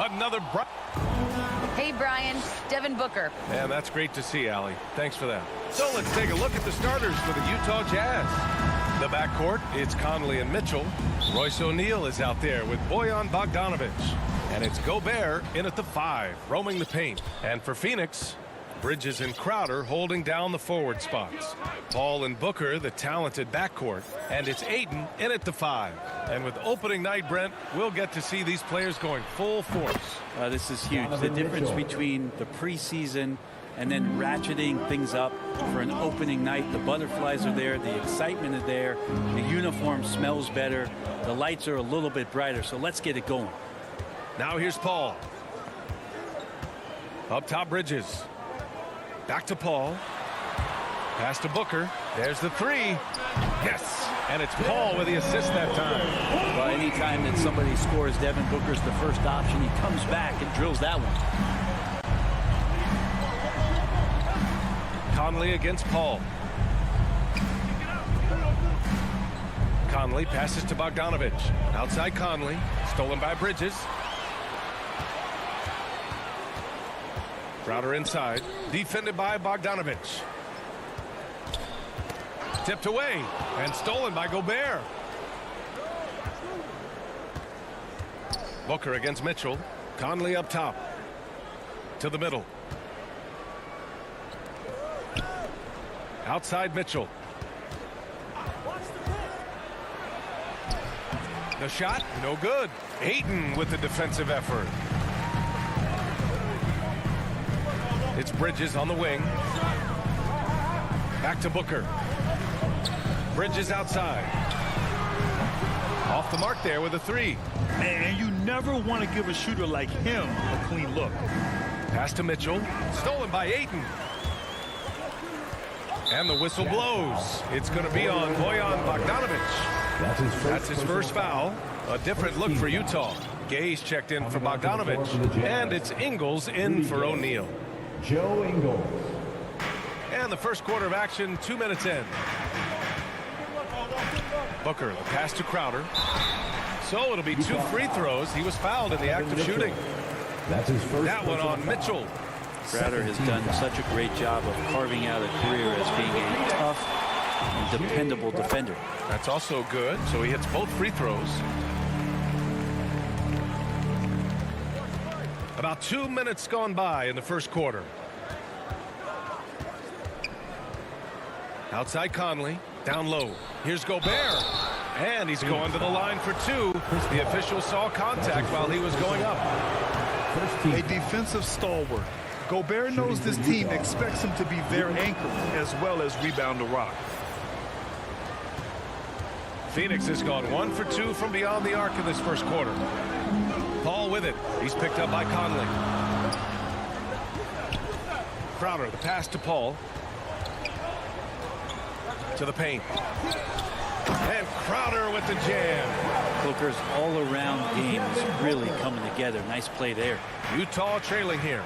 Another. Hey, Brian. Devin Booker. And that's great to see, Allie. Thanks for that. So let's take a look at the starters for the Utah Jazz. The backcourt, it's Conley and Mitchell. Royce O'Neal is out there with Bojan Bogdanovic. And it's Gobert in at the 5, roaming the paint. And for Phoenix, Bridges and Crowder holding down the forward spots. Paul and Booker, the talented backcourt. And it's Ayton in at the 5. And with opening night, Brent, we'll get to see these players going full force. This is huge. The difference between the preseason and then ratcheting things up for an opening night. The butterflies are there. The excitement is there. The uniform smells better. The lights are a little bit brighter. So let's get it going. Now here's Paul. Up top, Bridges. Back to Paul. Pass to Booker. There's the 3. Yes. And it's Paul with the assist that time. Well, anytime that somebody scores, Devin Booker's the first option. He comes back and drills that one. Conley against Paul. Conley passes to Bogdanovic. Outside Conley. Stolen by Bridges. Crowder inside. Defended by Bogdanovic. Tipped away and stolen by Gobert. Booker against Mitchell. Conley up top. To the middle. Outside Mitchell. The shot, no good. Ayton with the defensive effort. It's Bridges on the wing. Back to Booker. Bridges outside. Off the mark there with a 3. And you never want to give a shooter like him a clean look. Pass to Mitchell. Stolen by Ayton. And the whistle blows. It's going to be on Bojan Bogdanovic. That's his first foul. A different look for Utah. Gay's checked in for Bogdanovic. And it's Ingles in for O'Neal. Joe Ingles. And the first quarter of action, 2 minutes in. Booker, the pass to Crowder. So it'll be 2 free throws. He was fouled in the act of shooting. That one on Mitchell. Crowder has done such a great job of carving out a career as being a tough and dependable defender. That's also good. So he hits both free throws. About 2 minutes gone by in the first quarter. Outside Conley. Down low. Here's Gobert. And he's going to the line for 2. The official saw contact while he was going up. A defensive stalwart. Gobert knows this team expects him to be their anchor as well as rebound the rock. Phoenix has gone 1 for 2 from beyond the arc in this first quarter. Paul with it. He's picked up by Conley. Crowder, the pass to Paul. To the paint. And Crowder with the jam. Booker's all-around game is really coming together. Nice play there. Utah trailing here.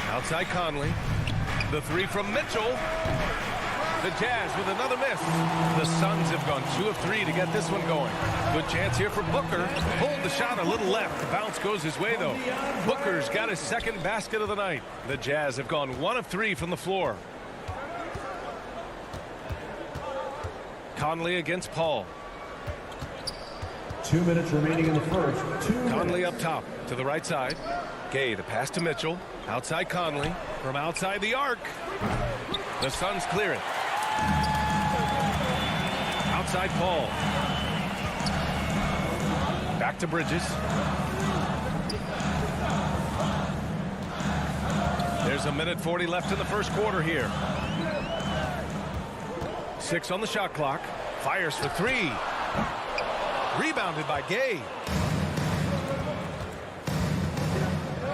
Outside Conley. The 3 from Mitchell. The Jazz with another miss. The Suns have gone 2 of 3 to get this one going. Good chance here for Booker. Pulled the shot a little left. The bounce goes his way, though. Booker's got his second basket of the night. The Jazz have gone 1 of 3 from the floor. Conley against Paul. 2 minutes remaining in the first. Conley up top to the right side. Gay, the pass to Mitchell. Outside Conley. From outside the arc. The Suns clear it. Outside Paul. Back to Bridges. There's a minute 40 left in the first quarter here. 6 on the shot clock. Fires for 3. Rebounded by Gay.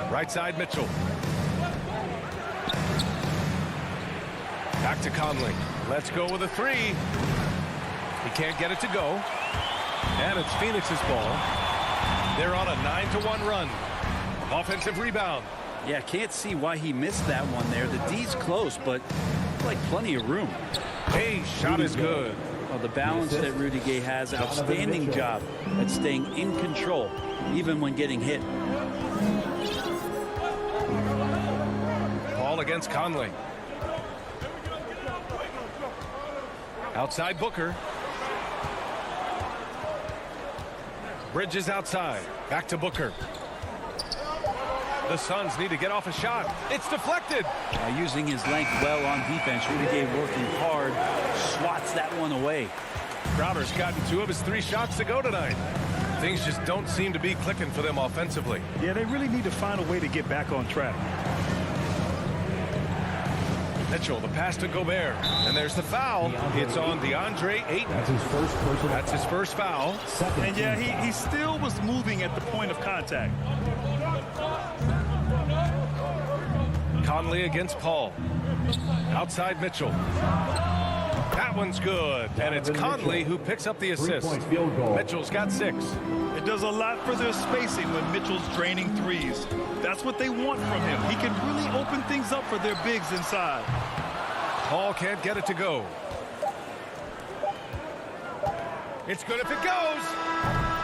Right side Mitchell. Back to Conley. Let's go with a 3. He can't get it to go. And it's Phoenix's ball. They're on a 9-1 run. Offensive rebound. Yeah, can't see why he missed that one there. The D's close, but like plenty of room. Hey, shot is good. A Well, the balance that Rudy Gay has, outstanding job at staying in control, even when getting hit. Ball against Conley. Outside Booker. Bridges outside. Back to Booker. The Suns need to get off a shot. It's deflected. Using his length well on defense. Rudy Gay working hard. Swats that one away. Crowder's gotten 2 of his 3 shots to go tonight. Things just don't seem to be clicking for them offensively. Yeah, they really need to find a way to get back on track. Mitchell, the pass to Gobert. And there's the foul. It's on DeAndre Ayton. That's his first personal. That's his first foul. And yeah, he still was moving at the point of contact. Conley against Paul. Outside Mitchell. That one's good. And it's Conley who picks up the assist. Mitchell's got 6. It does a lot for their spacing when Mitchell's draining threes. That's what they want from him. He can really open things up for their bigs inside. Paul can't get it to go. It's good if it goes.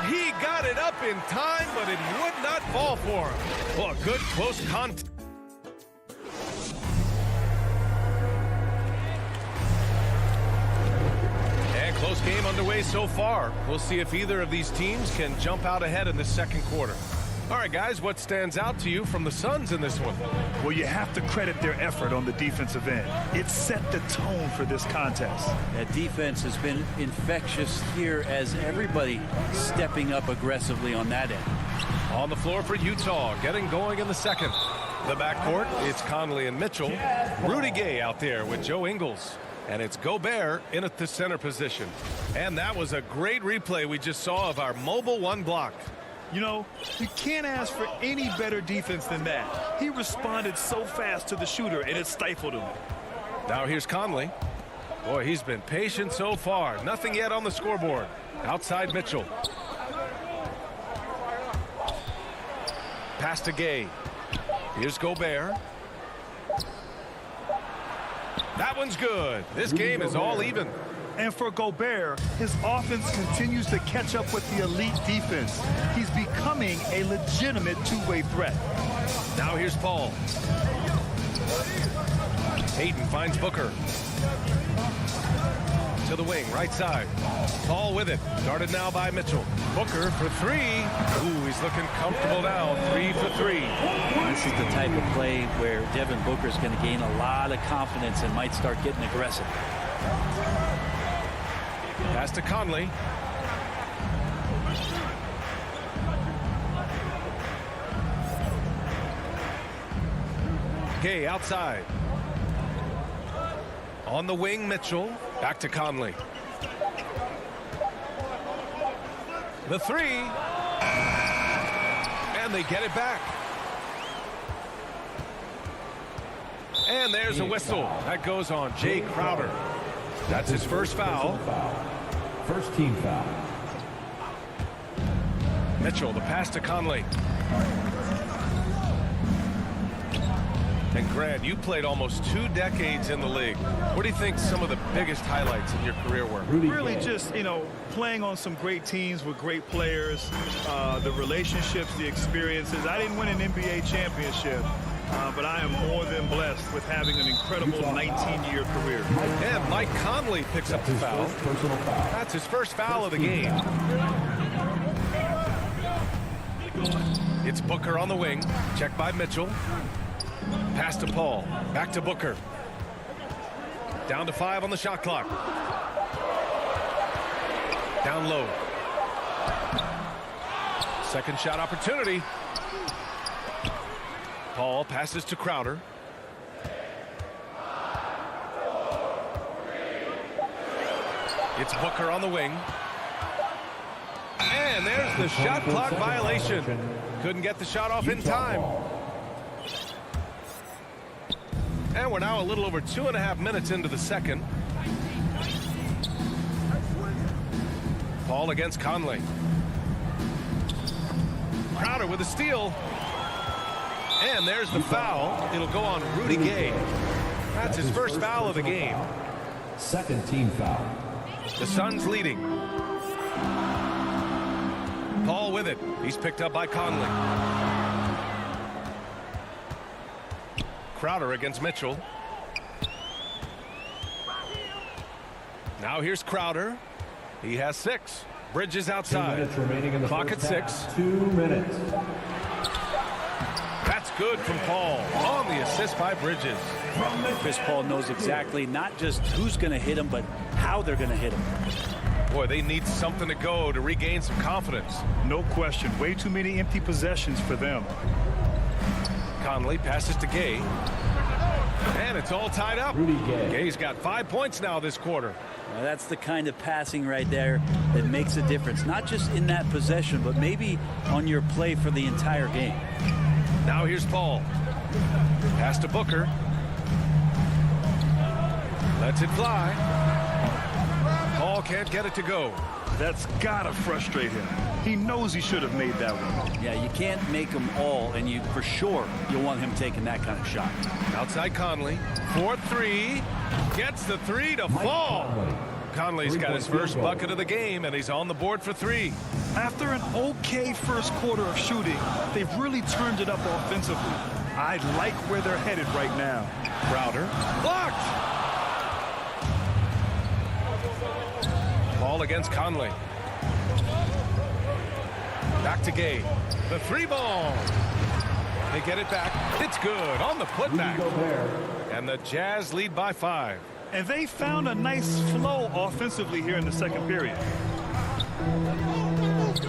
He got it up in time, but it would not fall for him. Well, a good close contact. And close game underway so far. We'll see if either of these teams can jump out ahead in the second quarter. All right, guys, what stands out to you from the Suns in this one? Well, you have to credit their effort on the defensive end. It set the tone for this contest. That defense has been infectious here as everybody stepping up aggressively on that end. On the floor for Utah, getting going in the second. The backcourt, it's Conley and Mitchell. Rudy Gay out there with Joe Ingles. And it's Gobert in at the center position. And that was a great replay we just saw of our mobile 1 block. You know, you can't ask for any better defense than that. He responded so fast to the shooter, and it stifled him. Now here's Conley. Boy, he's been patient so far. Nothing yet on the scoreboard. Outside Mitchell. Pass to Gay. Here's Gobert. That one's good. This game is all even. And for Gobert, his offense continues to catch up with the elite defense. He's becoming a legitimate two-way threat. Now here's Paul. Ayton finds Booker. To the wing, right side. Paul with it. Guarded now by Mitchell. Booker for 3. Ooh, he's looking comfortable now. 3 for 3. This is the type of play where Devin Booker's going to gain a lot of confidence and might start getting aggressive. Pass to Conley. Gay outside. On the wing, Mitchell. Back to Conley. The 3. And they get it back. And there's a whistle. That goes on Jay Crowder. That's his first foul. First team foul. Mitchell, the pass to Conley. And Grant, you played almost 2 decades in the league. What do you think some of the biggest highlights in your career were? Really just, you know, playing on some great teams with great players, the relationships, the experiences. I didn't win an NBA championship, but I am more than blessed with having an incredible 19-year career. And Mike Conley picks up the foul. That's his first foul of the game. It's Booker on the wing. Checked by Mitchell. Pass to Paul. Back to Booker. Down to 5 on the shot clock. Down low. Second shot opportunity. Paul passes to Crowder. It's Booker on the wing. And there's the shot clock violation. Couldn't get the shot off in time. And we're now a little over 2.5 minutes into the second. Paul against Conley. Crowder with a steal. And there's the foul. It'll go on Rudy Gay. That's his first foul of the game. Second team foul. The Suns leading. Paul with it. He's picked up by Conley. Crowder against Mitchell. Now here's Crowder. He has 6. Bridges outside. 2 minutes remaining in the Clock at first 6. half. 2 minutes. That's good from Paul on the assist by Bridges. Chris Paul knows exactly not just who's going to hit him, but how they're going to hit him. Boy, they need something to go to regain some confidence. No question. Way too many empty possessions for them. Conley passes to Gay. And it's all tied up. Rudy Gay. Gay's got 5 points now this quarter. Well, that's the kind of passing right there that makes a difference. Not just in that possession, but maybe on your play for the entire game. Now here's Paul. Pass to Booker. Lets it fly. Paul can't get it to go. That's gotta frustrate him. He knows he should have made that one. Yeah, you can't make them all, and you for sure you'll want him taking that kind of shot. Outside Conley. 4-3. Gets the 3 to fall. Conley's got his first bucket of the game, and he's on the board for 3. After an okay first quarter of shooting, they've really turned it up offensively. I like where they're headed right now. Crowder. Blocked. Ball against Conley. Back to Gay. The 3 ball. They get it back. It's good on the putback. And the Jazz lead by 5. And they found a nice flow offensively here in the second period.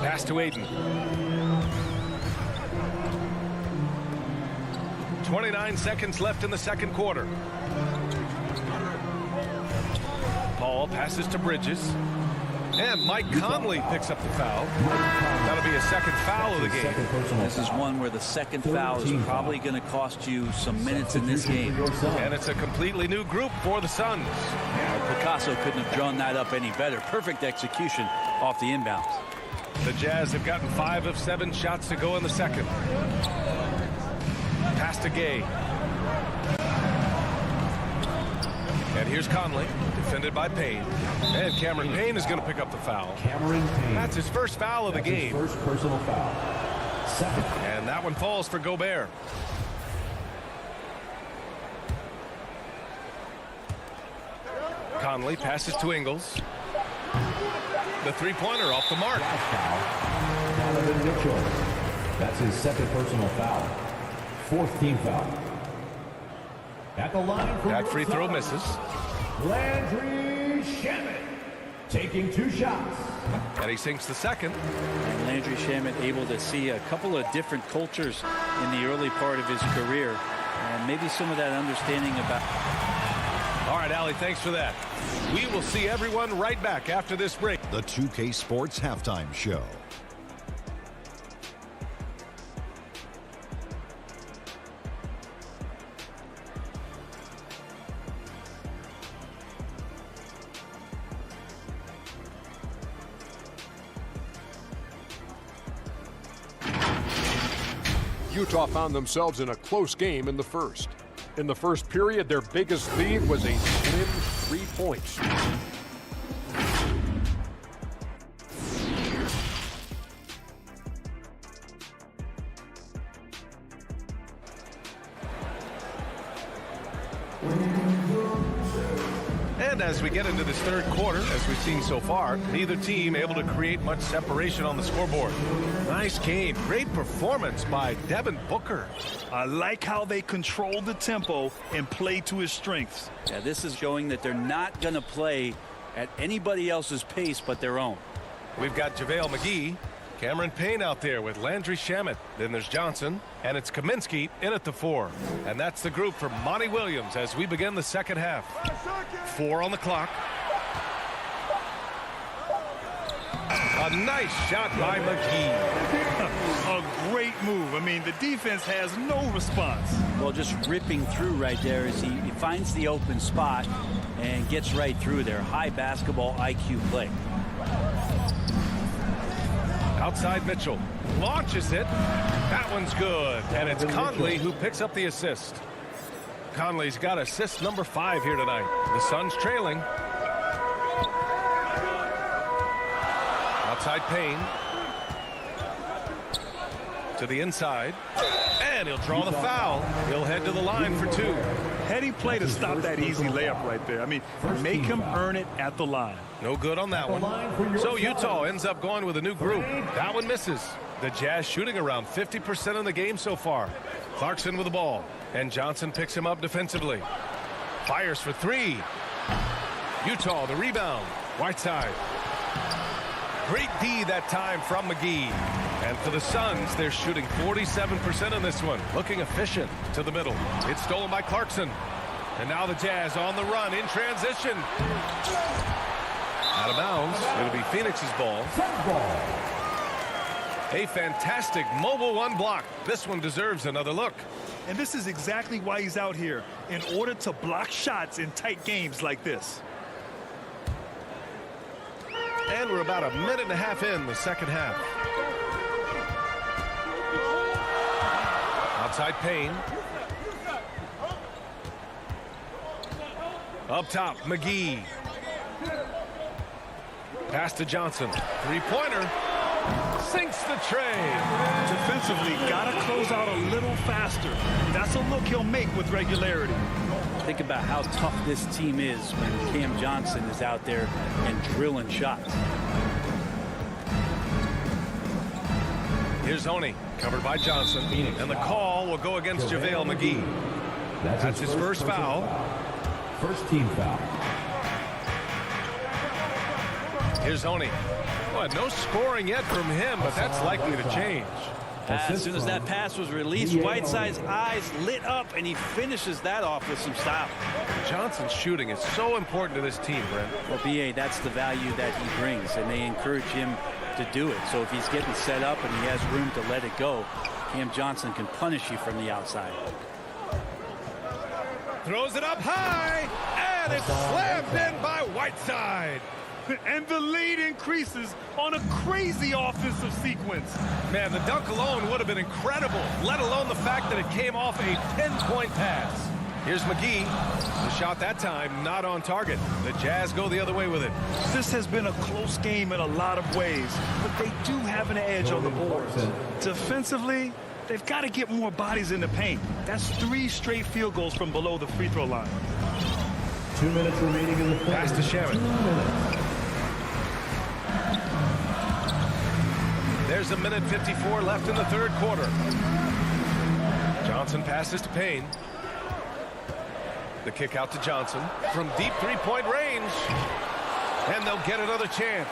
Pass to Aiden. 29 seconds left in the second quarter. Paul passes to Bridges. And Mike Conley picks up the foul. That'll be a second foul of the game. This is one where the second foul is probably going to cost you some minutes in this game. And it's a completely new group for the Suns. Picasso couldn't have drawn that up any better. Perfect execution off the inbounds. The Jazz have gotten 5 of 7 shots to go in the second. Pass to Gay. And here's Conley, defended by Payne. And Cameron Payne is going to pick up the foul. Cameron Payne. That's his first foul of the game. His first personal foul. Second. And that one falls for Gobert. Conley passes to Ingles. The 3-pointer off the mark. Foul. Donovan Mitchell. That's his second personal foul. 4th team foul. At the line for That free throw misses. Landry Shamet taking 2 shots. And he sinks the second. And Landry Shamet able to see a couple of different cultures in the early part of his career. And maybe some of that understanding about... All right, Allie, thanks for that. We will see everyone right back after this break. The 2K Sports Halftime Show. Utah found themselves in a close game in the first. In the first period, their biggest lead was a slim 3 points. And as we get into this third quarter, as we've seen so far, neither team able to create much separation on the scoreboard. Nice game. Great performance by Devin Booker. I like how they control the tempo and play to his strengths. Yeah, this is showing that they're not going to play at anybody else's pace but their own. We've got JaVale McGee, Cameron Payne out there with Landry Shamet. Then there's Johnson, and it's Kaminsky in at the 4. And that's the group for Monty Williams as we begin the second half. 4 on the clock. A nice shot by McGee. A great move. I mean, the defense has no response. Well, just ripping through right there as he finds the open spot and gets right through there. High basketball IQ play. Outside Mitchell launches it. That one's good. And it's Conley who picks up the assist. Conley's got assist number 5 here tonight. The Suns trailing. Outside Payne. To the inside. And he'll draw the foul. He'll head to the line for 2. Heady play to stop that easy layup right there. I mean, make him earn it at the line. No good on that one. So Utah ends up going with a new group. That one misses. The Jazz shooting around 50% in the game so far. Clarkson with the ball. And Johnson picks him up defensively. Fires for 3. Utah the rebound. Whiteside. Great D that time from McGee. And for the Suns, they're shooting 47% on this one. Looking efficient to the middle. It's stolen by Clarkson. And now the Jazz on the run in transition. Out of bounds. It'll be Phoenix's ball. A fantastic mobile one block. This one deserves another look. And this is exactly why he's out here, in order to block shots in tight games like this. And we're about a minute and a half in the second half. Outside Payne. Up top, McGee. Pass to Johnson. Three-pointer. Sinks the tray. Defensively, got to close out a little faster. That's a look he'll make with regularity. Think about how tough this team is when Cam Johnson is out there and drilling shots. Here's Oni, covered by Johnson. And the call will go against JaVale McGee. That's his first foul. First team foul. Here's Oni. Well, no scoring yet from him, but that's likely to change. As soon as that pass was released, Whiteside's eyes lit up, and he finishes that off with some style. Johnson's shooting is so important to this team, Brent. Well, B.A., that's the value that he brings, and they encourage him to do it. So if he's getting set up and he has room to let it go, Cam Johnson can punish you from the outside. Throws it up high, and it's slammed in by Whiteside. And the lead increases on a crazy offensive sequence. Man, the dunk alone would have been incredible, let alone the fact that it came off a 10-point pass. Here's McGee. The shot that time not on target. The Jazz go the other way with it. This has been a close game in a lot of ways, but they do have an edge on the boards. Defensively, they've got to get more bodies in the paint. That's 3 straight field goals from below the free throw line. 2 minutes remaining in the third. Pass to Shaman. There's a minute 54 left in the third quarter. Johnson passes to Payne. The kick out to Johnson from deep three-point range. And they'll get another chance.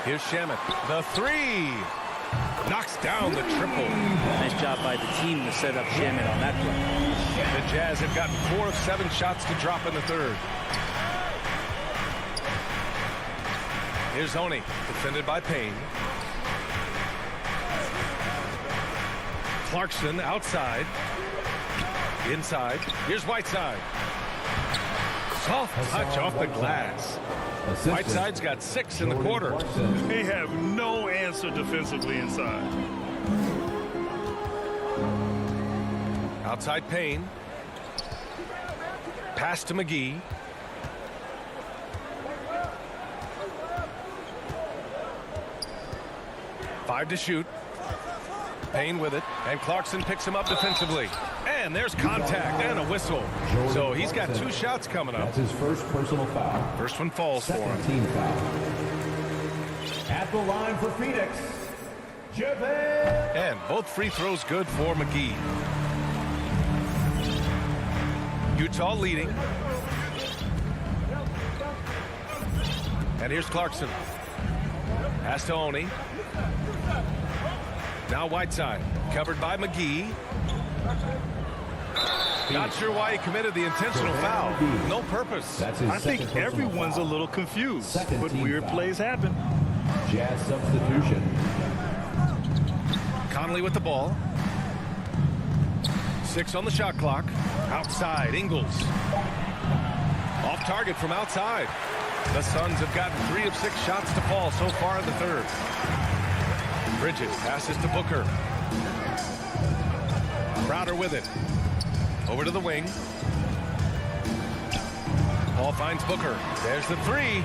Here's Shaman. The 3. Knocks down the triple. Nice job by the team to set up Shaman on that play. The Jazz have gotten 4 of 7 shots to drop in the third. Here's Oni, defended by Payne. Clarkson outside. Inside. Here's Whiteside. Soft touch off the glass. Whiteside's got 6 in the quarter. They have no answer defensively inside. Outside Payne. Pass to McGee. Five to shoot. Payne with it, and Clarkson picks him up defensively. And there's contact and a whistle. So he's got 2 shots coming up. That's his first personal foul. First one falls for him. Team foul. At the line for Phoenix, JaVale. And both free throws good for McGee. Utah leading. And here's Clarkson. Pass to Oni. Now Whiteside, covered by McGee. Not sure why he committed the intentional foul. No purpose. I think everyone's a little confused, but weird plays happen. Jazz substitution. Conley with the ball. 6 on the shot clock. Outside, Ingles. Off target from outside. The Suns have gotten 3 of 6 shots to fall so far in the third. Bridges passes to Booker. Crowder with it. Over to the wing. Paul finds Booker. There's the 3.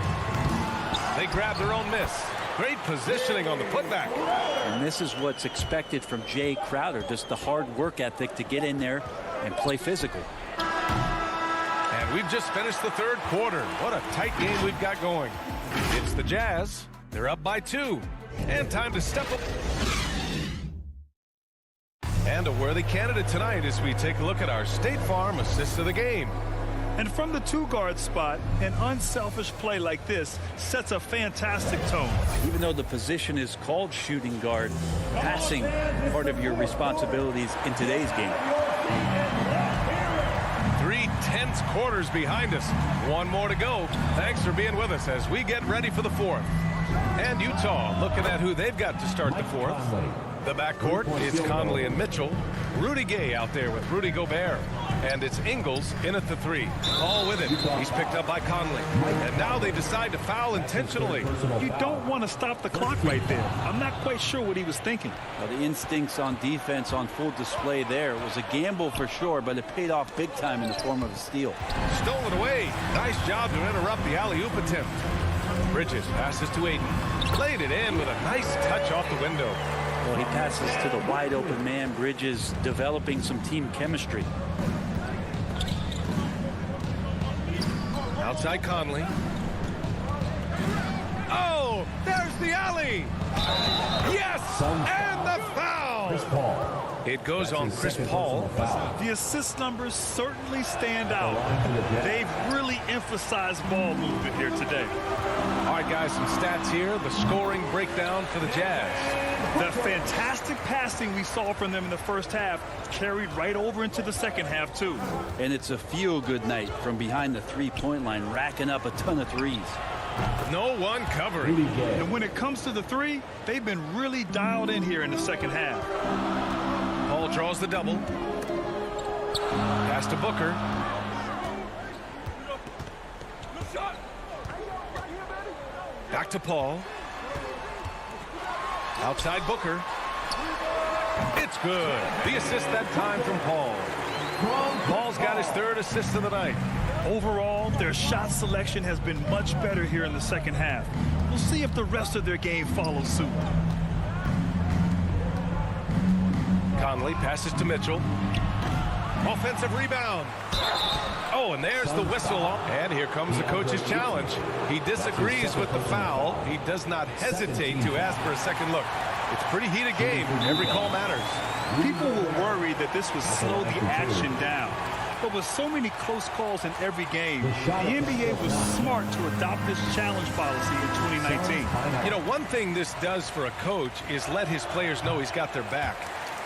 They grab their own miss. Great positioning on the putback. And this is what's expected from Jay Crowder, just the hard work ethic to get in there and play physical. And we've just finished the third quarter. What a tight game we've got going. It's the Jazz. They're up by 2. And time to step up. And a worthy candidate tonight as we take a look at our State Farm assist of the game. And from the 2-guard spot, an unselfish play like this sets a fantastic tone. Even though the position is called shooting guard, passing part of your responsibilities in today's game. 3 tense quarters behind us. One more to go. Thanks for being with us as we get ready for the fourth. And Utah looking at who they've got to start the fourth. The backcourt is Conley and Mitchell. Rudy Gay out there with Rudy Gobert. And it's Ingles in at the 3. All with it. He's picked up by Conley. And now they decide to foul intentionally. You don't want to stop the clock right there. I'm not quite sure what he was thinking. Well, the instincts on defense on full display there. It was a gamble for sure, but it paid off big time in the form of a steal. Stolen away. Nice job to interrupt the alley-oop attempt. Bridges passes to Aiden. Laid it in with a nice touch off the window. Well, he passes to the wide open man. Bridges developing some team chemistry. Outside Conley. Oh, there's the alley. Yes, and the foul. It goes on Chris Paul. The assist numbers certainly stand out. They've really emphasized ball movement here today. All right, guys, some stats here. The scoring breakdown for the Jazz. The fantastic passing we saw from them in the first half carried right over into the second half, too. And it's a feel-good night from behind the three-point line, racking up a ton of threes. No one covering. And when it comes to the 3, they've been really dialed in here in the second half. Paul draws the double. Pass to Booker. Back to Paul. Outside Booker. It's good. The assist that time from Paul. Paul's got his 3rd assist of the night. Overall, their shot selection has been much better here in the second half. We'll see if the rest of their game follows suit. Conley passes to Mitchell. Offensive rebound. Oh, and there's the whistle. And here comes the coach's challenge. He disagrees with the foul. He does not hesitate to ask for a second look. It's a pretty heated game. Every call matters. People were worried that this would slow the action down. But with so many close calls in every game, the NBA was smart to adopt this challenge policy in 2019. You know, one thing this does for a coach is let his players know he's got their back.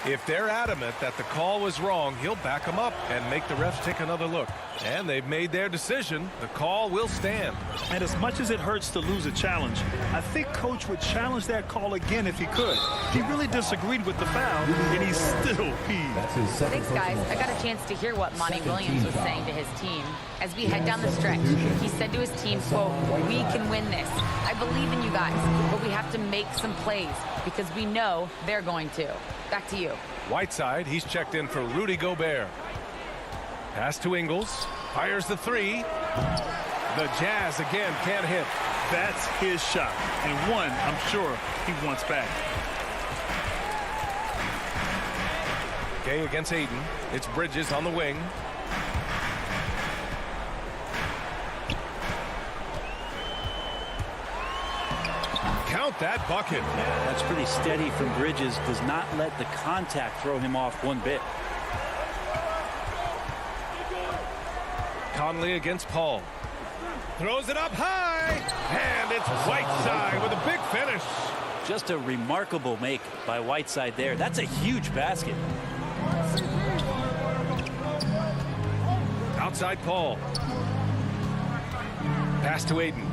If they're adamant that the call was wrong, he'll back them up and make the refs take another look. And they've made their decision. The call will stand. And as much as it hurts to lose a challenge, I think Coach would challenge that call again if he could. He really disagreed with the foul, and he's still peeved. Thanks, guys. I got a chance to hear what Monty Williams was saying to his team. As we head down the stretch, he said to his team, quote, "We can win this. I believe in you guys, but we have to make some plays because we know they're going to." Back to you. Whiteside, he's checked in for Rudy Gobert. Pass to Ingles. Fires the 3. The Jazz again can't hit. That's his shot, and one I'm sure he wants back. Gay against Aiden. It's Bridges on the wing. Count that bucket. That's pretty steady from Bridges. Does not let the contact throw him off one bit. Conley against Paul. Throws it up high. And it's Whiteside with a big finish. Just a remarkable make by Whiteside there. That's a huge basket. Outside Paul. Pass to Aiden.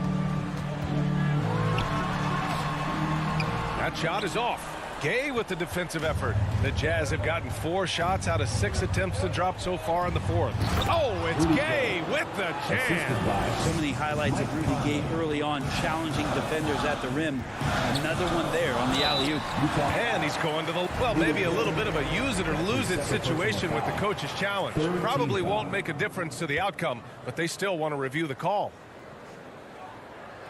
That shot is off. Gay with the defensive effort. The Jazz have gotten 4 shots out of 6 attempts to drop so far in the 4th. Oh, it's Gay with the jam. So many highlights of Rudy Gay early on, challenging defenders at the rim. Another one there on the alley-oop. And he's going to the, well, maybe a little bit of a use it or lose it situation with the coach's challenge. Probably won't make a difference to the outcome, but they still want to review the call.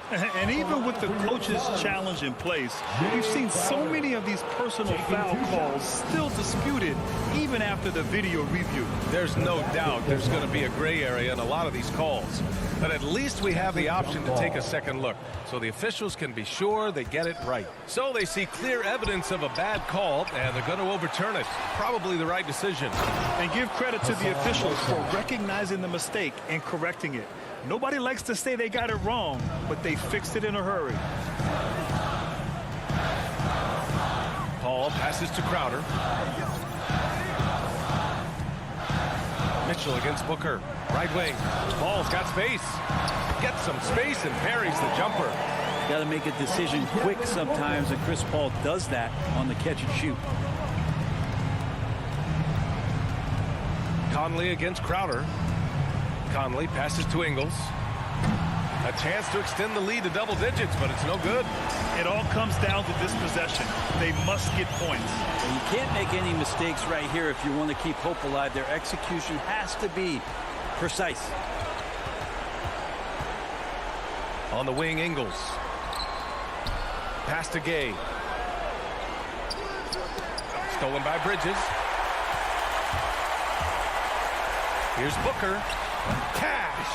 And even with the coach's challenge in place, we've seen so many of these personal foul calls still disputed even after the video review. There's no doubt there's going to be a gray area in a lot of these calls. But at least we have the option to take a second look, so the officials can be sure they get it right. So they see clear evidence of a bad call, and they're going to overturn it. Probably the right decision. And give credit to the officials for recognizing the mistake and correcting it. Nobody likes to say they got it wrong, but they fixed it in a hurry. Paul passes to Crowder. Mitchell against Booker. Right wing. Paul's got space. Gets some space and parries the jumper. Got to make a decision quick sometimes, and Chris Paul does that on the catch and shoot. Conley against Crowder. Conley passes to Ingles. A chance to extend the lead to double digits, but it's no good. It all comes down to this possession. They must get points. And you can't make any mistakes right here if you want to keep hope alive. Their execution has to be precise. On the wing, Ingles. Pass to Gay. Stolen by Bridges. Here's Booker. Cash.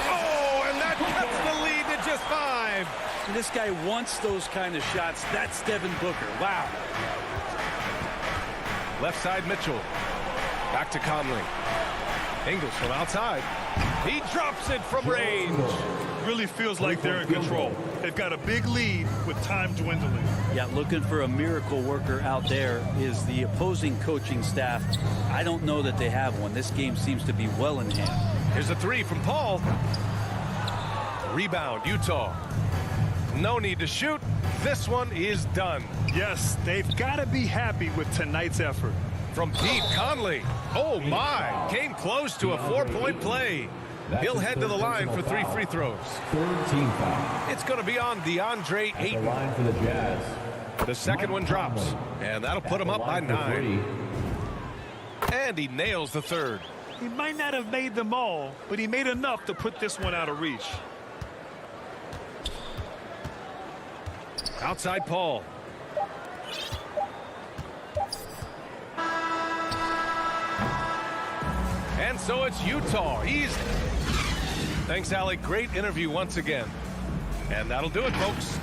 Oh, and that cuts the lead to just 5. And this guy wants those kind of shots. That's Devin Booker. Wow. Left side, Mitchell. Back to Conley. Ingles from outside. He drops it from range. Really feels like they're in control. They've got a big lead with time dwindling. Yeah, looking for a miracle worker out there is the opposing coaching staff. I don't know that they have one. This game seems to be well in hand. Here's a 3 from Paul. Rebound, Utah. No need to shoot. This one is done. Yes, they've got to be happy with tonight's effort. From deep, Conley. Oh, my. Came close to a 4-point play. He'll head to the line for 3 free throws. Third team foul. It's going to be on DeAndre At the Ayton. line for the Jazz. The second one drops, and that'll put him up by 9. And he nails the third. He might not have made them all, but he made enough to put this one out of reach. Outside Paul. And so it's Utah. Easy. Thanks, Allie. Great interview once again. And that'll do it, folks.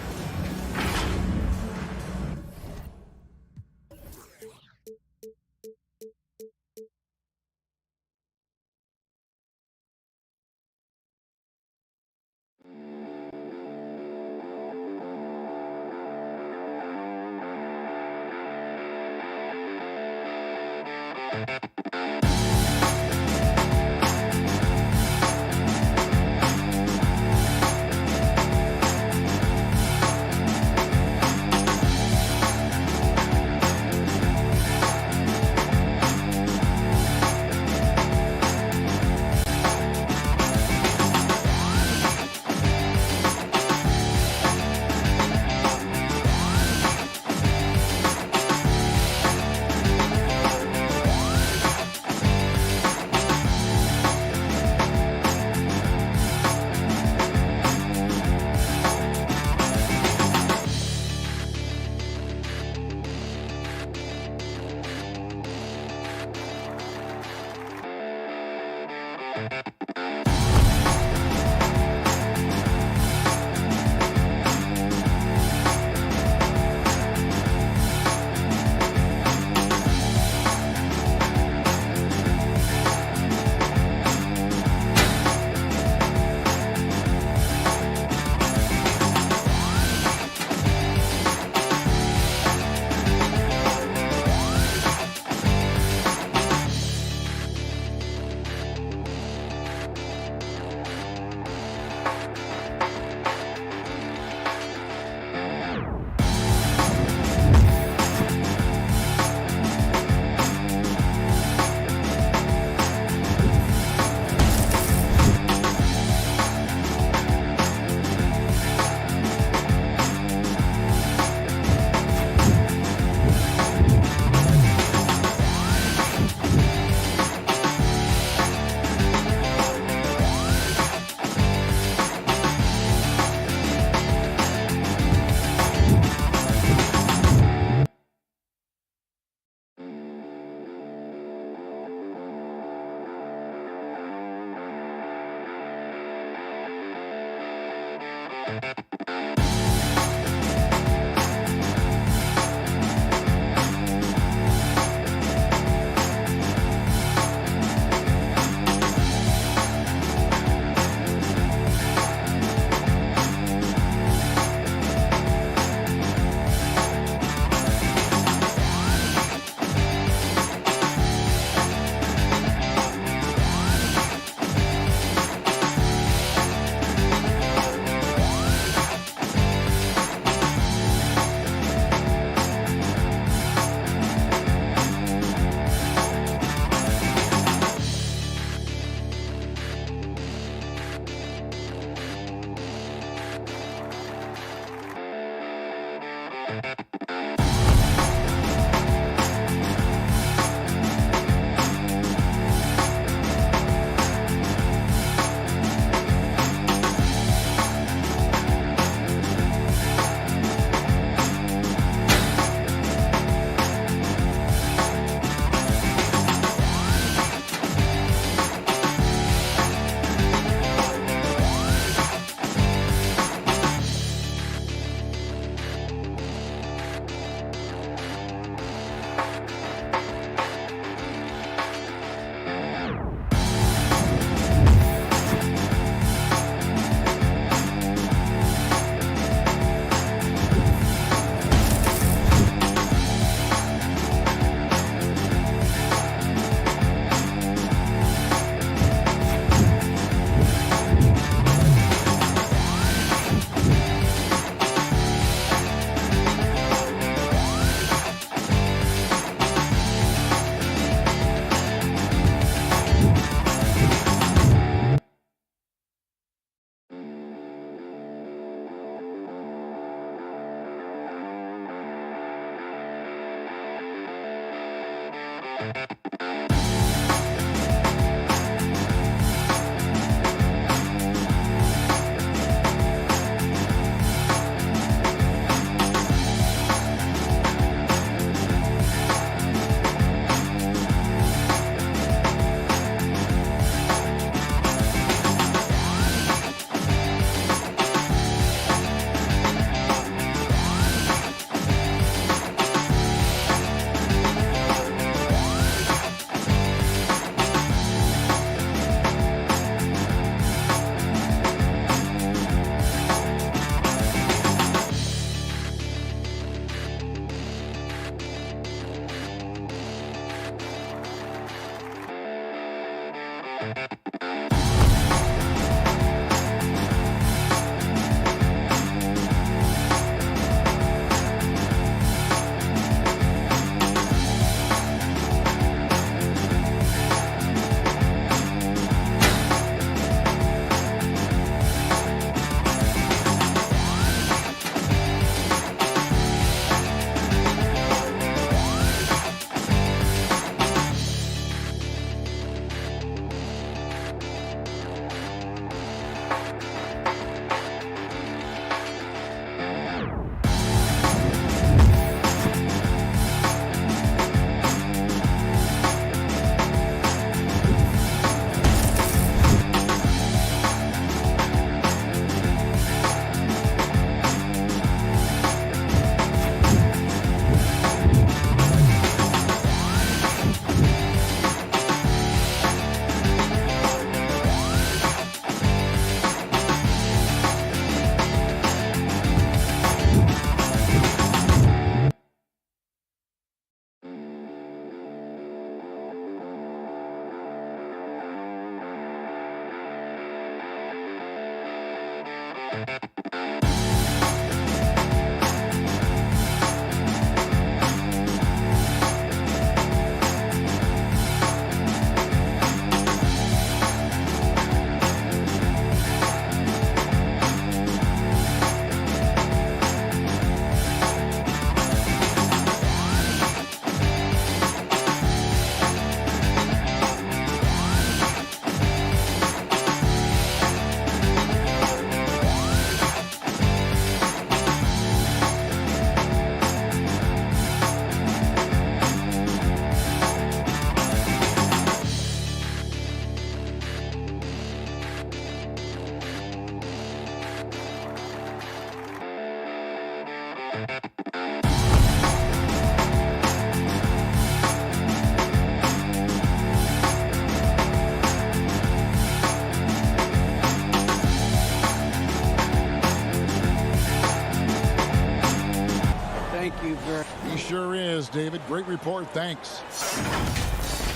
David. Great report. Thanks.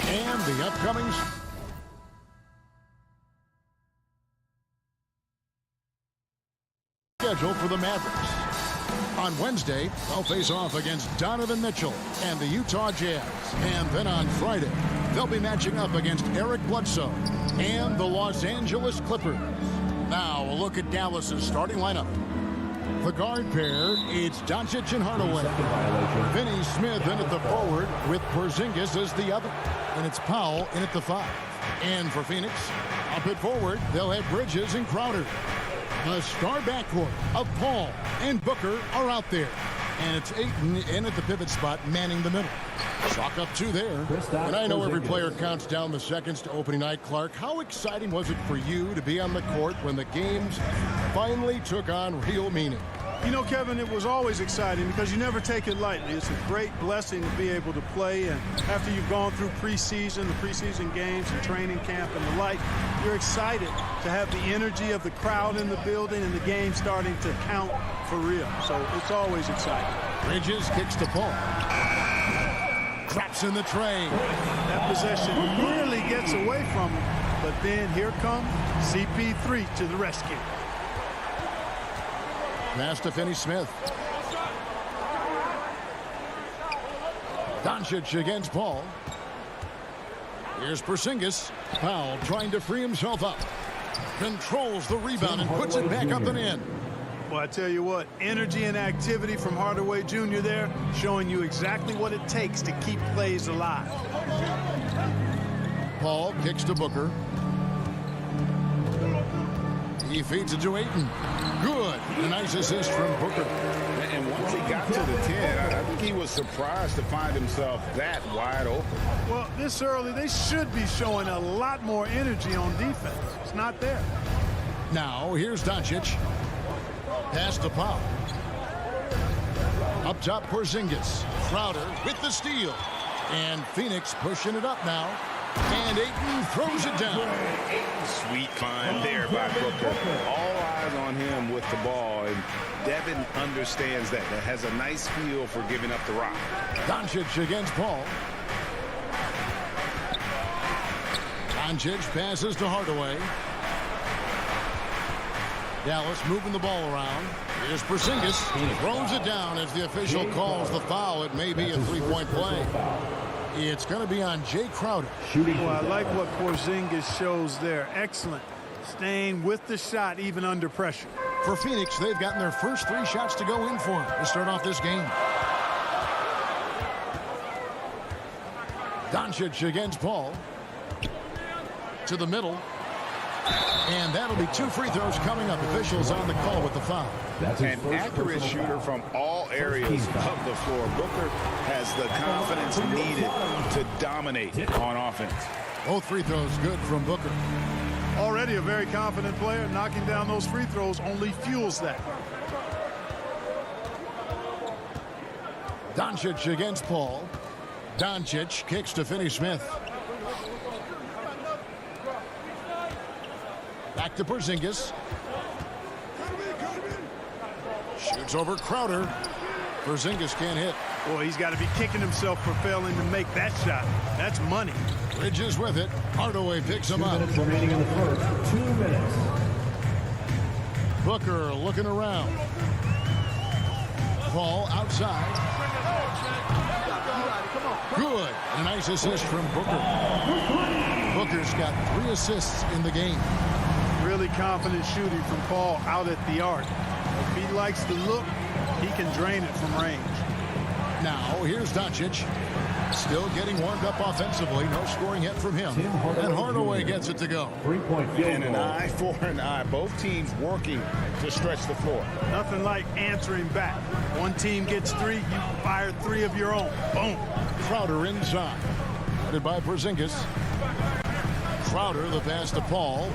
And the upcoming schedule for the Mavericks. On Wednesday, they'll face off against Donovan Mitchell and the Utah Jazz. And then on Friday, they'll be matching up against Eric Bledsoe and the Los Angeles Clippers. Now, a look at Dallas's starting lineup. The guard pair, it's Doncic and Hardaway. Finney Smith in at the forward with Porzingis as the other. And it's Powell in at the 5. And for Phoenix, up at forward, they'll have Bridges and Crowder. The star backcourt of Paul and Booker are out there. And it's Ayton in at the pivot spot, manning the middle. Chalk up 2 there. And I know every player counts down the seconds to opening night. Clark, how exciting was it for you to be on the court when the games finally took on real meaning? You know, Kevin, it was always exciting because you never take it lightly. It's a great blessing to be able to play. And after you've gone through preseason, the preseason games and training camp and the like, you're excited to have the energy of the crowd in the building and the game starting to count for real. So it's always exciting. Bridges kicks to Paul. Drops in the tray. That possession nearly gets away from him. But then here comes CP3 to the rescue. Pass to Finney Smith. Doncic against Paul. Here's Porzingis. Powell trying to free himself up. Controls the rebound and puts it back up and in. Well, I tell you what, energy and activity from Hardaway Jr. there, showing you exactly what it takes to keep plays alive. Paul kicks to Booker. He feeds it to Ayton. Good. A nice assist from Booker. And once he got to the 10, I think he was surprised to find himself that wide open. Well, this early, they should be showing a lot more energy on defense. It's not there. Now, here's Doncic. Pass to Powell. Up top, Porzingis. Crowder with the steal. And Phoenix pushing it up now. And Ayton throws it down. Sweet find there by Booker. All eyes on him with the ball. And Devin understands that. That has a nice feel for giving up the rock. Doncic against Paul. Doncic passes to Hardaway. Dallas moving the ball around. Here's Porzingis. He throws it down as the official calls the foul. It may be a three-point play. It's going to be on Jay Crowder. Well, I like what Porzingis shows there. Excellent. Staying with the shot even under pressure. For Phoenix, they've gotten their first 3 shots to go in for him to start off this game. Doncic against Paul. To the middle. And that'll be 2 free throws coming up. Officials on the call with the foul. An accurate shooter from all areas of the floor. Booker has the confidence needed to dominate on offense. Both free throws good from Booker. Already a very confident player. Knocking down those free throws only fuels that. Doncic against Paul. Doncic kicks to Finney Smith. Back to Porzingis. Shoots over Crowder. Porzingis can't hit. Boy, he's got to be kicking himself for failing to make that shot. That's money. Bridges with it. Hardaway picks him up. 2 minutes remaining in the first. 2 minutes. Booker looking around. Paul outside. Good. A nice assist from Booker. Booker's got 3 assists in the game. Really confident shooting from Paul out at the arc. If he likes the look, he can drain it from range. Now, here's Doncic. Still getting warmed up offensively. No scoring yet from him. And Hardaway gets it to go. 3-point field And an goal. eye for an eye. Both teams working to stretch the floor. Nothing like answering back. One team gets 3, you fire 3 of your own. Boom. Crowder inside. Headed by Porzingis. Crowder, the pass to Paul.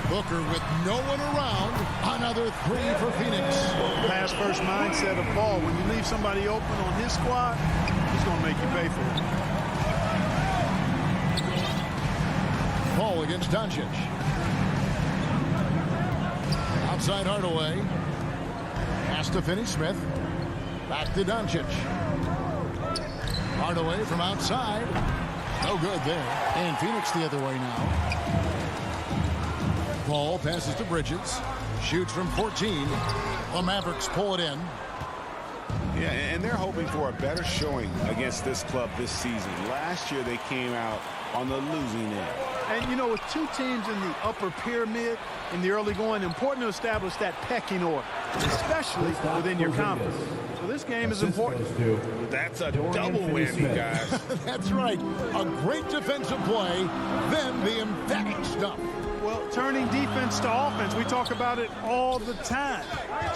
Booker with no one around. Another 3 for Phoenix. Pass first mindset of Paul. When you leave somebody open on his squad, he's going to make you pay for it. Paul against Doncic. Outside Hardaway. Pass to Finney Smith. Back to Doncic. Hardaway from outside. No good there. And Phoenix the other way now. Paul passes to Bridges. Shoots from 14. The Mavericks pull it in. Yeah, and they're hoping for a better showing against this club this season. Last year they came out on the losing end. And, you know, with two teams in the upper pyramid in the early going, important to establish that pecking order, especially within your conference. So this game is important. That's a double whammy, guys. That's right. A great defensive play, then the emphatic stuff. Well, turning defense to offense, we talk about it all the time.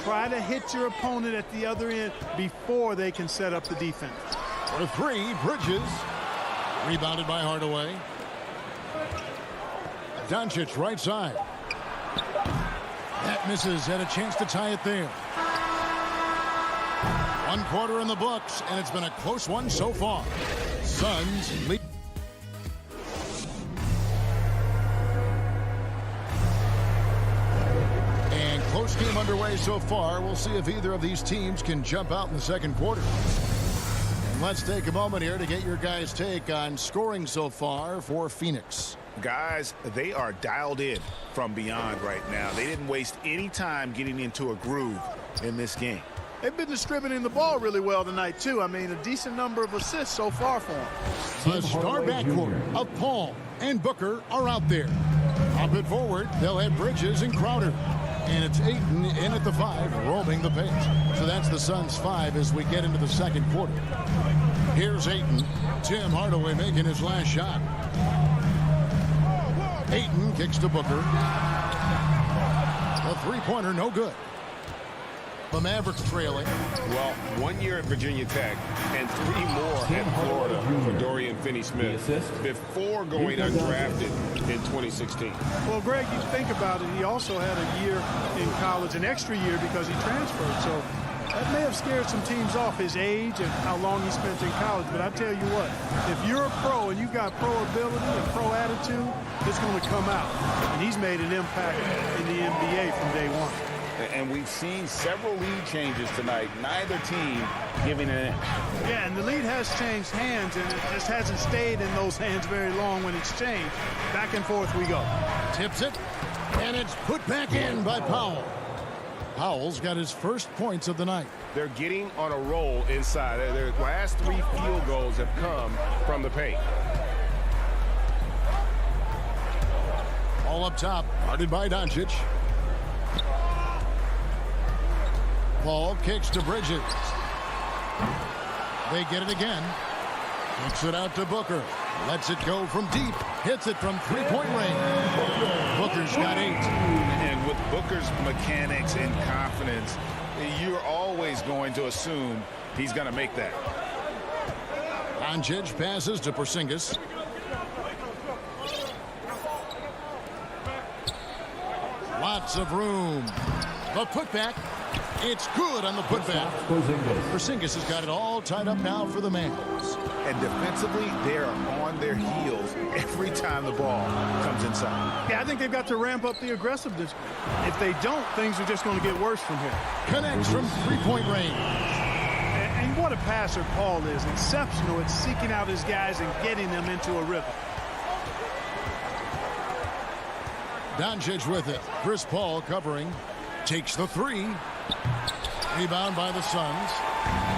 Try to hit your opponent at the other end before they can set up the defense. For three, Bridges. Rebounded by Hardaway. Doncic right side. That misses. Had a chance to tie it there. 1 quarter in the books, and it's been a close one so far. Suns lead. And close game underway so far. We'll see if either of these teams can jump out in the second quarter. And let's take a moment here to get your guys' take on scoring so far for Phoenix. Guys, they are dialed in from beyond right now. They didn't waste any time getting into a groove in this game. They've been distributing the ball really well tonight, too. I mean, a decent number of assists so far for them. The star backcourt of Paul and Booker are out there. Up and forward, they'll have Bridges and Crowder. And it's Ayton in at the 5, roaming the paint. So that's the Suns' 5 as we get into the second quarter. Here's Ayton. Tim Hardaway making his last shot. Ayton kicks to Booker. A three-pointer, no good. The Mavericks trailing. Well, 1 year at Virginia Tech and 3 more at Florida for Dorian Finney-Smith before going undrafted in 2016. Well, Greg, you think about it, he also had a year in college, an extra year because he transferred. So that may have scared some teams off, his age and how long he spent in college. But I tell you what, if you're a pro and you've got pro ability and pro attitude, it's going to come out. And he's made an impact in the NBA from day one. And we've seen several lead changes tonight. Neither team giving an inch. Yeah, and the lead has changed hands, and it just hasn't stayed in those hands very long when it's changed. Back and forth we go. Tips it, and it's put back in by Powell. Powell's got his first points of the night. They're getting on a roll inside. Their last 3 field goals have come from the paint. All up top, guarded by Doncic. Paul kicks to Bridges. They get it again. Kicks it out to Booker. Lets it go from deep. Hits it from three-point range. Booker's got 8. And with Booker's mechanics and confidence, you're always going to assume he's going to make that. Doncic passes to Porzingis. Lots of room. The putback. It's good on the putback. Porzingis has got it all tied up now for the Mavs. And defensively, they're on their heels every time the ball comes inside. Yeah, I think they've got to ramp up the aggressiveness. If they don't, things are just going to get worse from here. Connects from three-point range. And what a passer Paul is. Exceptional at seeking out his guys and getting them into a rhythm. Doncic with it. Chris Paul covering. Takes the 3. Rebound by the Suns.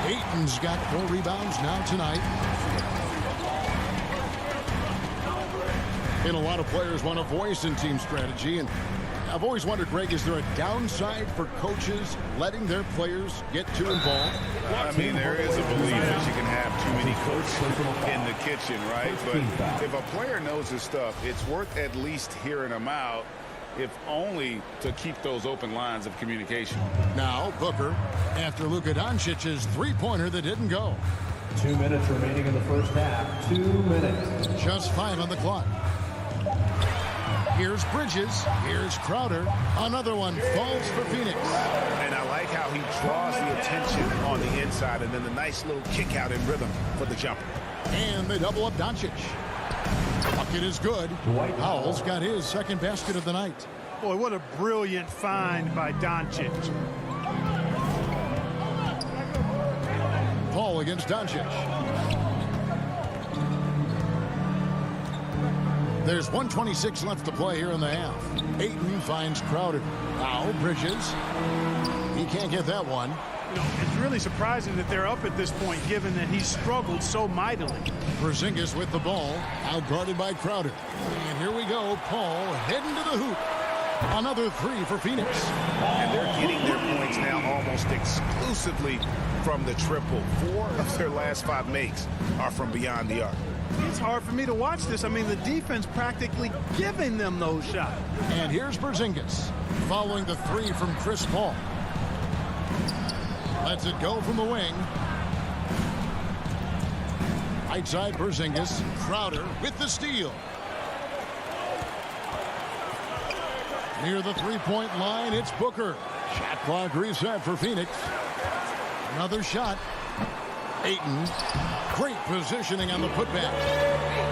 Ayton's got 4 rebounds now tonight. And a lot of players want a voice in team strategy. And I've always wondered, Greg, is there a downside for coaches letting their players get too involved? I mean, there is a belief that you can have too many coaches in the kitchen, right? But if a player knows his stuff, it's worth at least hearing him out, if only to keep those open lines of communication. Now Booker after Luka Doncic's three-pointer that didn't go. 2 minutes remaining in the first half. 2 minutes. Just 5 on the clock. Here's Bridges. Here's Crowder. Another one falls for Phoenix. And I like how he draws the attention on the inside, and then the nice little kick out in rhythm for the jumper. And they double up Doncic. Bucket is good. Powell's got his second basket of the night. Boy, what a brilliant find by Doncic. Paul against Doncic. There's 1:26 left to play here in the half. Ayton finds Crowder. Now Bridges. He can't get that one. You know, it's really surprising that they're up at this point, given that he's struggled so mightily. Porzingis with the ball, out guarded by Crowder. And here we go, Paul heading to the hoop. Another three for Phoenix. And they're getting their points now almost exclusively from the triple. 4 of their last 5 makes are from beyond the arc. It's hard for me to watch this. I mean, the defense practically giving them those shots. And here's Porzingis, following the three from Chris Paul. Lets it go from the wing. Right side Porzingis. Crowder with the steal. Near the three-point line, it's Booker. Shot clock reset for Phoenix. Another shot. Ayton. Great positioning on the putback.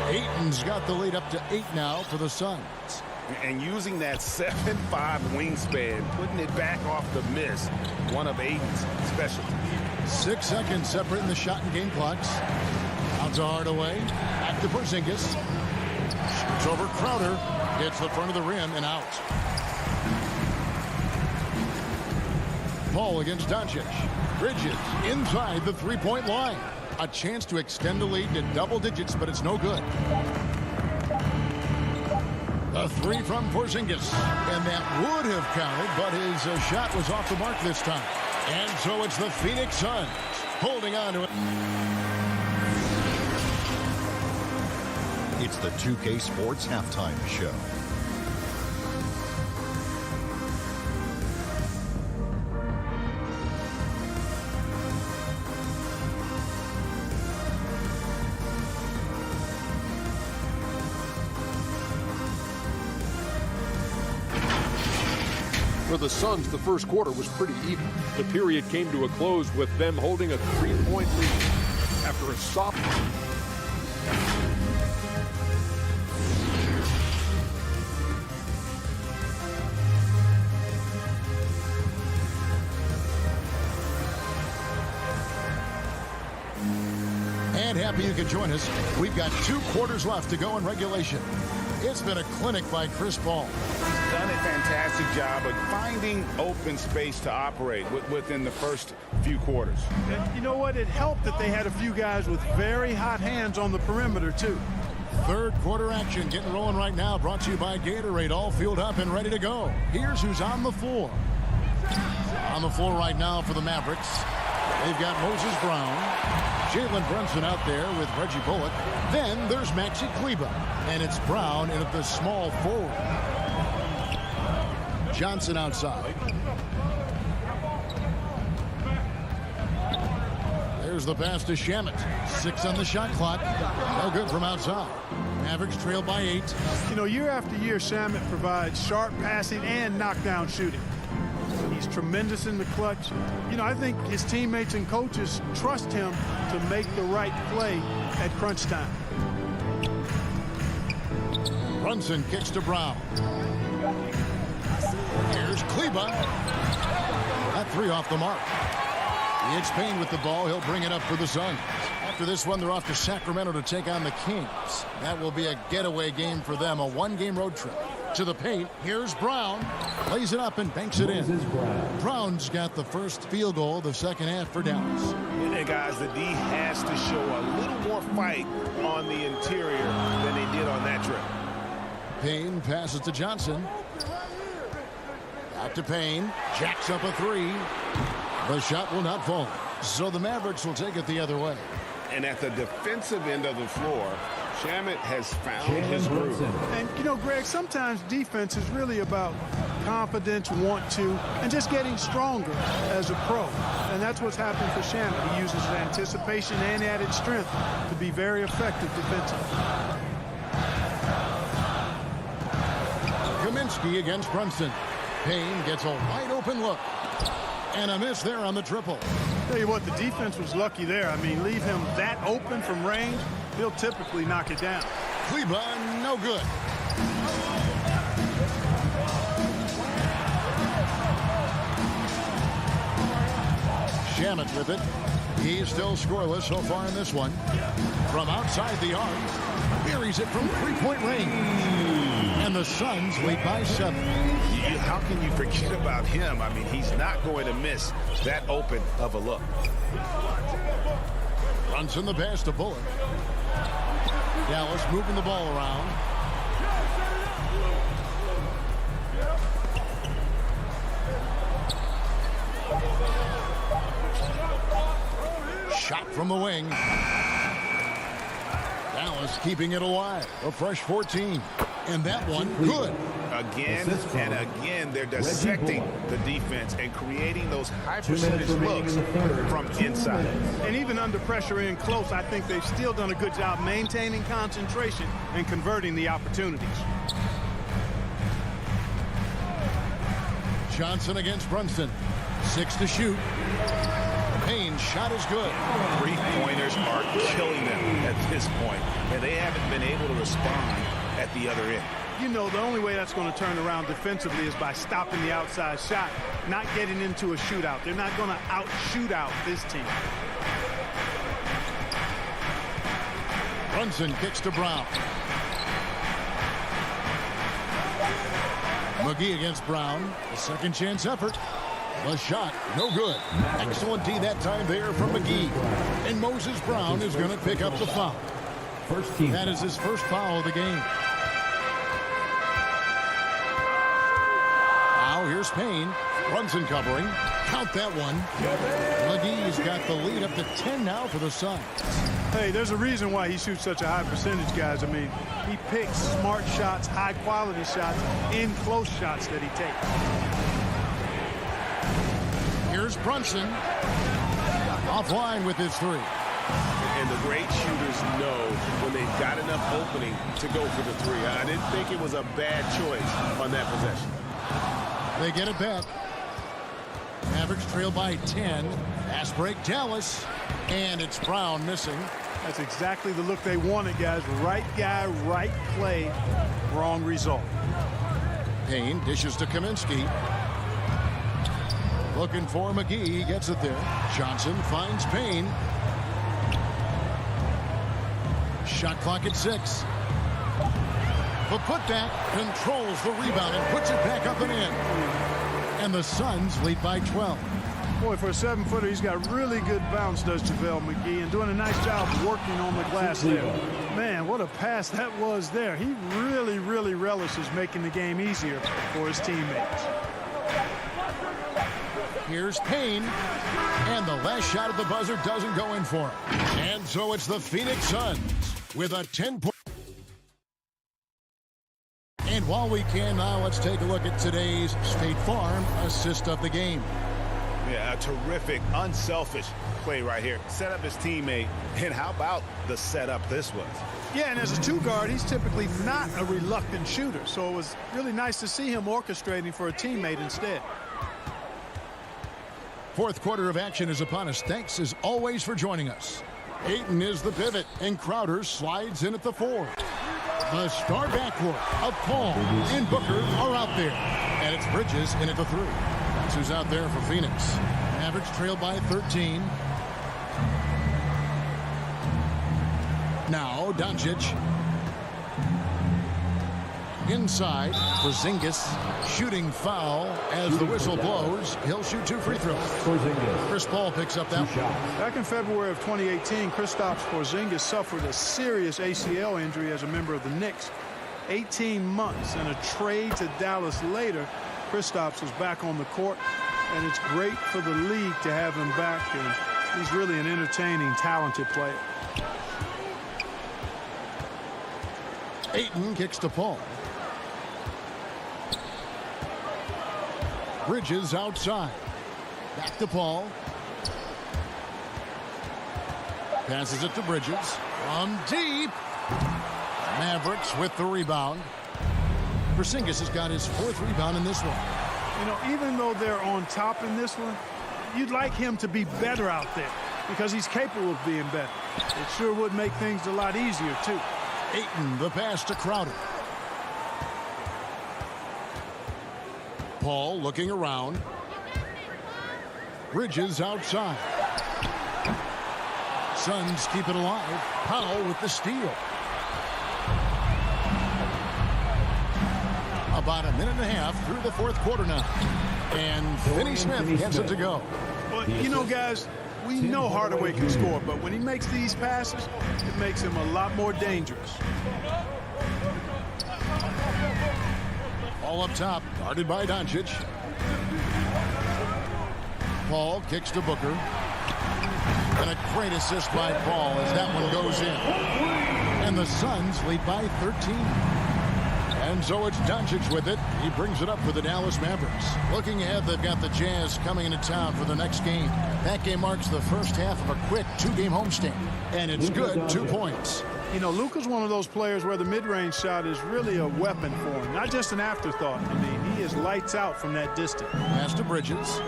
Ayton's got the lead up to 8 now for the Suns. And using that 7'5" wingspan, putting it back off the miss, one of Ayton's specialties. 6 seconds separating the shot and game clocks. Out to Hardaway. Back to Porzingis. Shoots over Crowder. Hits the front of the rim and out. Paul against Doncic. Bridges inside the three-point line. A chance to extend the lead to double digits, but it's no good. A three from Porzingis. And that would have counted, but his shot was off the mark this time. And so it's the Phoenix Suns holding on to it. It's the 2K Sports Halftime Show. For the Suns, the first quarter was pretty even. The period came to a close with them holding a 3-point lead after a soft. And happy you could join us. We've got 2 quarters left to go in regulation. It's been a clinic by Chris Paul. He's done a fantastic job of finding open space to operate within the first few quarters. And you know what? It helped that they had a few guys with very hot hands on the perimeter, too. Third quarter action getting rolling right now. Brought to you by Gatorade. All fueled up and ready to go. Here's who's on the floor. On the floor right now for the Mavericks. They've got Moses Brown. Jalen Brunson out there with Reggie Bullock. Then there's Maxi Kleber. And it's Brown in at the small forward. Johnson outside. There's the pass to Shamet. 6 on the shot clock. No good from outside. Mavericks trail by 8. You know, year after year, Shamet provides sharp passing and knockdown shooting. He's tremendous in the clutch. You know, I think his teammates and coaches trust him to make the right play at crunch time. Brunson kicks to Brown. Here's Kleber. That 3 off the mark. It's Payne with the ball. He'll bring it up for the Suns. After this one, they're off to Sacramento to take on the Kings. That will be a getaway game for them, a 1-game road trip. To the paint, here's Brown. Lays it up and banks it in. Brown's got the first field goal of the second half for Dallas. And guys, the D has to show a little more fight on the interior than they did on that trip. Payne passes to Johnson. Out to Payne. Jacks up a 3. The shot will not fall. So the Mavericks will take it the other way. And at the defensive end of the floor, Shamet has found his groove. And, you know, Greg, sometimes defense is really about confidence, want to, and just getting stronger as a pro. And that's what's happened for Shamet. He uses anticipation and added strength to be very effective defensively. Kaminsky against Brunson. Payne gets a wide open look. And a miss there on the triple. Tell you what, the defense was lucky there. I mean, leave him that open from range, he'll typically knock it down. Kleber, no good. Shamet with it. He's still scoreless so far in this one. From outside the arc, buries it from 3-point range. And the Suns lead by 7. How can you forget about him? I mean, he's not going to miss that open of a look. Brunson the pass to Bullock. Dallas moving the ball around. Shot from the wing. Dallas keeping it alive. A fresh 14. And that one good. Again and again, they're dissecting the defense and creating those high percentage looks from inside. And even under pressure in close, I think they've still done a good job maintaining concentration and converting the opportunities. Johnson against Brunson. 6 to shoot. Payne's shot is good. Three-pointers are killing them at this point, and they haven't been able to respond at the other end. You know, the only way that's going to turn around defensively is by stopping the outside shot, not getting into a shootout. They're not going to out-shoot out this team. Brunson kicks to Brown. McGee against Brown. A second chance effort. The shot, no good. Excellent D that time there from McGee. And Moses Brown is going to pick up the foul. First team. That is his first foul of the game. Now here's Payne. Brunson covering. Count that one. McGee's got the lead up to 10 now for the Suns. Hey, there's a reason why he shoots such a high percentage, guys. I mean, he picks smart shots, high-quality shots, in close shots that he takes. Here's Brunson. Offline with his 3. And the great shooters know when they've got enough opening to go for the 3. I didn't think it was a bad choice on that possession. They get it back. Mavericks trail by 10. Pass break, Dallas. And it's Brown missing. That's exactly the look they wanted, guys. Right guy, right play, wrong result. Payne dishes to Kaminsky. Looking for McGee. He gets it there. Johnson finds Payne. Shot clock at 6. The putback controls the rebound and puts it back up and in. And the Suns lead by 12. Boy, for a 7-footer, he's got really good bounce, does JaVale McGee, and doing a nice job working on the glass there. Man, what a pass that was there. He really, really relishes making the game easier for his teammates. Here's Payne. And the last shot at the buzzer doesn't go in for him. And so it's the Phoenix Suns with a 10-point. And while we can now, let's take a look at today's State Farm assist of the game. Yeah, a terrific, unselfish play right here. Set up his teammate, and how about the setup this was? Yeah, and as a 2-guard, he's typically not a reluctant shooter, so it was really nice to see him orchestrating for a teammate instead. Fourth quarter of action is upon us. Thanks, as always, for joining us. Ayton is the pivot, and Crowder slides in at the 4. The star backcourt of Paul and Booker are out there. And it's Bridges in at the 3. That's who's out there for Phoenix. Mavericks trail by 13. Now Doncic. Inside, Porzingis shooting foul as the whistle blows. He'll shoot 2 free throws. Chris Paul picks up that one. Back in February of 2018, Kristaps Porzingis suffered a serious ACL injury as a member of the Knicks. 18 months and a trade to Dallas later, Kristaps was back on the court, and it's great for the league to have him back, and he's really an entertaining, talented player. Ayton kicks to Paul. Bridges outside. Back to Paul. Passes it to Bridges. From deep. Mavericks with the rebound. Porzingis has got his 4th rebound in this one. You know, even though they're on top in this one, you'd like him to be better out there because he's capable of being better. It sure would make things a lot easier, too. Ayton, the pass to Crowder. Paul looking around. Bridges outside. Suns keep it alive. Powell with the steal. About a minute and a half through the fourth quarter now. And Finney Smith gets it to go. Well, you know, guys, we know Hardaway can score, but when he makes these passes, it makes him a lot more dangerous. All up top, guarded by Doncic. Paul kicks to Booker. And a great assist by Paul as that one goes in. And the Suns lead by 13. And so it's Doncic with it. He brings it up for the Dallas Mavericks. Looking ahead, they've got the Jazz coming into town for the next game. That game marks the first half of a quick 2-game homestand. And it's good, 2 points. You know, Luka's one of those players where the mid-range shot is really a weapon for him, not just an afterthought. I mean, he is lights out from that distance. Pass to Bridges.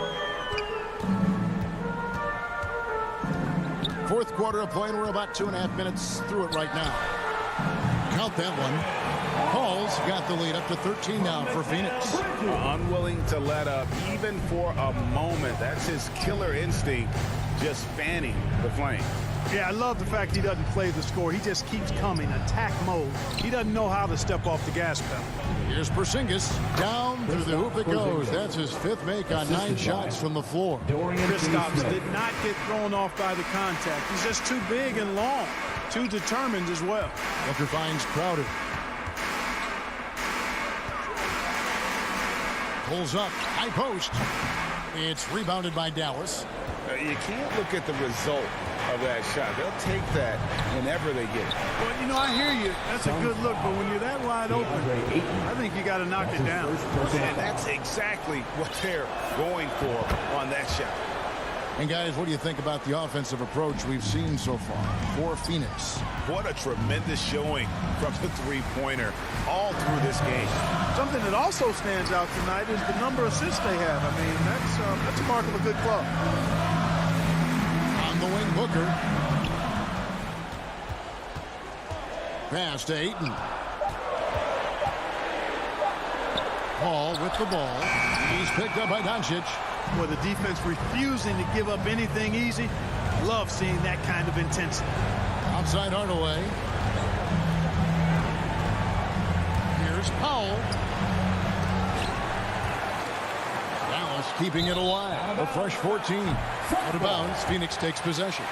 Fourth quarter of play, and we're about 2.5 minutes through it right now. Count that one. Paul's got the lead up to 13 now for Phoenix. Unwilling to let up even for a moment. That's his killer instinct, just fanning the flame. Yeah, I love the fact he doesn't play the score. He just keeps coming, attack mode. He doesn't know how to step off the gas pedal. Here's Porzingis. Down through the hoop it goes. That's his 5th make on 9 shots from the floor. Kristaps did not get thrown off by the contact. He's just too big and long, too determined as well. Booker finds Crowder. Pulls up, high post. It's rebounded by Dallas. You can't look at the result of that shot. They'll take that whenever they get it. Well, you know, I hear you. That's a good look, but when you're that wide open, I think you got to knock it down. And that's exactly what they're going for on that shot. And guys, what do you think about the offensive approach we've seen so far for Phoenix? What a tremendous showing from the three-pointer all through this game. Something that also stands out tonight is the number of assists they have. I mean, that's a mark of a good club. On the wing, Booker. Pass to Ayton. Paul with the ball. He's picked up by Doncic. Well, the defense refusing to give up anything easy. Love seeing that kind of intensity. Outside Hardaway. Here's Powell. Dallas keeping it alive. A fresh 14. Out of bounds. Phoenix takes possession.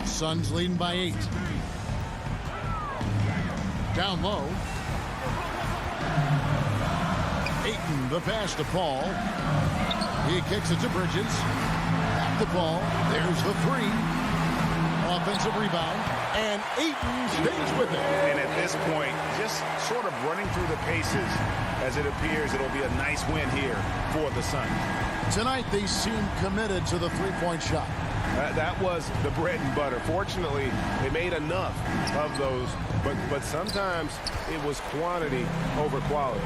Suns leading by 8. Down low. Ayton, the pass to Paul. He kicks it to Bridges. Back to Paul. There's the 3. Offensive rebound. And Ayton stays with it. And at this point, just sort of running through the paces as it appears it'll be a nice win here for the Suns. Tonight, they seem committed to the three-point shot. That was the bread and butter. Fortunately, they made enough of those, but sometimes it was quantity over quality.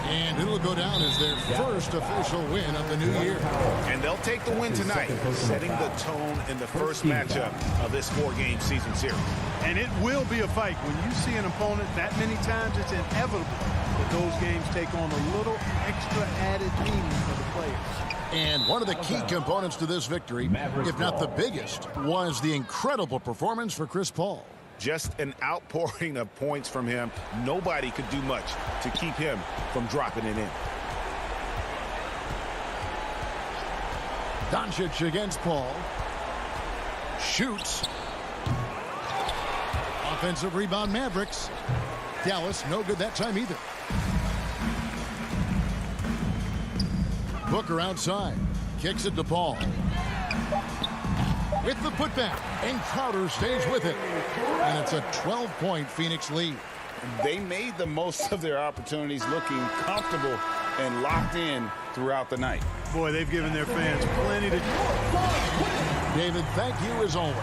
And it'll go down as their first official win of the new year. And they'll take the win tonight, setting the tone in the first matchup of this 4-game season series. And it will be a fight. When you see an opponent that many times, it's inevitable that those games take on a little extra added meaning for the players. And one of the key components to this victory, if not the biggest, was the incredible performance for Chris Paul. Just an outpouring of points from him. Nobody could do much to keep him from dropping it in. Doncic against Paul. Shoots. Offensive rebound, Mavericks. Dallas, no good that time either. Booker outside. Kicks it to Paul. With the putback. And Crowder stays with it. And it's a 12-point Phoenix lead. They made the most of their opportunities, looking comfortable and locked in throughout the night. Boy, they've given their fans plenty to do. David, thank you as always.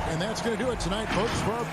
And that's going to do it tonight, folks, for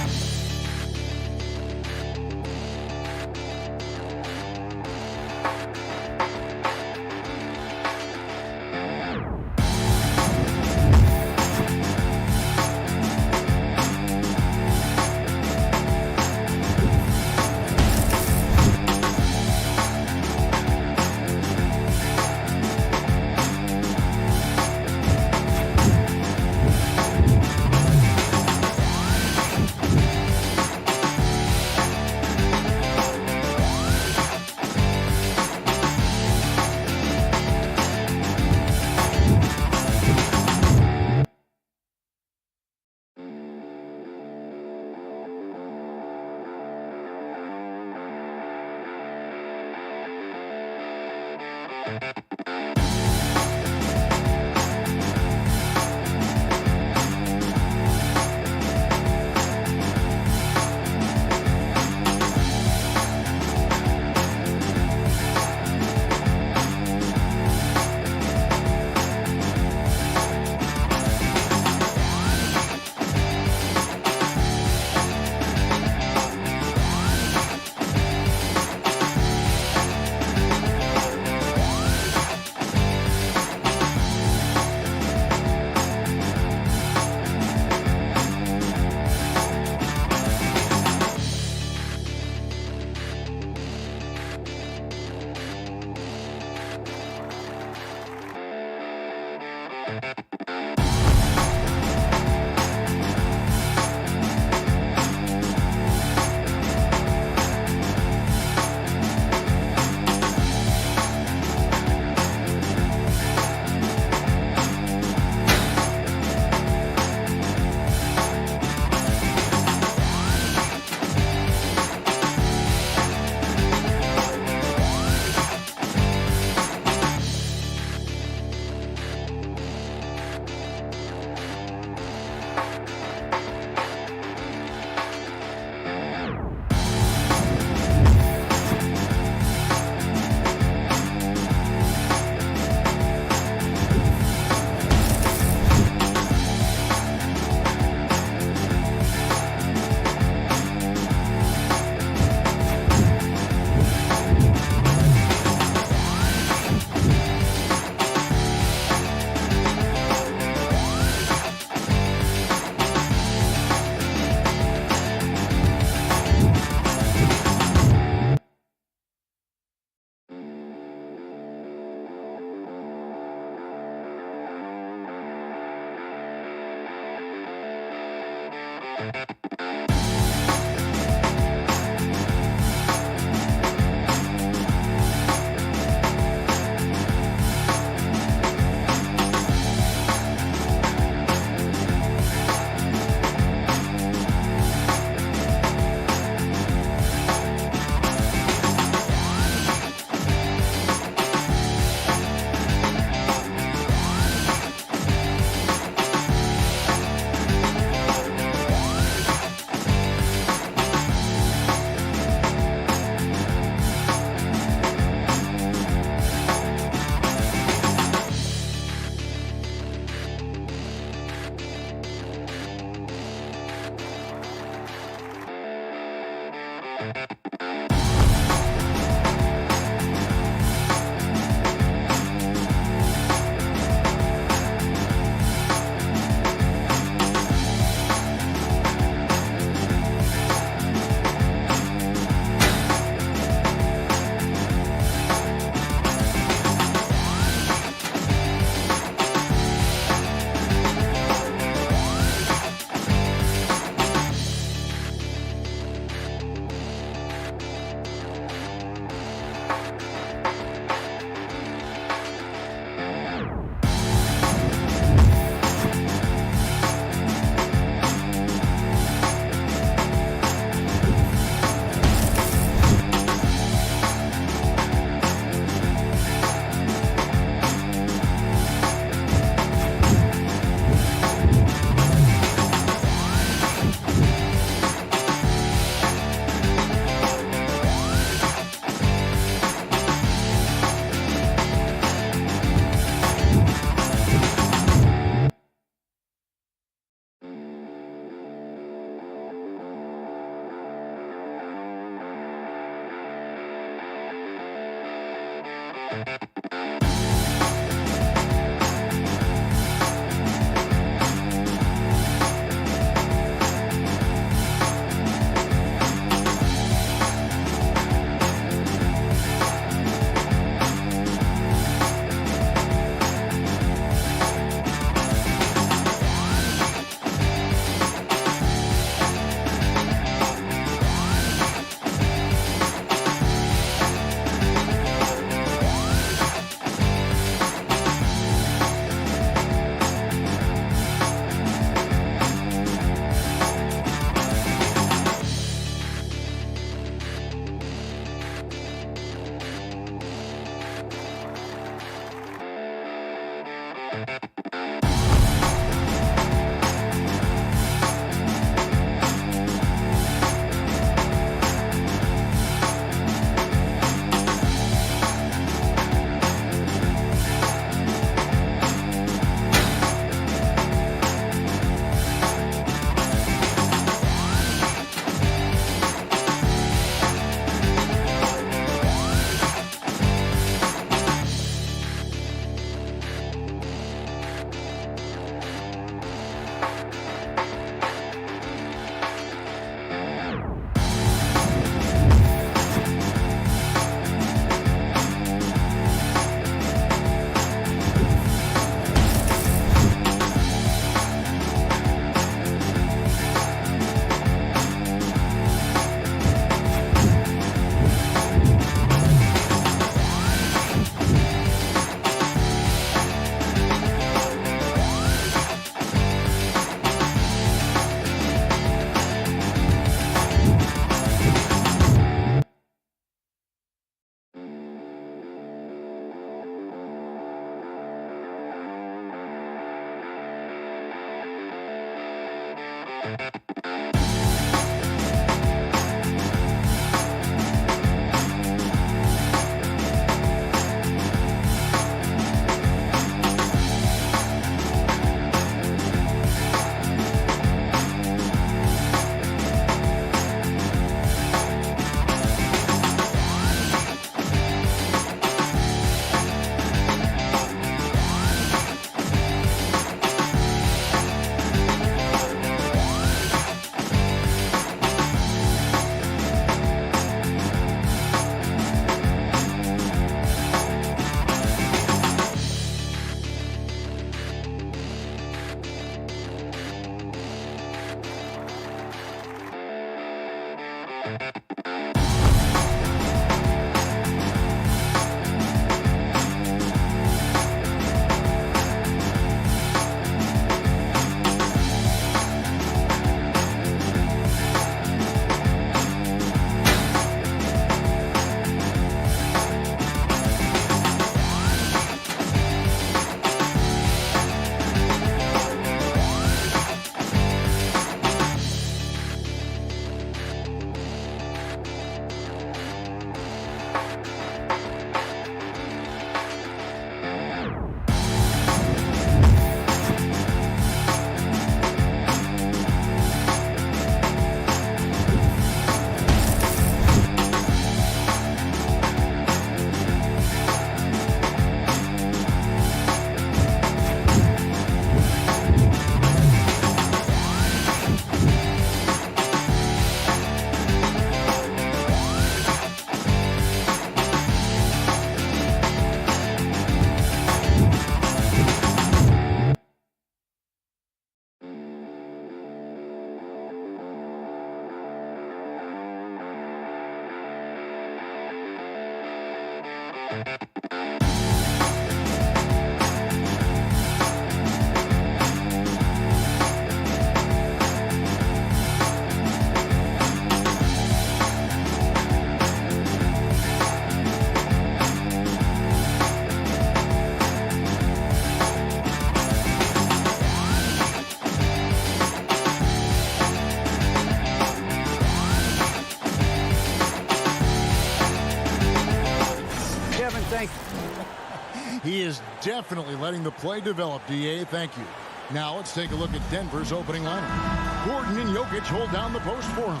He is definitely letting the play develop, D.A. Thank you. Now let's take a look at Denver's opening lineup. Gordon and Jokic hold down the post for him.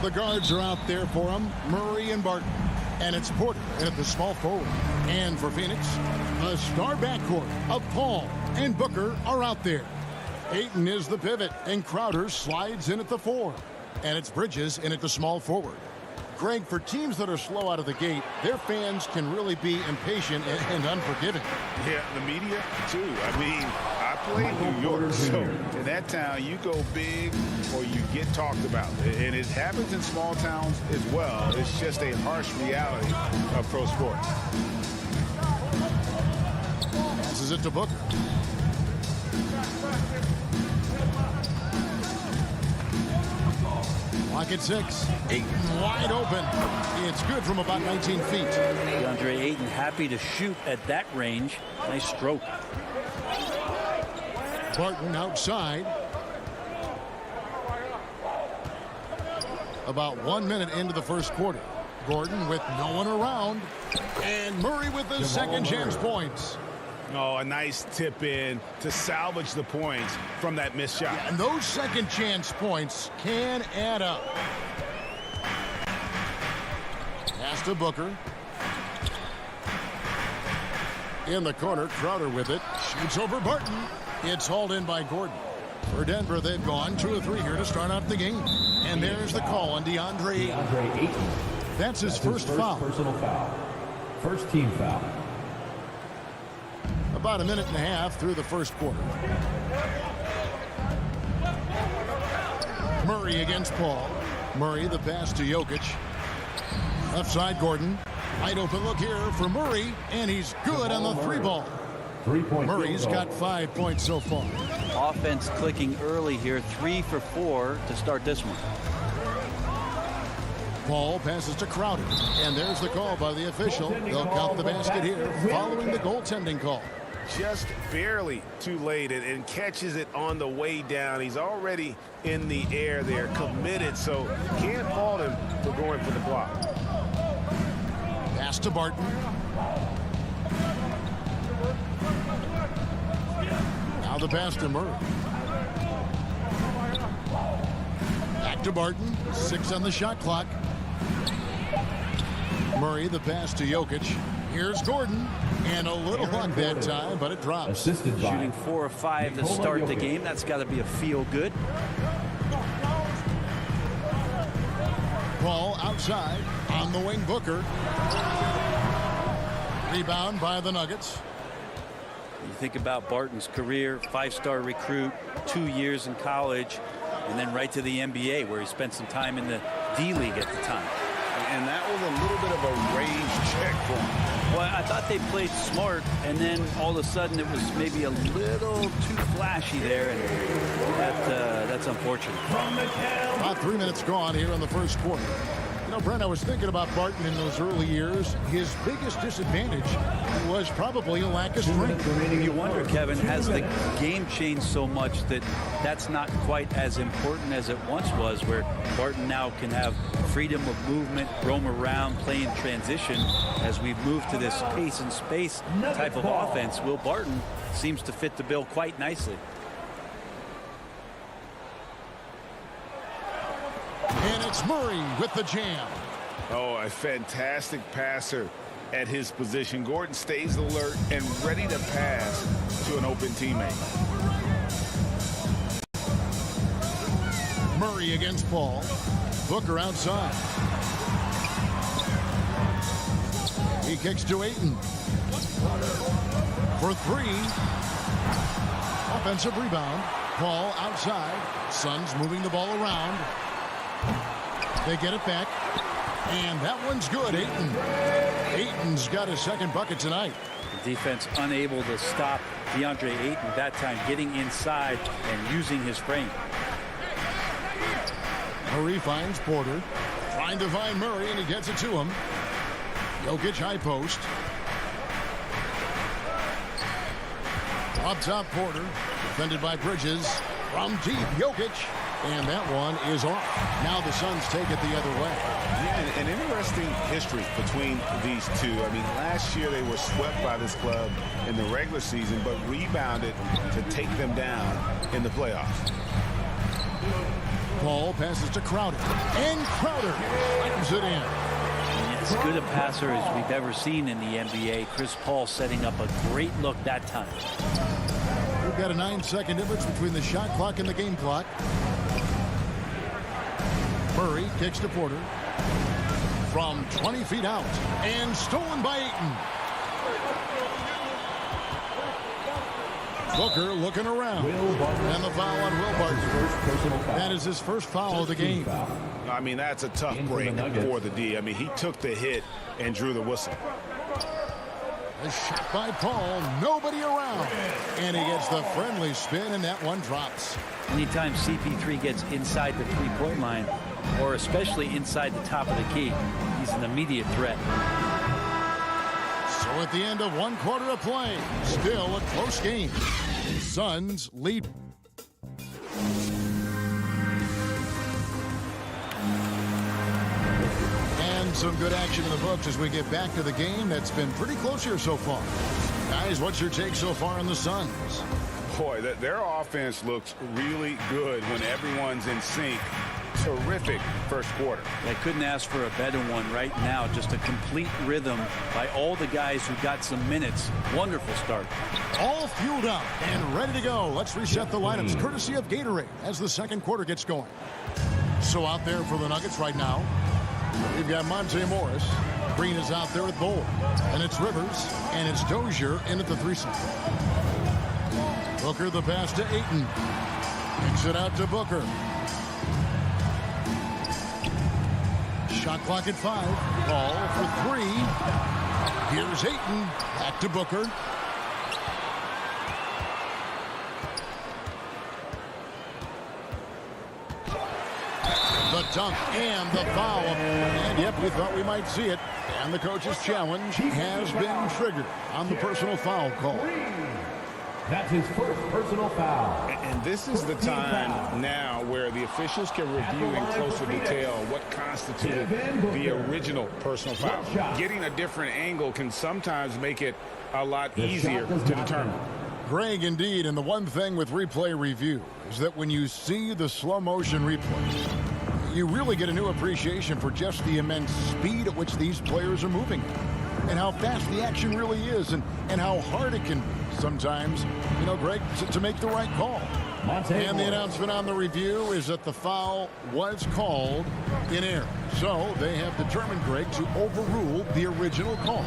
The guards are out there for him, Murray and Barton. And it's Porter in at the small forward. And for Phoenix, the star backcourt of Paul and Booker are out there. Ayton is the pivot, and Crowder slides in at the 4. And it's Bridges in at the small forward. Greg, for teams that are slow out of the gate, their fans can really be impatient and unforgiving. Yeah, the media, too. I mean, I played New York, so in that town, you go big or you get talked about. And it happens in small towns as well. It's just a harsh reality of pro sports. Passes it to Booker. Clock at 6. Ayton wide open. It's good from about 19 feet. DeAndre Ayton happy to shoot at that range. Nice stroke. Barton outside. About 1 minute into the first quarter. Gordon with no one around. And Murray with the second chance points. Oh, a nice tip in to salvage the points from that missed shot. Yeah, and those second chance points can add up. Pass to Booker. In the corner, Crowder with it. Shoots over Barton. It's hauled in by Gordon. For Denver, they've gone 2 of 3 here to start out the game. And there's the call on DeAndre Ayton. That's his first foul. Personal foul. First team foul. About a minute and a half through the first quarter. Murray against Paul. Murray the pass to Jokic. Left side Gordon. Wide open look here for Murray, and he's good on the 3-ball. Murray's got 5 points so far. Offense clicking early here. 3 for 4 to start this one. Paul passes to Crowder, and there's the call by the official. They'll count the basket here following the goaltending call. Just barely too late and catches it on the way down. He's already in the air there, committed, so can't fault him for going for the block. Pass to Barton. Now the pass to Murray. Back to Barton. 6 on the shot clock. Murray the pass to Jokic. Here's Gordon. And a little luck that time, but it drops. Assisted by Shooting 4 of 5 to start the game. That's got to be a feel good. Paul outside. On the wing, Booker. Rebound by the Nuggets. You think about Barton's career, 5-star recruit, 2 years in college, and then right to the NBA, where he spent some time in the D-League at the time. And that was a little bit of a range check for him. Well, I thought they played smart, and then all of a sudden it was maybe a little too flashy there, and that's unfortunate. About 3 minutes gone here in the first quarter. You know, Brent, I was thinking about Barton in those early years. His biggest disadvantage was probably a lack of strength. You wonder, Kevin, has the game changed so much that that's not quite as important as it once was, where Barton now can have freedom of movement, roam around, play in transition. As we move to this pace and space type of offense, Will Barton seems to fit the bill quite nicely. And it's Murray with the jam. Oh, a fantastic passer at his position. Gordon stays alert and ready to pass to an open teammate. Murray against Paul. Booker outside. He kicks to Ayton. For 3. Offensive rebound. Paul outside. Suns moving the ball around. They get it back. And that one's good. Ayton's got his second bucket tonight. The defense unable to stop DeAndre Ayton that time, getting inside and using his frame. Murray finds Porter. Trying to find Murray, and he gets it to him. Jokic high post. Up top, Porter. Defended by Bridges. From deep, Jokic. And that one is off. Now the Suns take it the other way. Yeah, an interesting history between these two. I mean, last year they were swept by this club in the regular season, but rebounded to take them down in the playoffs. Paul passes to Crowder. And Crowder slams it in. You As good a passer as we've ever seen in the NBA. Chris Paul setting up a great look that time. We've got a 9-second difference between the shot clock and the game clock. Murray kicks to Porter from 20 feet out and stolen by Ayton. Booker looking around, and the foul on Will Barton. That is his first foul of the game. I mean, that's a tough break for the D. I mean, he took the hit and drew the whistle. A shot by Paul, nobody around, and he gets the friendly spin, and that one drops. Anytime CP3 gets inside the three-point line, or especially inside the top of the key, he's an immediate threat. So at the end of one quarter of play, still a close game. Suns lead. And some good action in the books as we get back to the game that's been pretty close here so far. Guys, what's your take so far on the Suns? Boy, their offense looks really good when everyone's in sync. Terrific first quarter. I couldn't ask for a better one right now. Just a complete rhythm by all the guys who got some minutes. Wonderful start. All fueled up and ready to go. Let's reset the lineups courtesy of Gatorade as the second quarter gets going. So out there for the Nuggets right now, we've got Monte Morris. Green is out there with Bowl. And it's Rivers. And it's Dozier in at the 3 spot. Booker the pass to Ayton. Kicks it out to Booker. Shot clock at 5. Ball for 3. Here's Ayton. Back to Booker. The dunk and the foul. And yep, we thought we might see it. And the coach's challenge has been triggered on the personal foul call. That's his first personal foul. And this is the time now where the officials can review in closer detail what constituted the original personal foul. Getting a different angle can sometimes make it a lot easier to determine. Greg, indeed, and the one thing with replay review is that when you see the slow motion replay, you really get a new appreciation for just the immense speed at which these players are moving and how fast the action really is and how hard it can be sometimes, you know, Greg, to make the right call. And the announcement on the review is that the foul was called in error. So they have determined, Greg, to overrule the original call.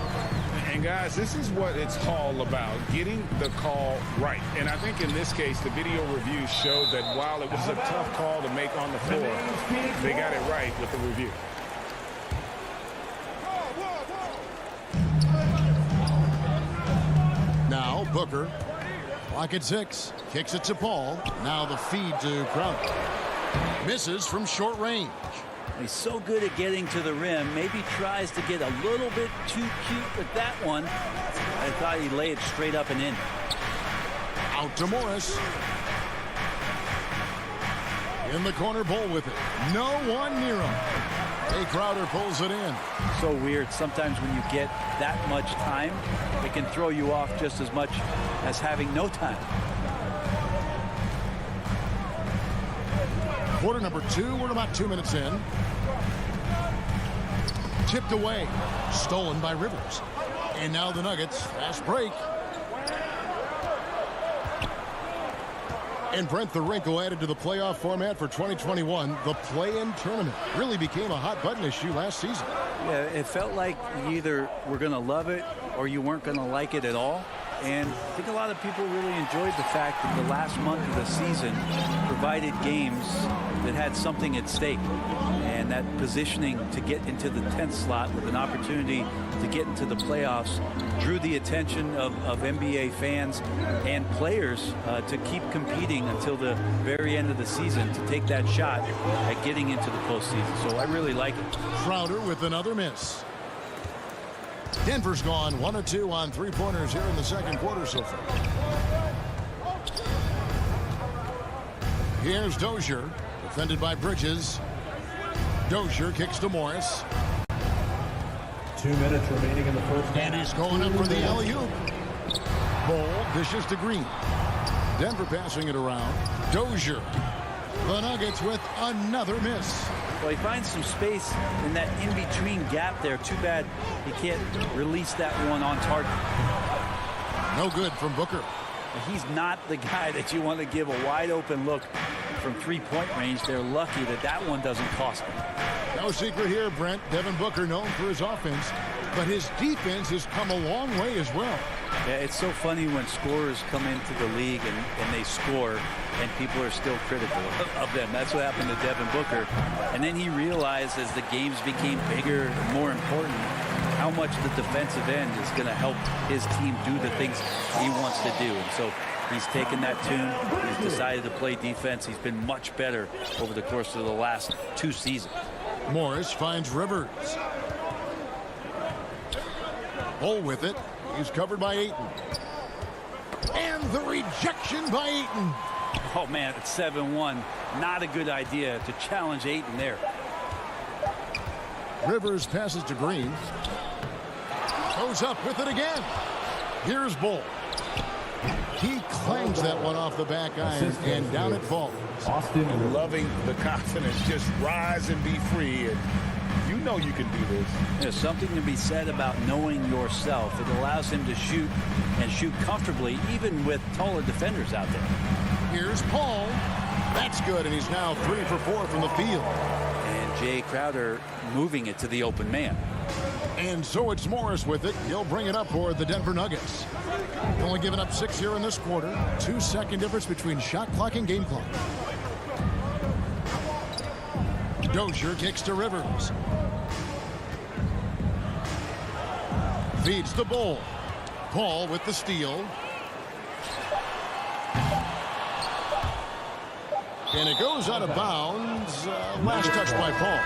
And guys, this is what it's all about, getting the call right. And I think in this case, the video review showed that while it was a tough call to make on the floor, they got it right with the review. Now Booker, clock at 6, kicks it to Paul. Now the feed to Crowder. Misses from short range. He's so good at getting to the rim. Maybe tries to get a little bit too cute with that one. I thought he'd lay it straight up and in. Out to Morris. In the corner, Bull with it. No one near him. Hey, Crowder pulls it in. So weird. Sometimes when you get that much time, it can throw you off just as much as having no time. Quarter number 2. We're about 2 minutes in. Tipped away. Stolen by Rivers. And now the Nuggets. Fast break. And Brent, the wrinkle added to the playoff format for 2021, the play-in tournament really became a hot button issue last season. Yeah, it felt like you either were going to love it or you weren't going to like it at all. And I think a lot of people really enjoyed the fact that the last month of the season provided games that had something at stake. And that positioning to get into the 10th slot with an opportunity to get into the playoffs drew the attention of NBA fans and players to keep competing until the very end of the season to take that shot at getting into the postseason. So I really like it. Crowder with another miss. Denver's gone 1 of 2 on 3-pointers here in the second quarter so far. Here's Dozier, defended by Bridges. Dozier kicks to Morris. 2 minutes remaining in the first half. And he's going up for the alley-oop. Ball dishes to Green. Denver passing it around. Dozier. The Nuggets with another miss. Well, he finds some space in that in-between gap there. Too bad he can't release that one on target. No good from Booker. He's not the guy that you want to give a wide open look from three-point range. They're lucky that that one doesn't cost them. No secret here, Brent. Devin Booker known for his offense, but his defense has come a long way as well. Yeah, it's so funny when scorers come into the league and they score and people are still critical of them. That's what happened to Devin Booker. And then he realized as the games became bigger and more important how much the defensive end is going to help his team do the things he wants to do. And so he's taken that tune. He's decided to play defense. He's been much better over the course of the last 2 seasons. Morris finds Rivers. Bull with it. He's covered by Ayton. And the rejection by Ayton. Oh, man, it's 7-1. Not a good idea to challenge Ayton there. Rivers passes to Green. Goes up with it again. Here's Bull. He clangs that one off the back iron, and down it falls. Austin loving the confidence. Just rise and be free. And you know you can do this. There's something to be said about knowing yourself. It allows him to shoot and shoot comfortably, even with taller defenders out there. Here's Paul. That's good, and he's now 3 for 4 from the field. And Jay Crowder moving it to the open man. And so it's Morris with it. He'll bring it up for the Denver Nuggets. Only giving up 6 here in this quarter. 2-second difference between shot clock and game clock. Dozier kicks to Rivers. Feeds the Bull. Paul with the steal. And it goes out of bounds. Last touch by Paul.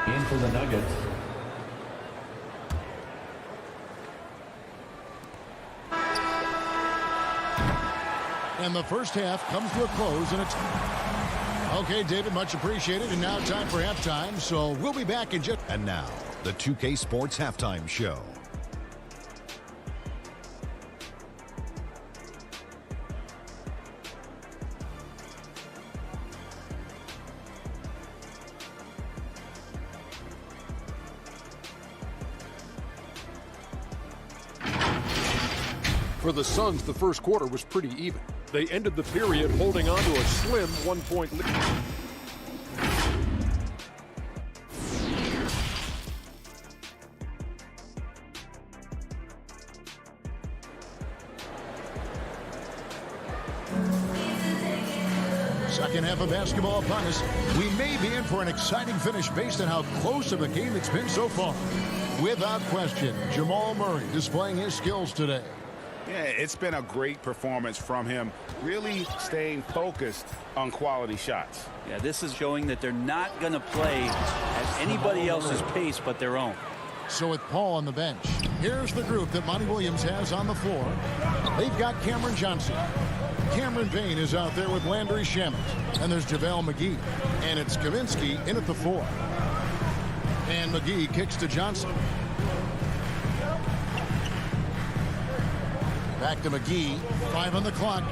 in for the Nuggets. And the first half comes to a close, and it's... Okay, David, much appreciated. And now time for halftime, so we'll be back in just... And now, the 2K Sports Halftime Show. For the Suns, the first quarter was pretty even. They ended the period holding on to a slim 1-point lead. Second half of basketball upon us. We may be in for an exciting finish based on how close of a game it's been so far. Without question, Jamal Murray displaying his skills today. Yeah, it's been a great performance from him, really staying focused on quality shots. Yeah, this is showing that they're not going to play at anybody else's pace but their own. So with Paul on the bench, here's the group that Monty Williams has on the floor. They've got Cameron Johnson. Cameron Payne is out there with Landry Shamet. And there's JaVale McGee. And it's Kaminsky in at the 4. And McGee kicks to Johnson. Back to McGee. 5 on the clock.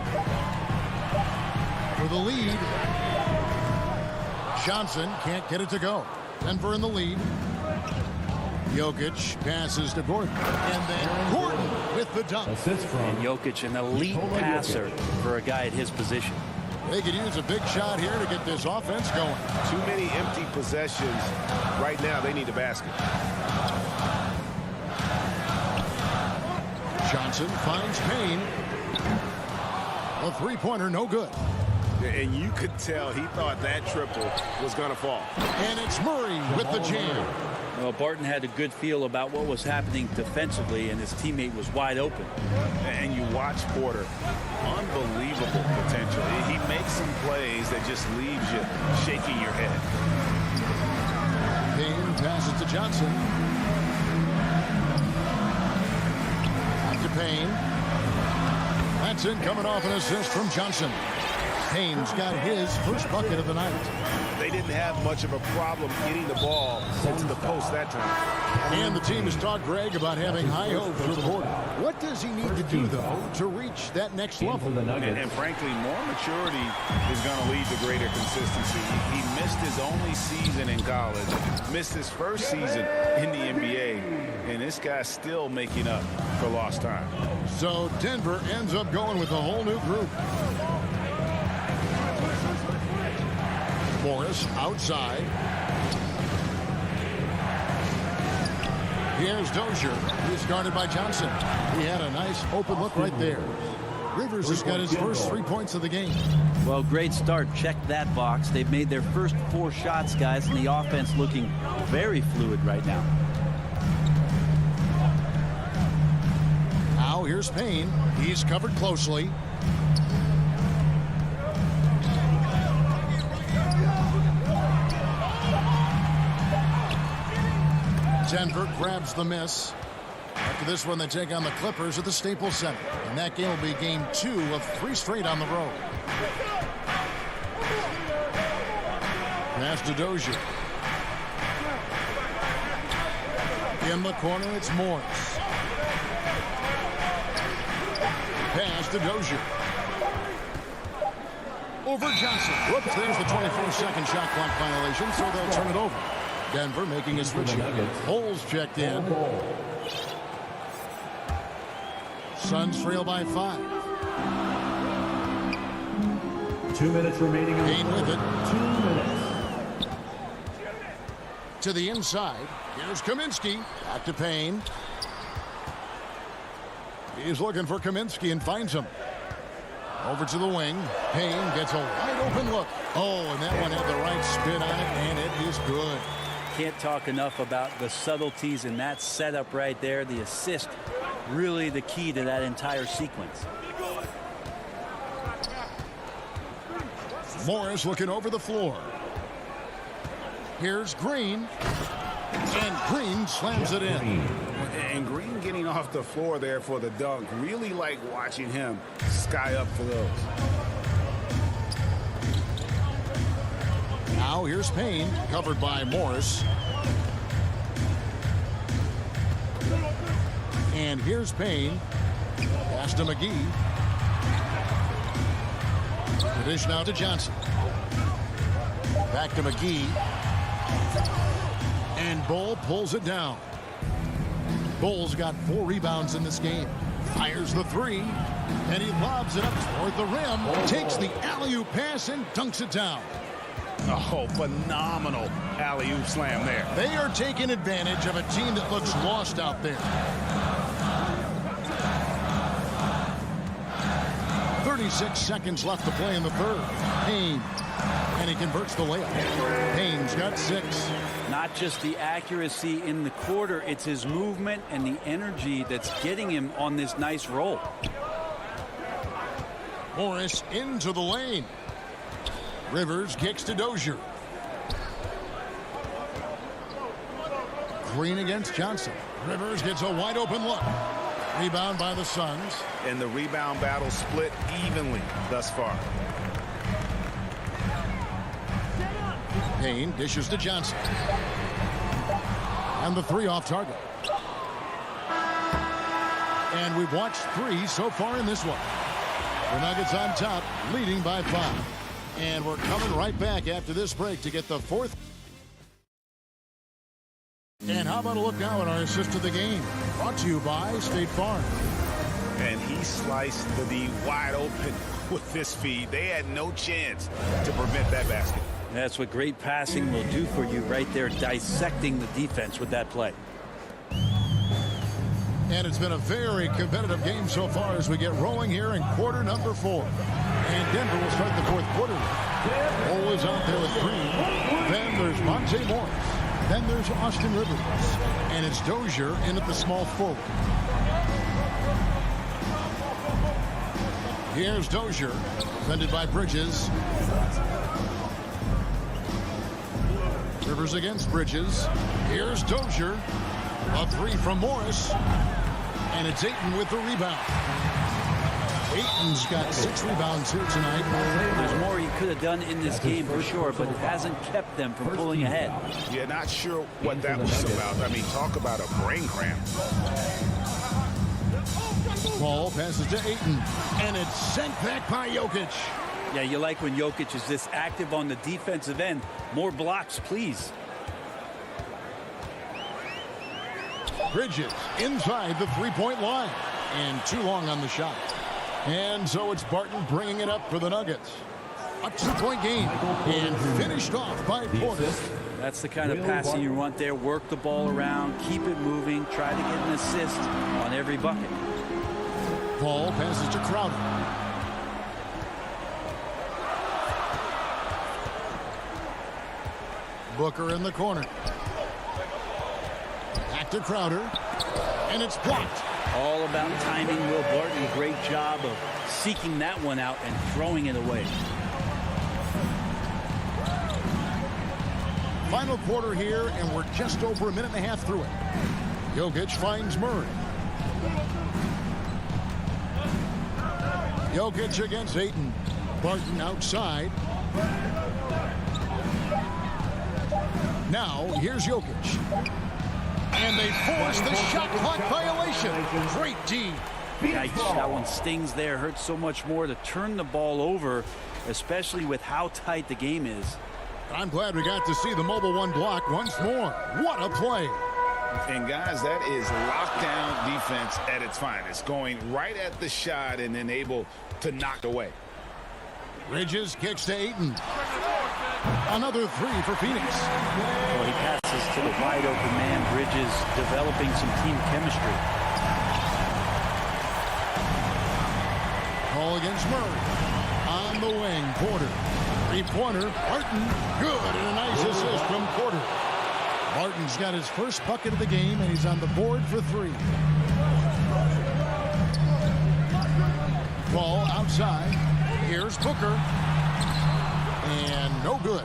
For the lead. Johnson can't get it to go. Denver in the lead. Jokic passes to Gordon. And then Gordon with the dunk. Assist from And Jokic, an elite passer for a guy at his position. They could use a big shot here to get this offense going. Too many empty possessions. Right now, they need a basket. Johnson finds Payne. A three-pointer, no good. And you could tell he thought that triple was going to fall. And it's Murray with the jam. Well, Barton had a good feel about what was happening defensively, and his teammate was wide open. And you watch Porter, unbelievable potential. He makes some plays that just leaves you shaking your head. Payne passes to Johnson. Back to Payne. That's in, coming off an assist from Johnson. Payne's got his first bucket of the night. They didn't have much of a problem getting the ball into the post that time. And the team has talked Greg about having high hopes for the quarter. What does he need to do, though, to reach that next level? And frankly, more maturity is going to lead to greater consistency. He missed his only season in college, missed his first season in the NBA, and this guy's still making up for lost time. So Denver ends up going with a whole new group. Morris outside. Here's Dozier. He's guarded by Johnson. He had a nice open look right there. Rivers has got his first 3 points of the game. Well, great start. Check that box. They've made their first 4 shots, guys, and the offense looking very fluid right now. Now here's Payne. He's covered closely. Denver grabs the miss. After this one, they take on the Clippers at the Staples Center. And that game will be game 2 of 3 straight on the road. Pass to Dozier. In the corner, it's Morris. Pass to Dozier. Over Johnson. Whoops, there's the 24-second shot clock violation, so they'll turn it over. Denver making his switch. Holes checked in. Suns trail by 5. 2 minutes remaining. Payne with it. 2 minutes. To the inside. Here's Kaminsky. Back to Payne. He's looking for Kaminsky and finds him. Over to the wing. Payne gets a wide open look. Oh, and that one had the right spin on it, and it is good. Can't talk enough about the subtleties in that setup right there. The assist, really the key to that entire sequence. Morris looking over the floor. Here's Green. And Green slams it in. And Green getting off the floor there for the dunk. Really like watching him sky up for those. Now here's Payne, covered by Morris. And here's Payne. Pass to McGee. The dish now to Johnson. Back to McGee. And Bull pulls it down. Bull's got 4 rebounds in this game. Fires the 3. And he lobs it up toward the rim. Takes the alley-oop pass and dunks it down. Oh, phenomenal alley-oop slam there. They are taking advantage of a team that looks lost out there. 36 seconds left to play in the third. Payne. And he converts the layup. Payne's got 6. Not just the accuracy in the quarter, it's his movement and the energy that's getting him on this nice roll. Morris into the lane. Rivers kicks to Dozier. Green against Johnson. Rivers gets a wide open look. Rebound by the Suns. And the rebound battle split evenly thus far. Payne dishes to Johnson. And the 3 off target. And we've watched 3 so far in this one. The Nuggets on top, leading by 5. And we're coming right back after this break to get the 4th. And how about a look now at our assist of the game? Brought to you by State Farm. And he sliced the D wide open with this feed. They had no chance to prevent that basket. That's what great passing will do for you right there, dissecting the defense with that play. And it's been a very competitive game so far as we get rolling here in quarter number 4. And Denver will start the 4th quarter. Bull is out there with Green. Then there's Monte Morris. Then there's Austin Rivers. And it's Dozier in at the small forward. Here's Dozier, defended by Bridges. Rivers against Bridges. Here's Dozier. A 3 from Morris. And it's Ayton with the rebound. Ayton's got 6 rebounds here tonight. There's more he could have done in this game for sure, but it hasn't kept them from pulling ahead. Yeah, not sure what that was about. I mean, talk about a brain cramp. Ball passes to Ayton, and it's sent back by Jokic. Yeah, you like when Jokic is this active on the defensive end. More blocks, please. Bridges inside the three-point line, and too long on the shot. And so it's Barton bringing it up for the Nuggets. A 2-point game, and finished off by Porter. That's the kind of passing you want there. Work the ball around, keep it moving, try to get an assist on every bucket. Ball passes to Crowder. Booker in the corner. Back to Crowder, and it's blocked. All about timing, Will Barton. Great job of seeking that one out and throwing it away. Final quarter here, and we're just over a minute and a half through it. Jokic finds Murray. Jokic against Ayton. Barton outside. Now, here's Jokic. And they force the shot clock violation. Great D. Yeah, that one stings there. Hurts so much more to turn the ball over, especially with how tight the game is. I'm glad we got to see the mobile one block once more. What a play. And guys, that is lockdown defense at its finest. Going right at the shot and then able to knock away. Bridges kicks to Ayton. Another 3 for Phoenix. Well, he passes to the wide open man. Bridges developing some team chemistry. Ball against Murray. On the wing, Porter. 3-pointer, Barton. Good, and a nice assist from Porter. Barton's got his first bucket of the game, and he's on the board for 3. Ball outside. Here's Booker. And no good.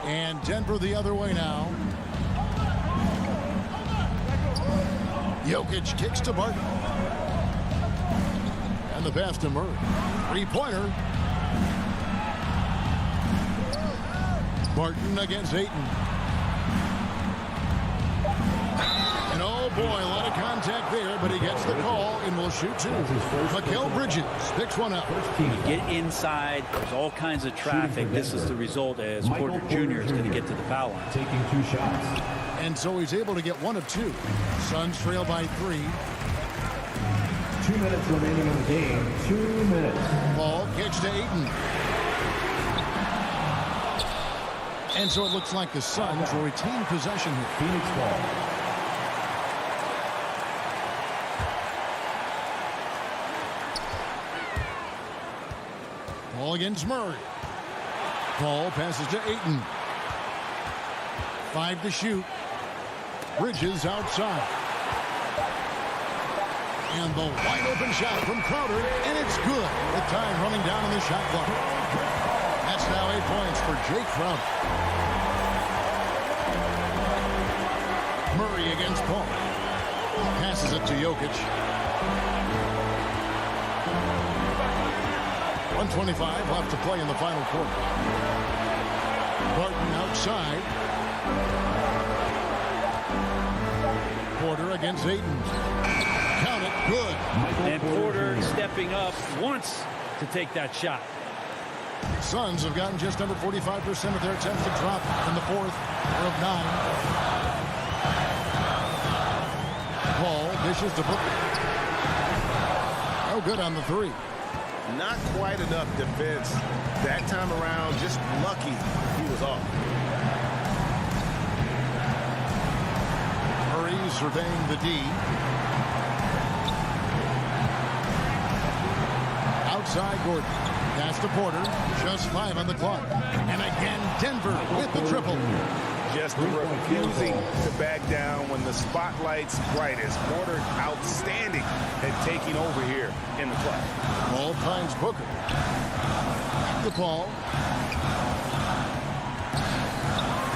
And Denver the other way now. Jokic kicks to Barton. And the pass to Murray. 3-pointer. Barton against Ayton. And oh boy, a lot of contact there, but he gets the call and will shoot 2. Mikal Bridges picks one up. You get inside, there's all kinds of traffic. This is the result as Porter Jr. is going to get to the foul line. Taking 2 shots. And so he's able to get 1 of 2. Suns trail by 3. 2 minutes remaining in the game. 2 minutes. Ball kicks to Ayton. And so it looks like the Suns will retain possession here. Phoenix ball. Ball against Murray. Ball passes to Ayton. 5 to shoot. Bridges outside. And the wide open shot from Crowder, and it's good. The time running down on the shot clock. That's now 8 points for Jake Crowder. Murray against Paul. Passes it to Jokic. 1:25 left to play in the final quarter. Barton outside. Porter against Ayton. Count it. Good. And Porter stepping up wants to take that shot. Suns have gotten just under 45% of their attempts to drop in the 4th of 9. Paul dishes to Booker. No good on the 3. Not quite enough defense that time around. Just lucky he was off. Murray surveying the D. Outside Gordon. Pass to Porter. Just 5 on the clock. And again, Denver with the triple. Just refusing to back down when the spotlight's brightest. Porter outstanding at taking over here in the clutch. Ball finds Booker. The ball.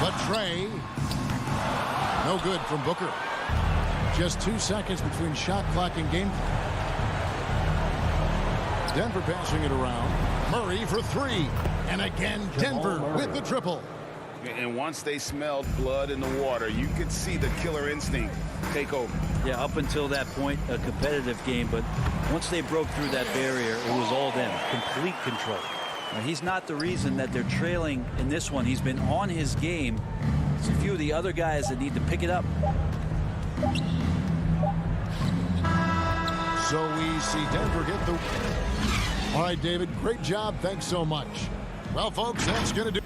Latrey. No good from Booker. Just 2 seconds between shot clock and game clock. Denver passing it around. Murray for three. And again, Denver with the triple. And once they smelled blood in the water, you could see the killer instinct take over. Yeah, up until that point, a competitive game. But once they broke through that barrier, it was all them. Complete control. Now, he's not the reason that they're trailing in this one. He's been on his game. It's a few of the other guys that need to pick it up. So we see Denver get the... All right, David, great job. Thanks so much. Well, folks, that's going to do...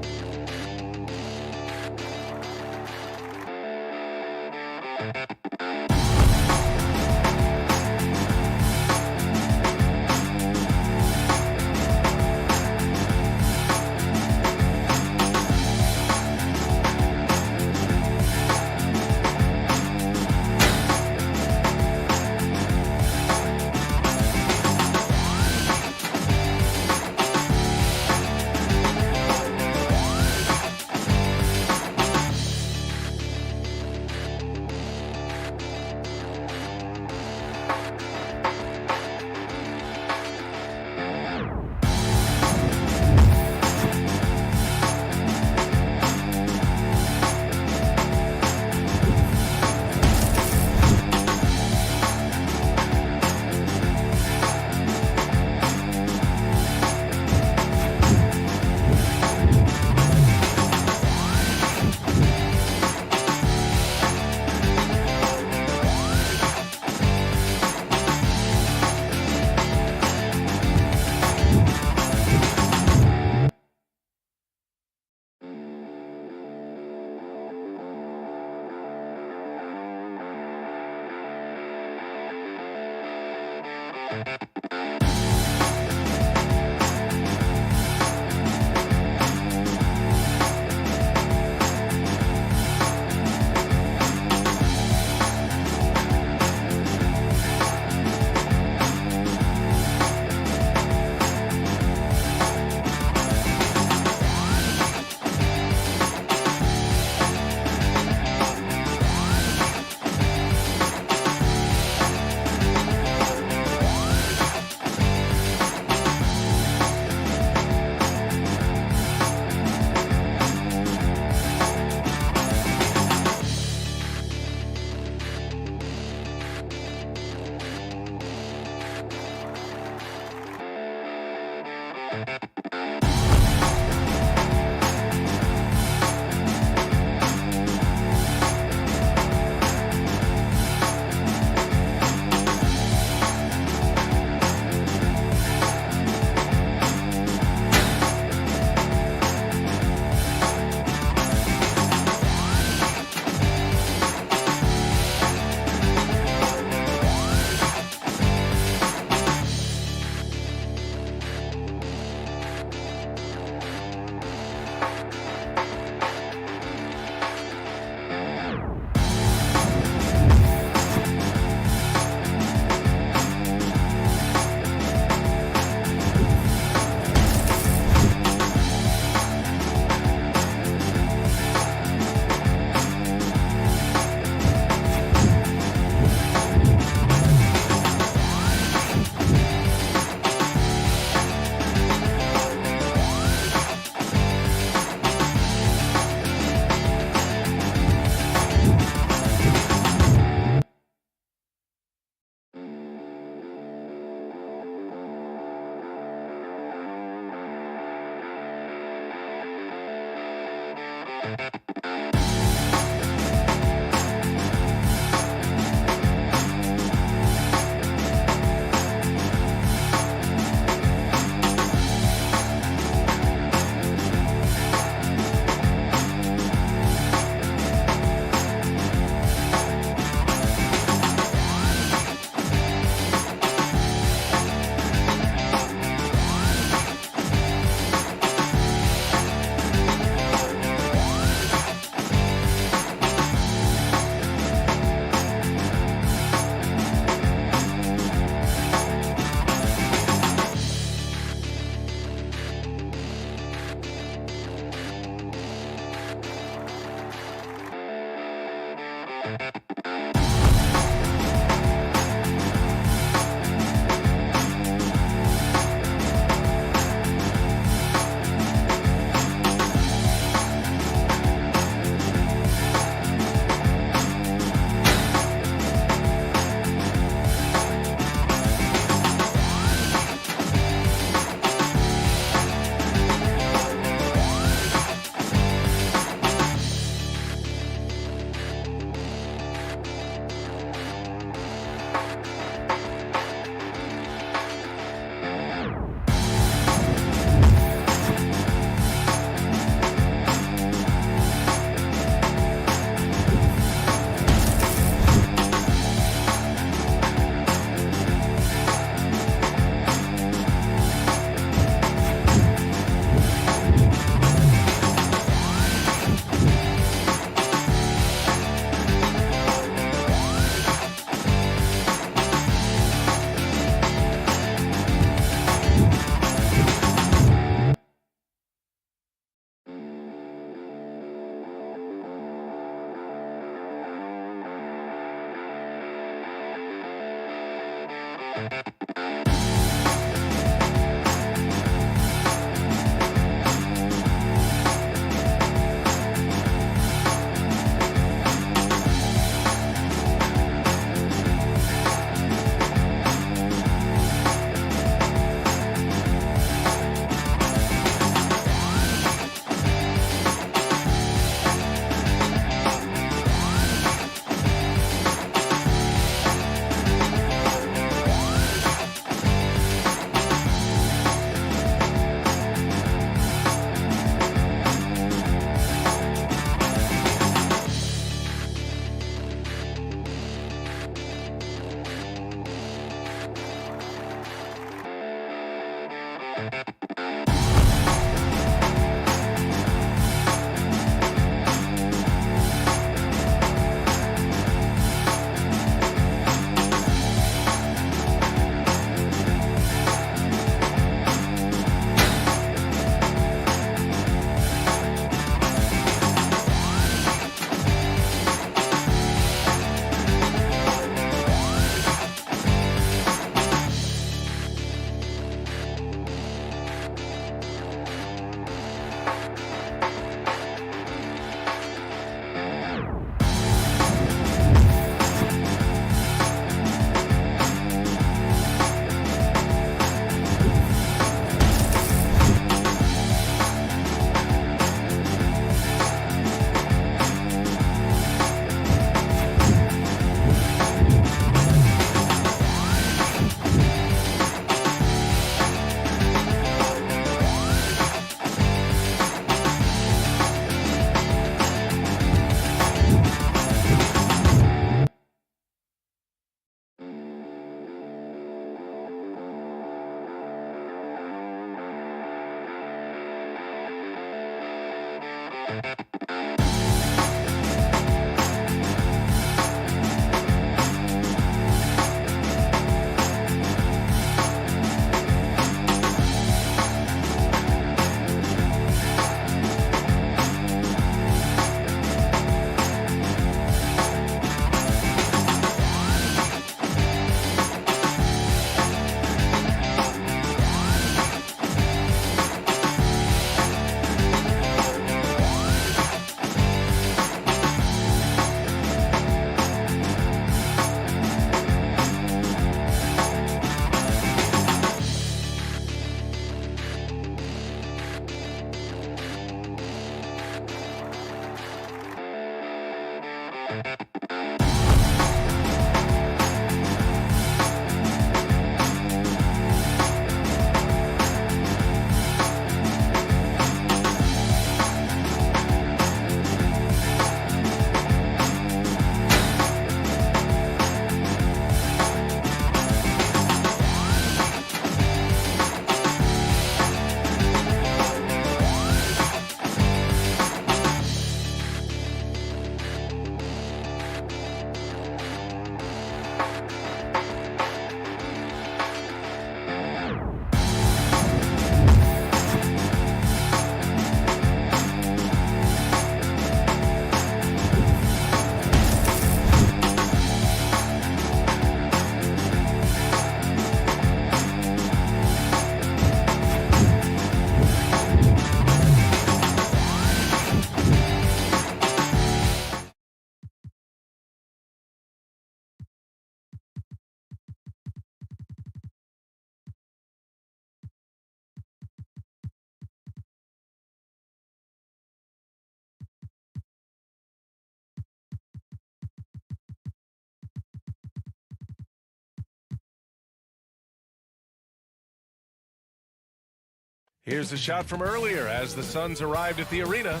Here's a shot from earlier as the Suns arrived at the arena.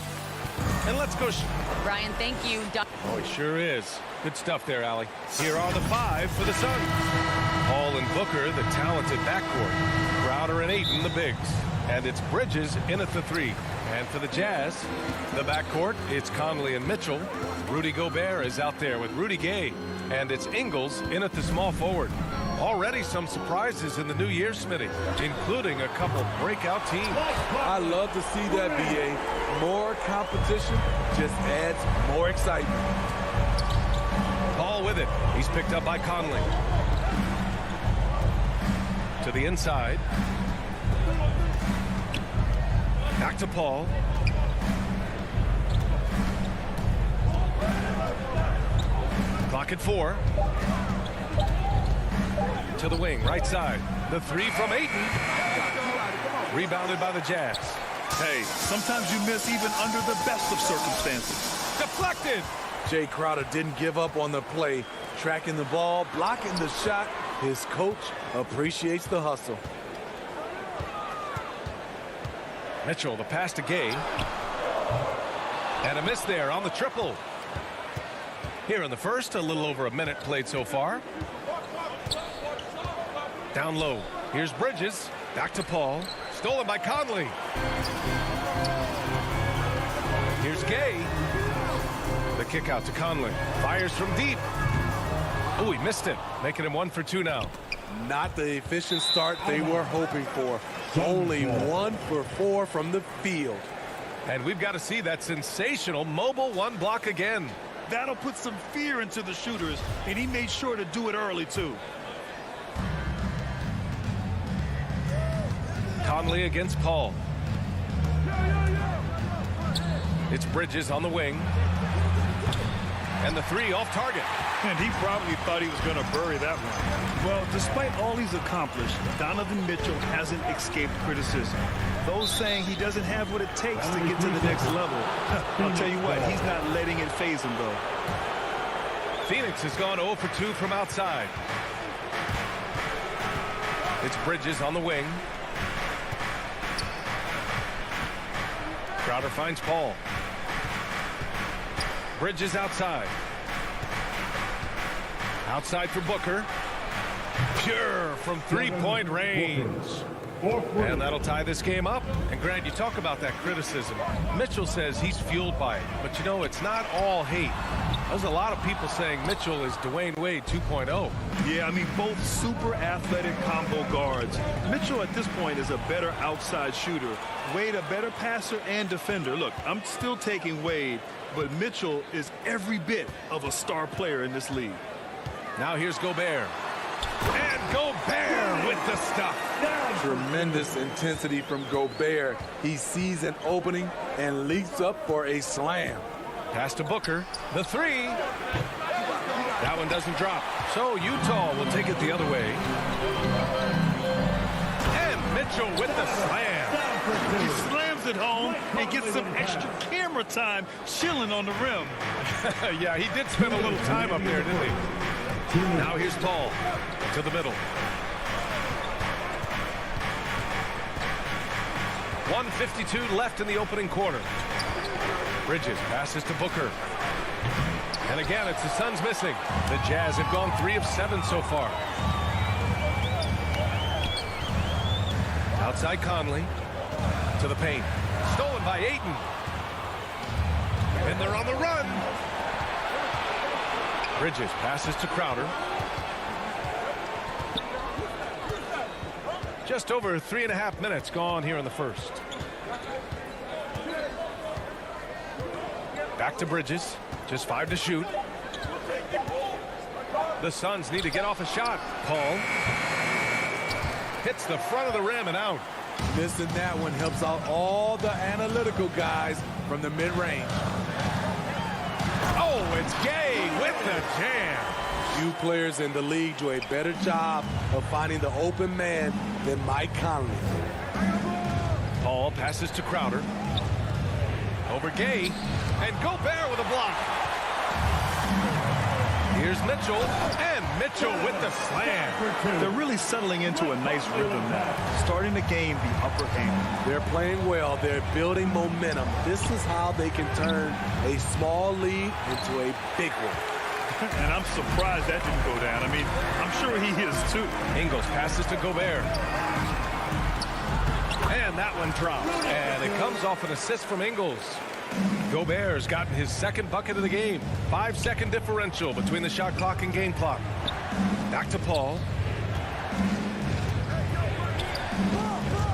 And let's go. Brian, thank you. Oh, it sure is. Good stuff there, Allie. Here are the 5 for the Suns. Paul and Booker, the talented backcourt. Crowder and Ayton, the bigs. And it's Bridges in at the 3. And for the Jazz, the backcourt, it's Conley and Mitchell. Rudy Gobert is out there with Rudy Gay. And it's Ingles in at the small forward. Already some surprises in the new year, Smitty, including a couple breakout teams. I love to see that, BA. More competition just adds more excitement. Paul with it. He's picked up by Conley. To the inside. Back to Paul. Clock at 4. To the wing, right side. The 3 from Ayton. Rebounded by the Jazz. Hey, sometimes you miss even under the best of circumstances. Deflected. Jay Crowder didn't give up on the play. Tracking the ball, blocking the shot. His coach appreciates the hustle. Mitchell, the pass to Gay. And a miss there on the triple. Here in the first, a little over a minute played so far. Down low. Here's Bridges. Back to Paul. Stolen by Conley. Here's Gay. The kick out to Conley. Fires from deep. Oh, he missed it. Making him 1 for 2 now. Not the efficient start they were hoping for. Only 1 for 4 from the field. And we've got to see that sensational mobile 1 block again. That'll put some fear into the shooters, and he made sure to do it early, too. Conley against Paul. It's Bridges on the wing. And the 3 off target. And he probably thought he was going to bury that one. Well, despite all he's accomplished, Donovan Mitchell hasn't escaped criticism. Those saying he doesn't have what it takes to get to the next level. I'll tell you what, he's not letting it faze him, though. Phoenix has gone 0 for 2 from outside. It's Bridges on the wing. Crowder finds Paul. Bridges outside. Outside for Booker. Pure from three-point range. And that'll tie this game up. And Grant, you talk about that criticism. Mitchell says he's fueled by it. But you know, it's not all hate. There's a lot of people saying Mitchell is Dwayne Wade 2.0. Yeah, I mean, both super athletic combo guards. Mitchell at this point is a better outside shooter. Wade a better passer and defender. Look, I'm still taking Wade, but Mitchell is every bit of a star player in this league. Now here's Gobert. And Gobert with the stuff. Tremendous intensity from Gobert. He sees an opening and leaps up for a slam. Pass to Booker. The 3. That one doesn't drop. So Utah will take it the other way. And Mitchell with the slam. He slams drives it home and gets some extra camera time chilling on the rim. Yeah, he did spend a little time up there, didn't he? Now here's Paul to the middle. 1:52 left in the opening quarter. Bridges passes to Booker. And again, it's the Suns missing. The Jazz have gone 3 of 7 so far. Outside Conley to the paint. Stolen by Ayton. And they're on the run. Bridges passes to Crowder. Just over 3.5 minutes gone here in the first. Back to Bridges. Just 5 to shoot. The Suns need to get off a shot. Paul hits the front of the rim and out. Missing that one helps out all the analytical guys from the mid-range. Oh, it's Gay with the jam. Few players in the league do a better job of finding the open man than Mike Conley. Paul passes to Crowder. Over Gay. And Gobert with a block. Here's Mitchell. And Mitchell with the slam. They're really settling into a nice rhythm now. Starting to gain the upper hand. They're playing well. They're building momentum. This is how they can turn a small lead into a big one. And I'm surprised that didn't go down. I mean, I'm sure he is too. Ingles passes to Gobert. And that one drops. And it comes off an assist from Ingles. Gobert's gotten his second bucket of the game. 5-second differential between the shot clock and game clock. Back to Paul.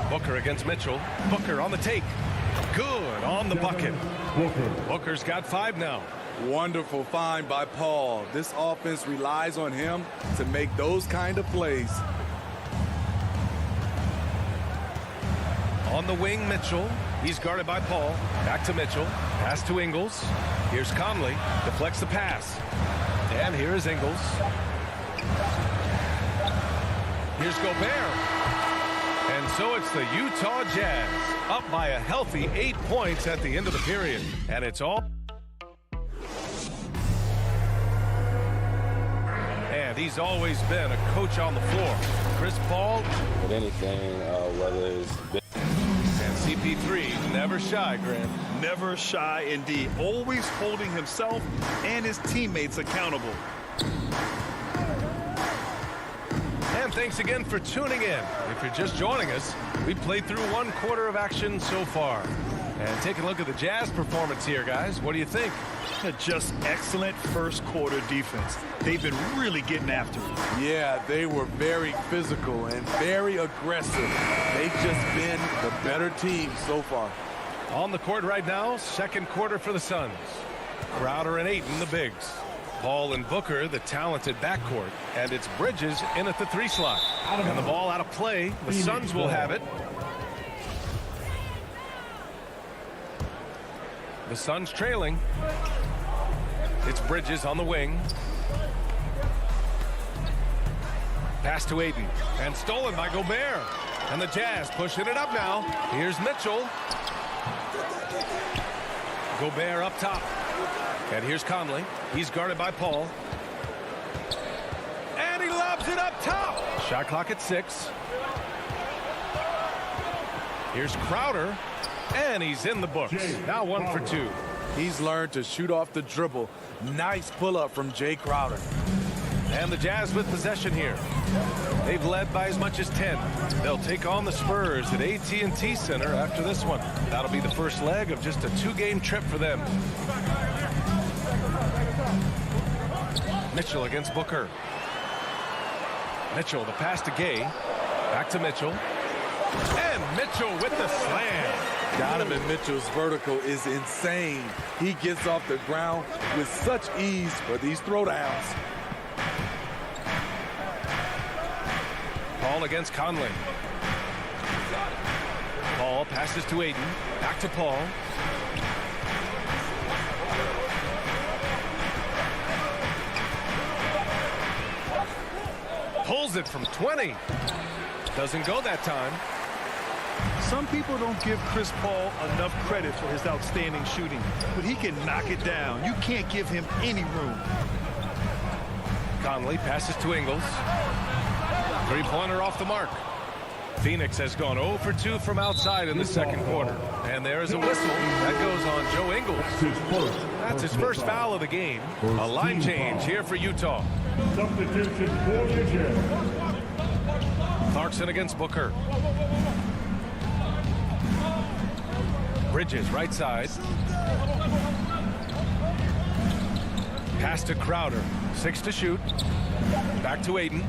Booker against Mitchell. Booker on the take. Good on the bucket. Booker's got 5 now. Wonderful find by Paul. This offense relies on him to make those kind of plays. On the wing, Mitchell. He's guarded by Paul. Back to Mitchell. Pass to Ingles. Here's Conley. Deflects the pass. And here is Ingles. Here's Gobert. And so it's the Utah Jazz up by a healthy 8 points at the end of the period. And it's all... And he's always been a coach on the floor. Chris Paul. With anything, whether it's... And CP3, never shy, Grant. Never shy indeed. Always holding himself and his teammates accountable. And thanks again for tuning in. If you're just joining us, we played through 1 quarter of action so far. And take a look at the Jazz performance here, guys. What do you think? Just excellent first quarter defense. They've been really getting after it. Yeah, they were very physical and very aggressive. They've just been the better team so far. On the court right now, second quarter for the Suns. Crowder and Ayton, the bigs. Paul and Booker, the talented backcourt. And it's Bridges in at the 3 slot. And the ball out of play. The Suns will have it. The Suns trailing. It's Bridges on the wing. Pass to Ayton. And stolen by Gobert. And the Jazz pushing it up now. Here's Mitchell. Gobert up top. And here's Conley. He's guarded by Paul. And he lobs it up top. Shot clock at 6. Here's Crowder. And he's in the books. Now 1 for 2. He's learned to shoot off the dribble. Nice pull-up from Jay Crowder. And the Jazz with possession here. They've led by as much as 10. They'll take on the Spurs at AT&T Center after this one. That'll be the first leg of just a 2-game trip for them. Mitchell against Booker. Mitchell, the pass to Gay. Back to Mitchell. And Mitchell with the slam. Donovan Mitchell's vertical is insane. He gets off the ground with such ease for these throwdowns. Paul against Conley. Paul passes to Ayton. Back to Paul. Pulls it from 20. Doesn't go that time. Some people don't give Chris Paul enough credit for his outstanding shooting, but he can knock it down. You can't give him any room. Conley passes to Ingles. Three-pointer off the mark. Phoenix has gone 0 for 2 from outside in the second quarter. And there's a whistle. That goes on Joe Ingles. That's his first foul of the game. A line change here for Utah. Substitution for the Jazz. Clarkson against Booker. Bridges right side. Pass to Crowder. 6 to shoot. Back to Aiden.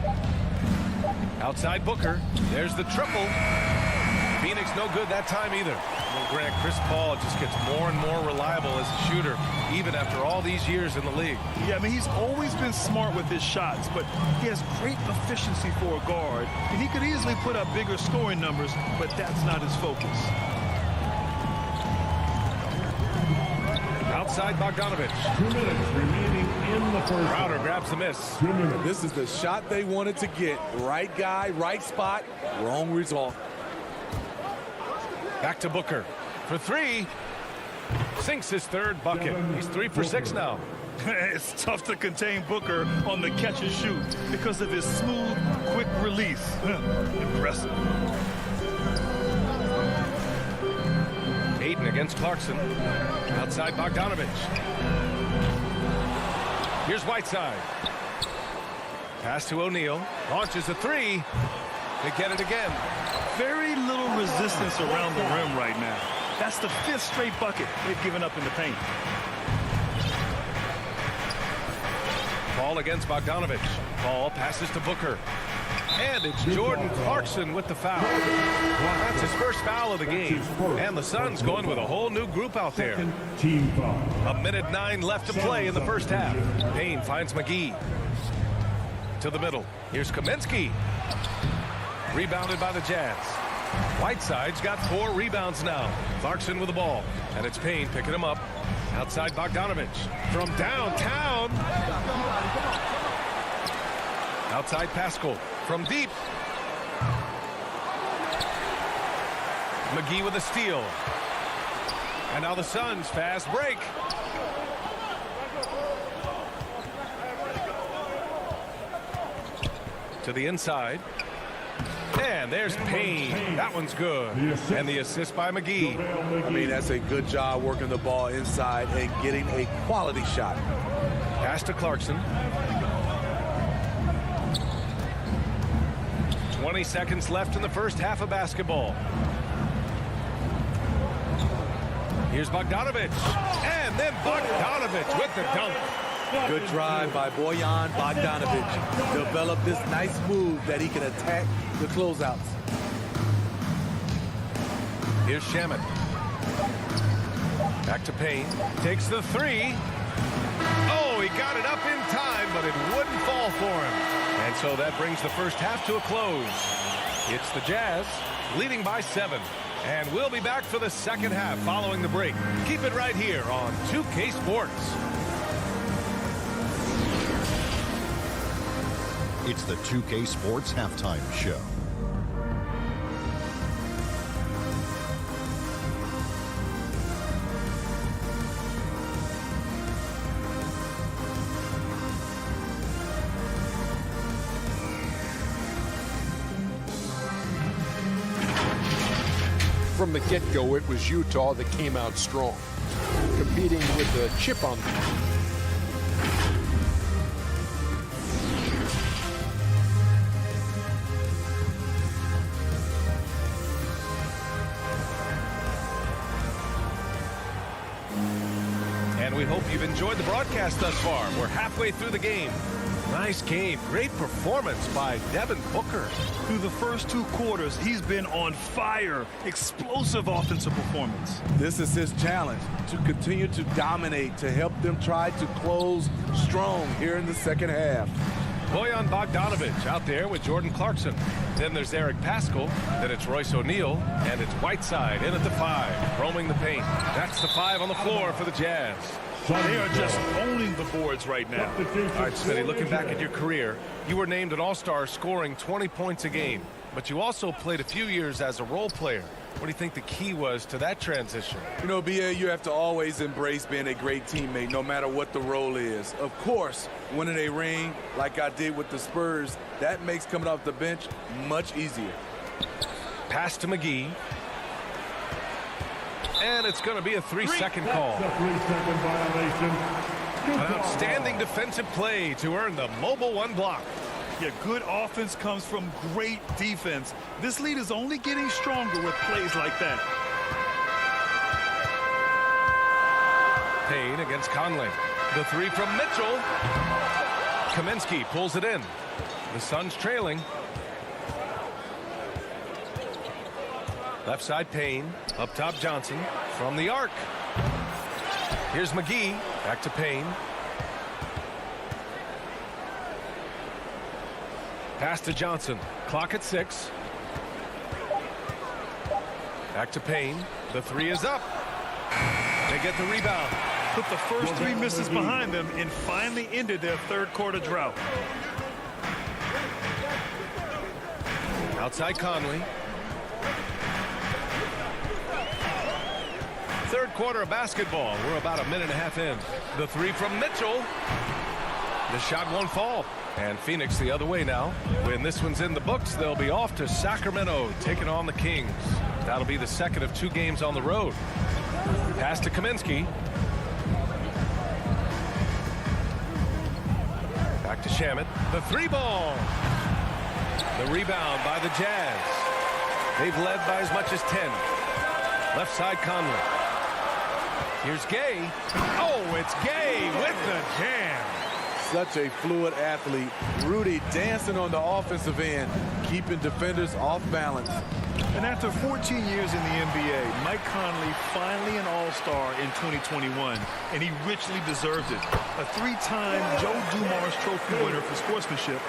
Outside Booker. There's the triple. Phoenix no good that time either. Well, Grant, Chris Paul just gets more and more reliable as a shooter, even after all these years in the league. Yeah, I mean, he's always been smart with his shots, but he has great efficiency for a guard, and he could easily put up bigger scoring numbers, but that's not his focus. Outside Bogdanovich. 2 minutes remaining in the first. Crowder grabs the miss. This is the shot they wanted to get. Right guy, right spot, wrong result. Back to Booker for 3. Sinks his third bucket. He's 3 for 6 now. It's tough to contain Booker on the catch and shoot because of his smooth, quick release. Impressive. Aiden against Clarkson. Outside Bogdanovich. Here's Whiteside. Pass to O'Neal. Launches a 3. They get it again. Very little resistance around the rim right now. That's the 5th straight bucket they've given up in the paint. Paul against Bogdanovich. Paul passes to Booker. And it's Jordan Clarkson with the foul. Well, that's his first foul of the game. And the Suns going with a whole new group out there. Team foul. 1:09 left to play in the first half. Payne finds McGee. To the middle. Here's Kaminsky. Rebounded by the Jazz. Whiteside's got 4 rebounds now. Clarkson with the ball. And it's Payne picking him up. Outside Bogdanovich. From downtown. Outside Pascal. From deep. McGee with a steal. And now the Suns fast break. To the inside. And there's Payne. That one's good. And the assist by McGee. I mean, that's a good job working the ball inside and getting a quality shot. Pass to Clarkson. 20 seconds left in the first half of basketball. Here's Bogdanovich. And then Bogdanovich with the dunk. Good drive by Bojan Bogdanovich. Developed this nice move that he can attack the closeouts. Here's Shamet. Back to Payne. Takes the 3. Oh, he got it up in time, but it wouldn't fall for him. And so that brings the first half to a close. It's the Jazz leading by 7. And we'll be back for the second half following the break. Keep it right here on 2K Sports. It's the 2K Sports Halftime Show. From the get-go, it was Utah that came out strong, competing with the chip on them. And we hope you've enjoyed the broadcast thus far. We're halfway through the game. Nice game. Great performance by Devin Booker. Through the first 2 quarters, he's been on fire. Explosive offensive performance. This is his challenge, to continue to dominate, to help them try to close strong here in the second half. Bojan Bogdanovich out there with Jordan Clarkson. Then there's Eric Pascal. Then it's Royce O'Neal. And it's Whiteside in at the 5, roaming the paint. That's the 5 on the floor for the Jazz. They are just owning the boards right now. All right, Smitty, looking back at your career, you were named an All-Star scoring 20 points a game. But you also played a few years as a role player. What do you think the key was to that transition? You know, BA, you have to always embrace being a great teammate, no matter what the role is. Of course, winning a ring like I did with the Spurs, that makes coming off the bench much easier. Pass to McGee. And it's going to be a 3-second call. That's a 3-second violation. An outstanding defensive play to earn the mobile 1 block. Yeah, good offense comes from great defense. This lead is only getting stronger with plays like that. Payne against Conley. The 3 from Mitchell. Kaminsky pulls it in. The Suns trailing. Left side Payne. Up top Johnson. From the arc. Here's McGee. Back to Payne. Pass to Johnson. Clock at 6. Back to Payne. The 3 is up. They get the rebound. Put the first 3 misses behind them and finally ended their third quarter drought. Outside Conley. Third quarter of basketball. We're about a minute and a half in. The 3 from Mitchell. The shot won't fall. And Phoenix the other way now. When this one's in the books, they'll be off to Sacramento taking on the Kings. That'll be the second of 2 games on the road. Pass to Kaminsky. Back to Shamet. The 3 ball. The rebound by the Jazz. They've led by as much as 10. Left side Conley. Here's Gay. Oh, it's Gay with the jam. Such a fluid athlete. Rudy dancing on the offensive end, keeping defenders off balance. And after 14 years in the NBA, Mike Conley finally an all-star in 2021, and he richly deserves it. A 3-time Joe Dumars Trophy winner for sportsmanship,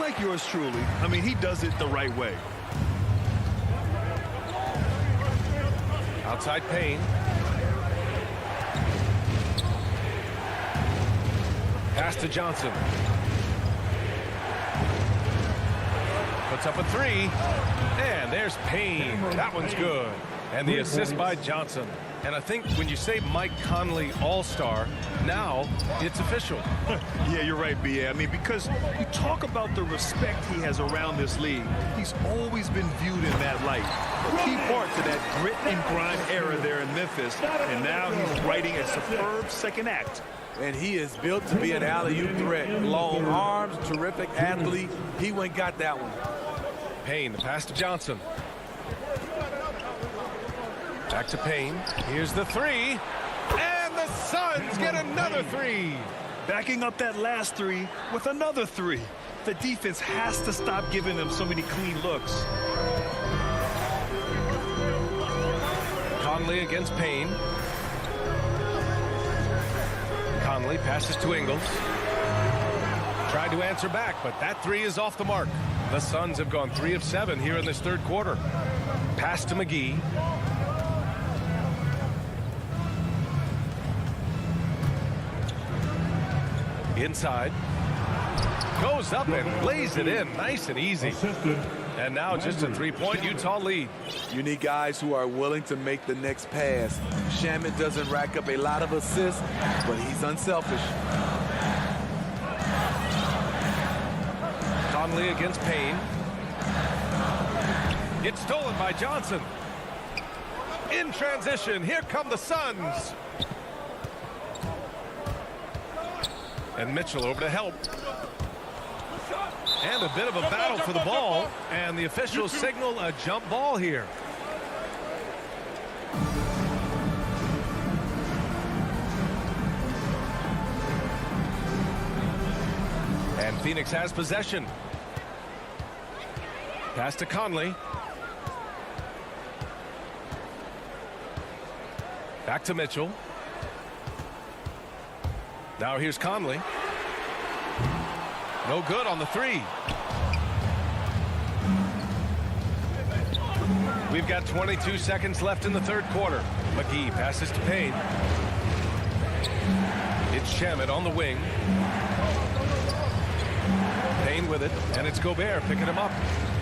like yours truly. I mean, he does it the right way. Outside Payne. Pass to Johnson. Puts up a 3. And there's Payne. That one's good. And the assist by Johnson. And I think when you say Mike Conley All-Star, now it's official. Yeah, you're right, B.A. I mean, because you talk about the respect he has around this league. He's always been viewed in that light. A key part to that grit and grind era there in Memphis. And now he's writing a superb second act. And he is built to be an alley-oop threat. Long arms, terrific athlete. He went and got that one. Payne, the pass to Johnson. Back to Payne. Here's the 3. And the Suns get another 3. Backing up that last 3 with another 3. The defense has to stop giving them so many clean looks. Conley against Payne. Conley passes to Ingles. Tried to answer back, but that 3 is off the mark. The Suns have gone 3 of 7 here in this third quarter. Pass to McGee. Inside. Goes up and lays it in. Nice and easy. And now just a 3-point Utah lead. You need guys who are willing to make the next pass. Shamet doesn't rack up a lot of assists, but he's unselfish. Conley against Payne. It's stolen by Johnson. In transition, here come the Suns. And Mitchell over to help. And a bit of a battle for the ball. And the officials signal a jump ball here. And Phoenix has possession. Pass to Conley. Back to Mitchell. Now here's Conley. No good on the 3. We've got 22 seconds left in the third quarter. McGee passes to Payne. It's Shamet on the wing. Payne with it, and it's Gobert picking him up.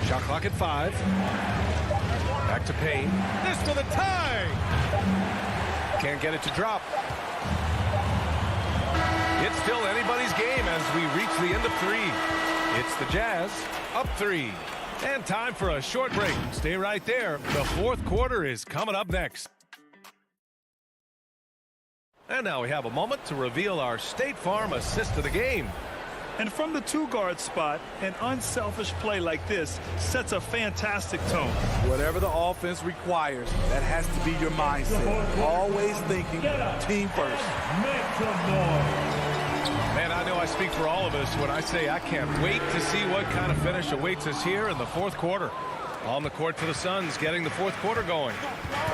Shot clock at 5. Back to Payne. This for the tie. Can't get it to drop. It's still anybody's game as we reach the end of 3. It's the Jazz up 3. And time for a short break. Stay right there. The fourth quarter is coming up next. And now we have a moment to reveal our State Farm assist of the game. And from the 2-guard spot, an unselfish play like this sets a fantastic tone. Whatever the offense requires, that has to be your mindset. Always thinking team first. Man, I know I speak for all of us when I say I can't wait to see what kind of finish awaits us here in the fourth quarter. On the court for the Suns, getting the fourth quarter going.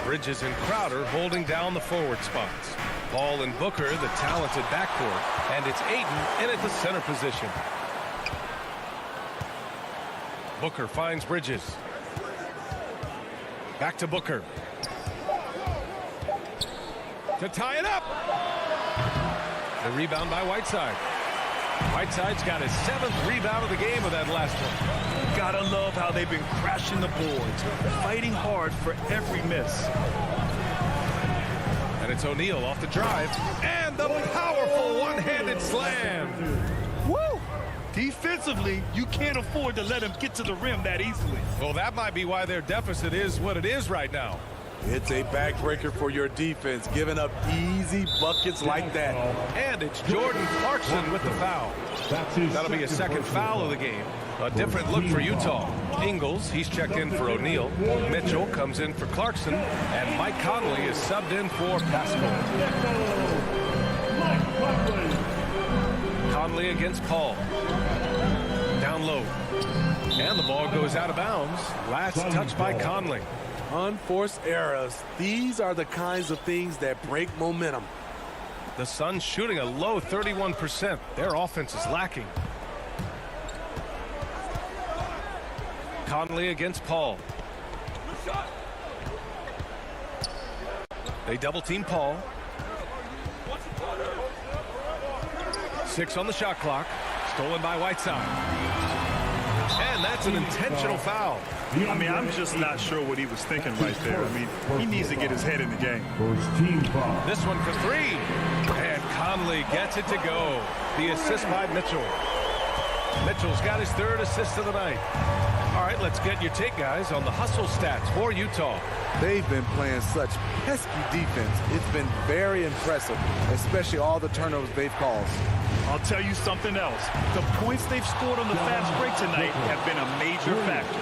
Bridges and Crowder holding down the forward spots. Paul and Booker, the talented backcourt, and it's Ayton in at the center position. Booker finds Bridges. Back to Booker. To tie it up. The rebound by Whiteside. Whiteside's got his 7th rebound of the game with that last one. Gotta love how they've been crashing the boards, fighting hard for every miss. And it's O'Neal off the drive. And the powerful one-handed slam. Woo! Defensively, you can't afford to let him get to the rim that easily. Well, that might be why their deficit is what it is right now. It's a backbreaker for your defense, giving up easy buckets like that. And it's Jordan Clarkson with the foul. That'll be a second foul of the game. A different look for Utah. Ingles, he's checked in for O'Neal. Mitchell comes in for Clarkson. And Mike Conley is subbed in for Pascal. Conley against Paul. Down low. And the ball goes out of bounds. Last touch by Conley. Unforced errors. These are the kinds of things that break momentum. The Suns shooting a low 31%. Their offense is lacking. Conley against Paul. They double team Paul. 6 on the shot clock. Stolen by Whiteside. And that's an intentional foul. I mean, I'm just not sure what he was thinking right there. I mean, he needs to get his head in the game. This one for 3. And Conley gets it to go. The assist by Mitchell. Mitchell's got his 3rd assist of the night. All right, let's get your take, guys, on the hustle stats for Utah. They've been playing such pesky defense. It's been very impressive, especially all the turnovers they've caused. I'll tell you something else. The points they've scored on the fast break tonight have been a major factor.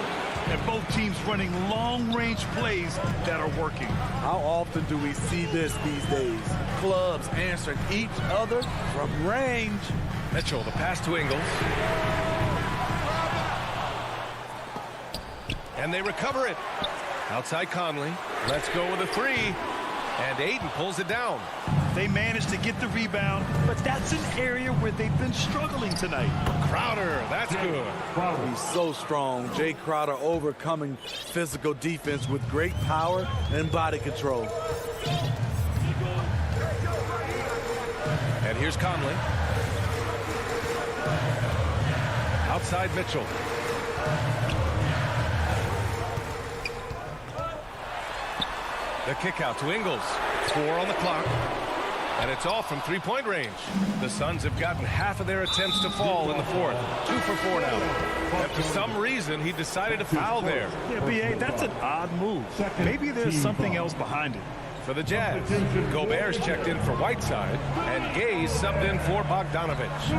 And both teams running long-range plays that are working. How often do we see this these days? Clubs answering each other from range. Mitchell, the pass to Ingles. And they recover it. Outside Conley. Let's go with a 3. And Ayton pulls it down. They managed to get the rebound, but that's an area where they've been struggling tonight. Crowder, that's good. He's so strong. Jay Crowder overcoming physical defense with great power and body control. And here's Conley. Outside Mitchell. The kick out to Ingles. 4 on the clock. And it's off from 3-point range. The Suns have gotten half of their attempts to fall in the fourth. 2 for 4 now. And for some reason, he decided to foul there. Yeah, B.A., that's an odd move. Maybe there's something else behind it. For the Jazz, Gobert's checked in for Whiteside, and Gay's subbed in for Bogdanovich. 2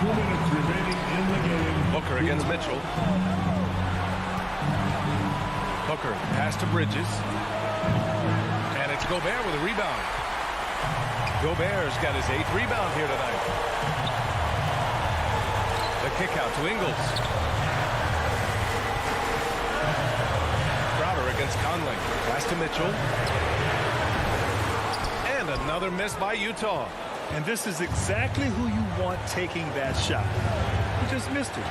minutes remaining in the game. Booker against Mitchell. Booker, pass to Bridges. And it's Gobert with a rebound. Gobert's got his 8th rebound here tonight. The kick out to Ingles. Crowder against Conley. Pass to Mitchell. And another miss by Utah. And this is exactly who you want taking that shot. He just missed it.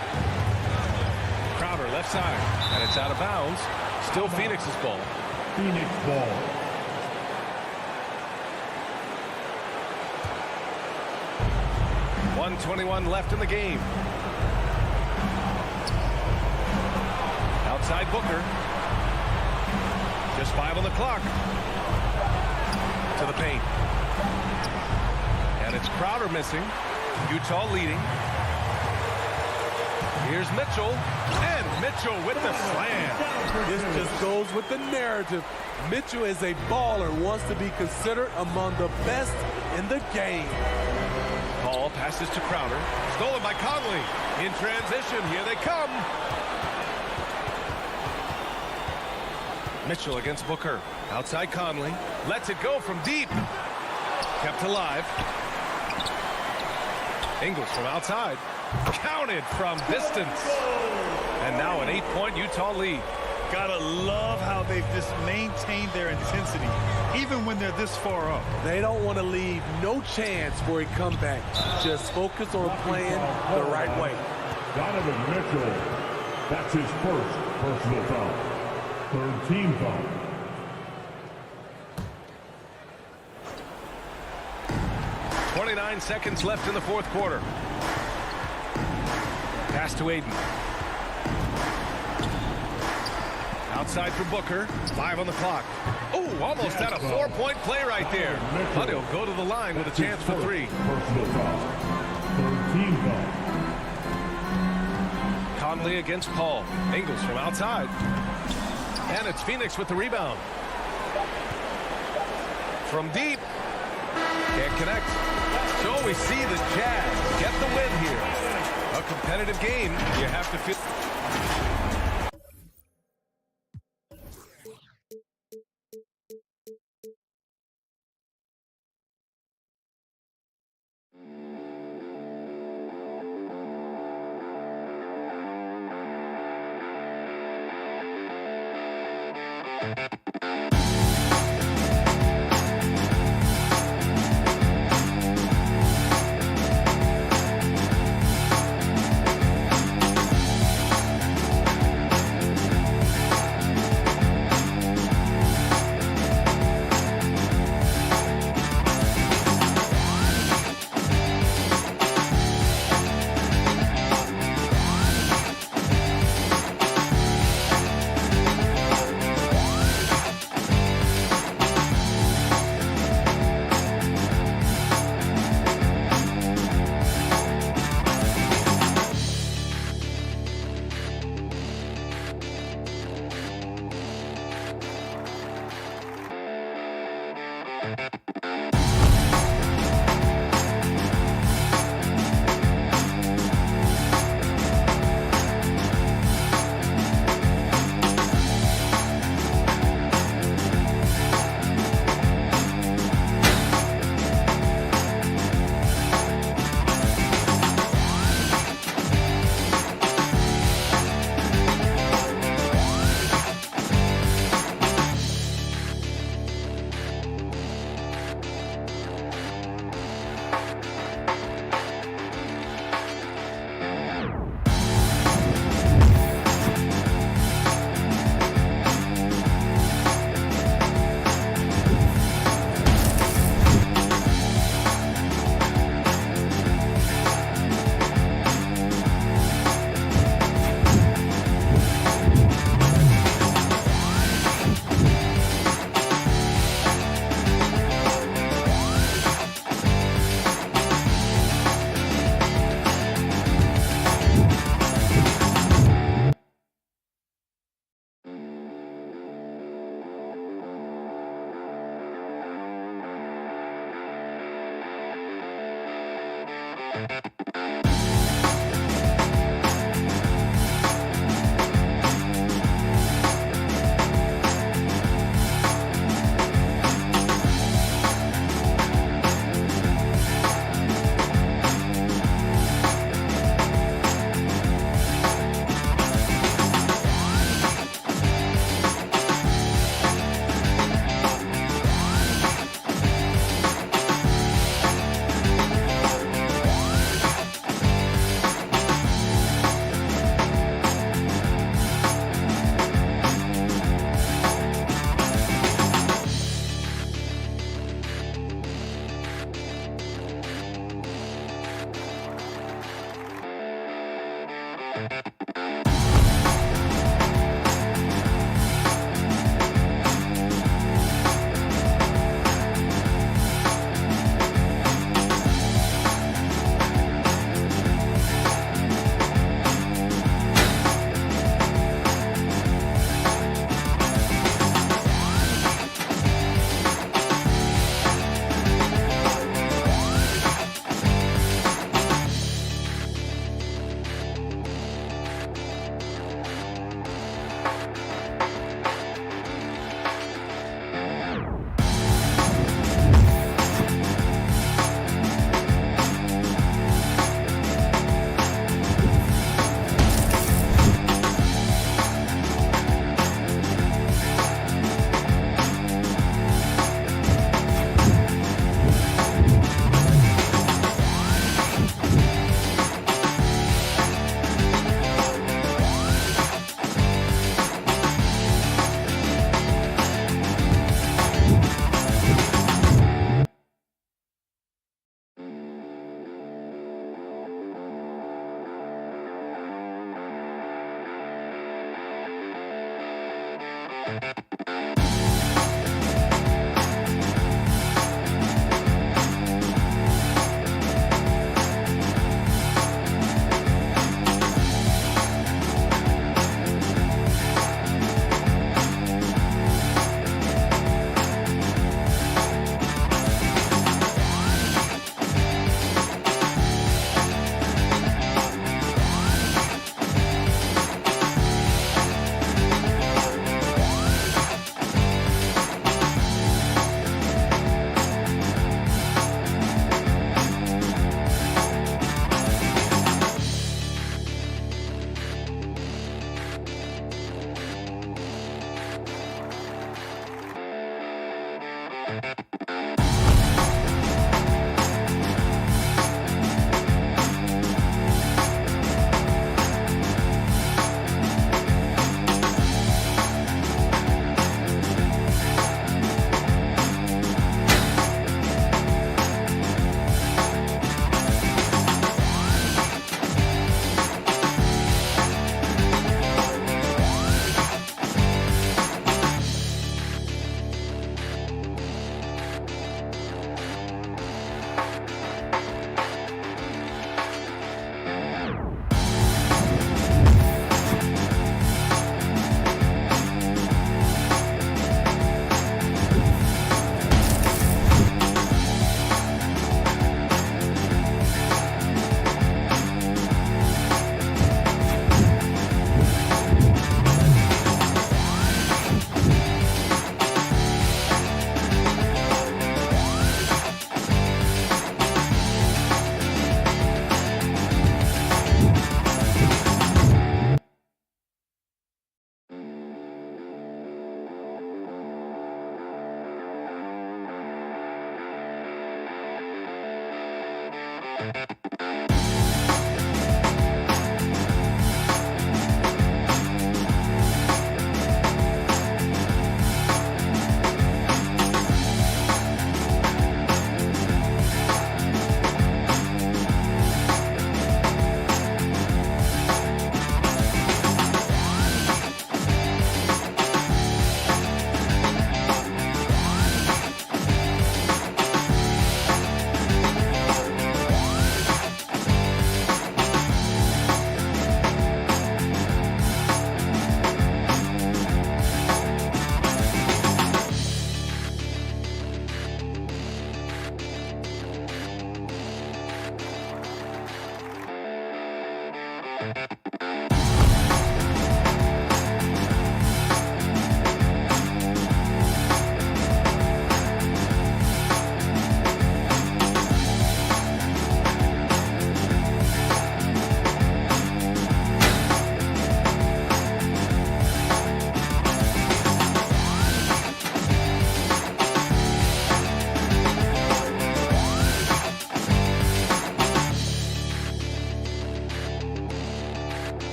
Crowder left side. And it's out of bounds. Still Phoenix's ball. Phoenix ball. .121 left in the game. Outside Booker. Just 5 on the clock. To the paint. And it's Crowder missing. Utah leading. Here's Mitchell. And Mitchell with the slam. This just goes with the narrative. Mitchell is a baller, wants to be considered among the best in the game. Paul passes to Crowder. Stolen by Conley. In transition, here they come. Mitchell against Booker. Outside Conley. Lets it go from deep. Kept alive. Ingles from outside. Counted from distance. And now an 8-point Utah lead. Gotta love how they've just maintained their intensity, even when they're this far up. They don't want to leave no chance for a comeback. Just focus on playing the right way. Donovan Mitchell, that's his first personal foul. Third team foul. Seconds left in the fourth quarter. Pass to Aiden. Outside for Booker. 5 on the clock. Oh, almost had a 4-point play right there. But he'll go to the line with a chance for 3. Personal foul. Third team foul. Conley against Paul. Ingles from outside. And it's Phoenix with the rebound. From deep. Can't connect. So we see the Jazz get the win here. A competitive game. You have to fit.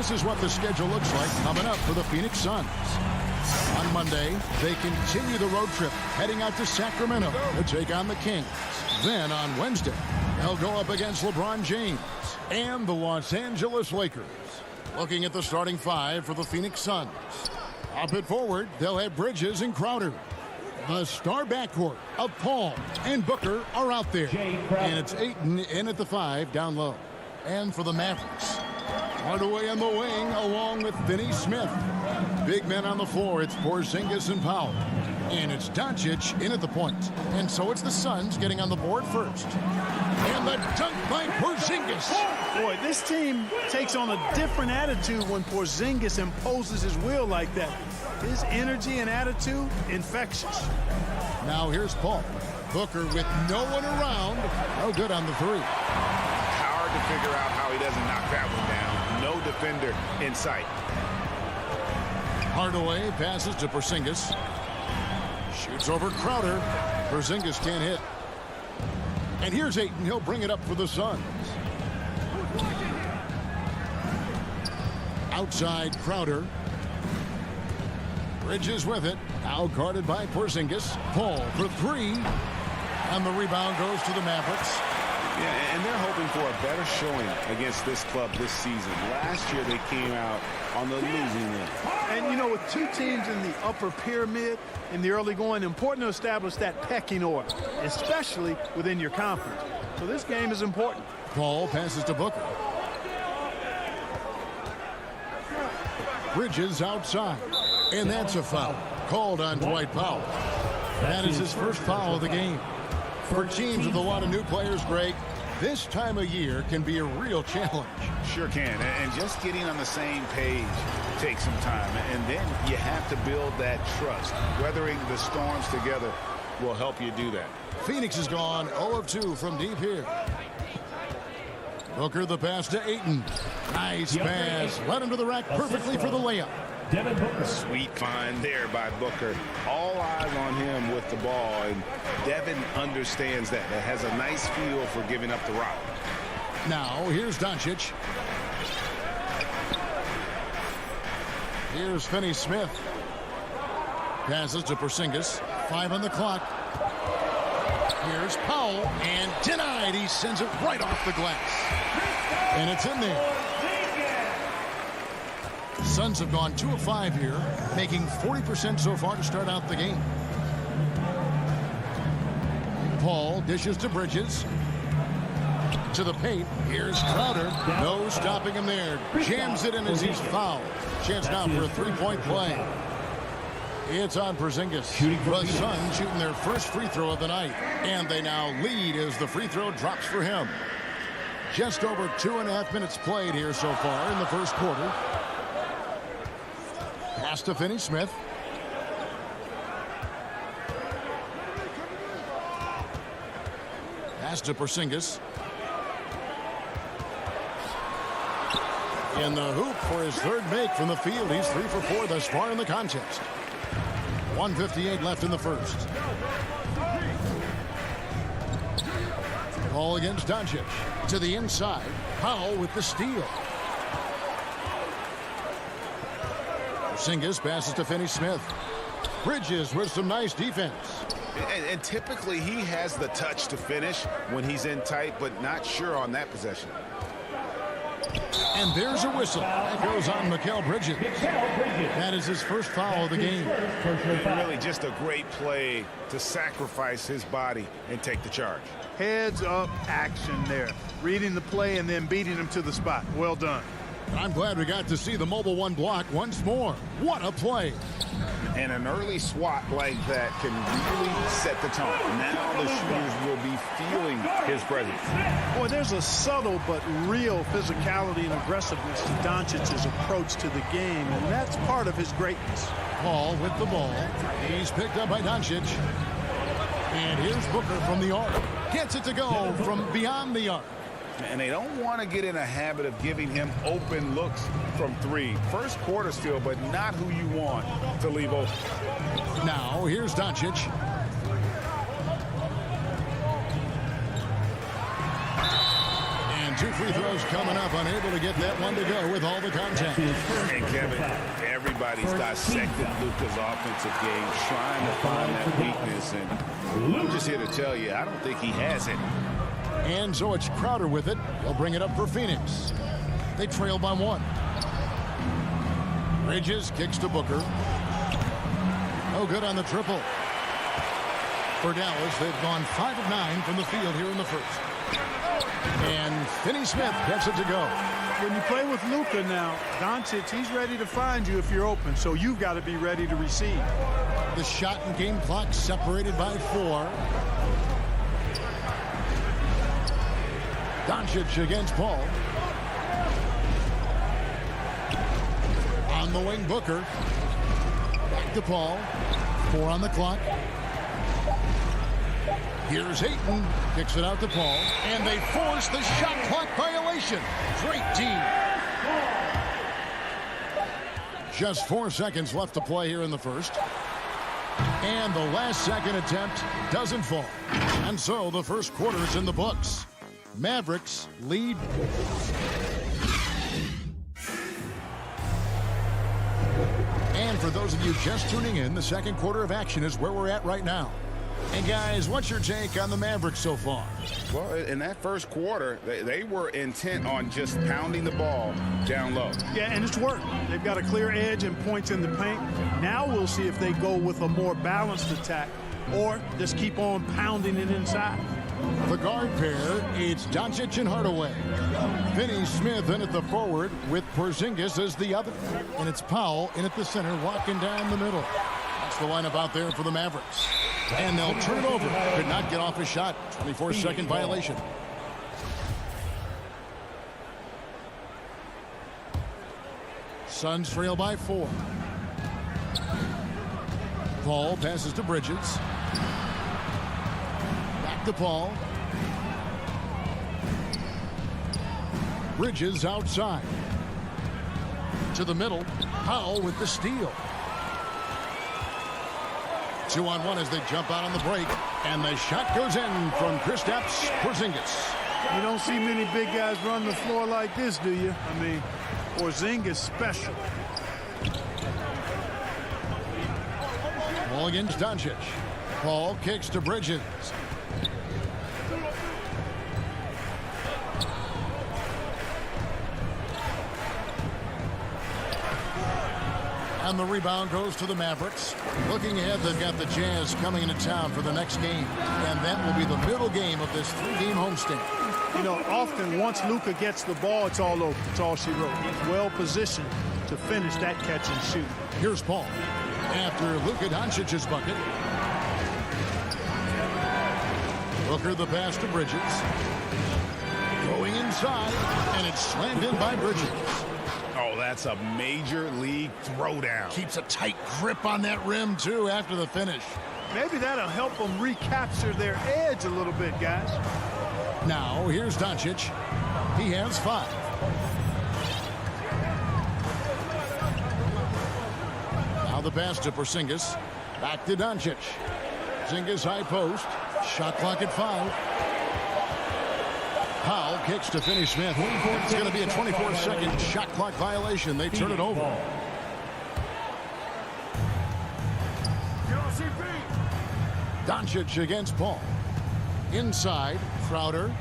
This is what the schedule looks like coming up for the Phoenix Suns. On Monday, they continue the road trip, heading out to Sacramento to take on the Kings. Then on Wednesday, they'll go up against LeBron James and the Los Angeles Lakers. Looking at the starting five for the Phoenix Suns. Up at forward, they'll have Bridges and Crowder. The star backcourt of Paul and Booker are out there. And it's Ayton in at the 5 down low. And for the Mavericks, Hardaway on the wing along with Finney Smith. Big men on the floor, it's Porzingis and Powell. And it's Doncic in at the point. And so it's the Suns getting on the board first. And the dunk by Porzingis. Boy, this team takes on a different attitude when Porzingis imposes his will like that. His energy and attitude, infectious. Now here's Paul. Booker with no one around. No good on the 3. Hard to figure out how he doesn't knock that one down. No defender in sight. Hardaway passes to Porzingis. Shoots over Crowder. Porzingis can't hit. And here's Ayton. He'll bring it up for the Suns. Outside Crowder. Bridges with it. Now guarded by Porzingis. Paul for three. And the rebound goes to the Mavericks. Yeah, and they're hoping for a better showing against this club this season. Last year they came out on the losing end. And, you know, with two teams in the upper pyramid in the early going, important to establish that pecking order, especially within your conference. So this game is important. Paul passes to Booker. Bridges outside. And that's a foul called on Dwight Powell. That is his first foul of the game. For teams with a lot of new players, Greg, this time of year can be a real challenge. Sure can. And just getting on the same page takes some time. And then you have to build that trust. Weathering the storms together will help you do that. Phoenix is gone 0 of 2 from deep here. Booker the pass to Ayton. Nice pass. Led him to the rack perfectly for the layup. Devin Booker. Sweet find there by Booker. All eyes on him with the ball, and Devin understands that. That has a nice feel for giving up the rock. Now, here's Doncic. Here's Finney-Smith. Passes to Porzingis. 5 on the clock. Here's Powell, and denied. He sends it right off the glass. And it's in there. Suns have gone 2 of 5 here, making 40% so far to start out the game. Paul dishes to Bridges. To the paint. Here's Crowder. No stopping him there. Jams it in as he's fouled. Chance now for a three-point play. It's on Porzingis. The Suns shooting their first free throw of the night. And they now lead as the free throw drops for him. Just over 2.5 minutes played here so far in the first quarter. Pass to Finney-Smith. Pass to Porzingis. In the hoop for his third make from the field. He's 3 for 4 thus far in the contest. 1:58 left in the first. Ball against Doncic. To the inside. Powell with the steal. Porzingis passes to Finney-Smith. Bridges with some nice defense. And typically he has the touch to finish when he's in tight, but not sure on that possession. And there's a whistle. That goes on Mikal Bridges. That is his first foul of the game. Really just a great play to sacrifice his body and take the charge. Heads up action there. Reading the play and then beating him to the spot. Well done. I'm glad we got to see the mobile one block once more. What a play. And an early swat like that can really set the tone. Now the shooters will be feeling his presence. Boy, there's a subtle but real physicality and aggressiveness to Doncic's approach to the game, and that's part of his greatness. Paul with the ball. He's picked up by Doncic. And here's Booker from the arc. Gets it to go from beyond the arc. And they don't want to get in a habit of giving him open looks from 3. First quarter still, but not who you want to leave open. Now, here's Doncic. And 2 free throws coming up, unable to get that one to go with all the contact. And Kevin, everybody's dissected Luka's offensive game, trying to find that weakness. And I'm just here to tell you, I don't think he has it. And so it's Crowder with it. He'll bring it up for Phoenix. They trail by 1. Bridges kicks to Booker. No good on the triple. For Dallas, they've gone 5 of 9 from the field here in the first. And Finney-Smith gets it to go. When you play with Luka now, Doncic, he's ready to find you if you're open, so you've got to be ready to receive. The shot and game clock separated by 4. Doncic against Paul. On the wing, Booker. Back to Paul. 4 on the clock. Here's Ayton. Kicks it out to Paul. And they force the shot clock violation. Great team. Just 4 seconds left to play here in the first. And the last second attempt doesn't fall. And so the first quarter is in the books. Mavericks lead. And for those of you just tuning in, the second quarter of action is where we're at right now. And guys, what's your take on the Mavericks so far? Well, in that first quarter, they were intent on just pounding the ball down low. Yeah, and it's worked. They've got a clear edge and points in the paint. Now we'll see if they go with a more balanced attack or just keep on pounding it inside. The guard pair, it's Doncic and Hardaway. Finney-Smith in at the forward with Porzingis as the other. And it's Powell in at the center, walking down the middle. That's the lineup out there for the Mavericks. And they'll turn it over. Could not get off a shot. 24-second violation. Suns trail by 4. Paul passes to Bridges. Back to Paul. Bridges outside. To the middle. Powell with the steal. 2-on-1 as they jump out on the break. And the shot goes in from Kristaps Porzingis. You don't see many big guys run the floor like this, do you? I mean, Porzingis special. Ball against Doncic. Paul kicks to Bridges. And the rebound goes to the Mavericks. Looking ahead, they've got the Jazz coming into town for the next game. And that will be the middle game of this 3-game homestand. You know, often once Luka gets the ball, it's all over. It's all she wrote. He's well positioned to finish that catch and shoot. Here's Paul. After Luka Doncic's bucket. Booker the pass to Bridges. Going inside, and it's slammed in by Bridges. Oh, that's a major league throwdown. Keeps a tight grip on that rim, too, after the finish. Maybe that'll help them recapture their edge a little bit, guys. Now, here's Doncic. He has 5. Now the pass to Porzingis. Back to Doncic. Porzingis high post. Shot clock at 5. Powell kicks to Finney-Smith. It's going to be a 24-second shot clock violation. They turn it over. Doncic against Paul. Inside, Crowder.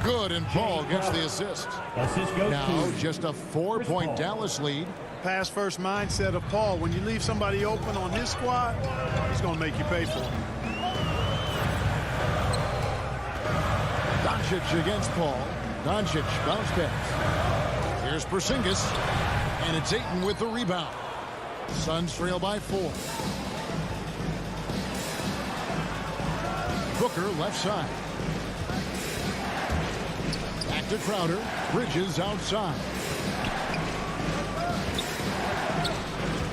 Good, and Paul gets the assist. Now just a 4-point Dallas lead. Pass first mindset of Paul. When you leave somebody open on his squad, he's going to make you pay for it. Doncic against Paul. Doncic bounce pass. Here's Porzingis. And it's Ayton with the rebound. Suns trail by 4. Booker left side. Back to Crowder. Bridges outside.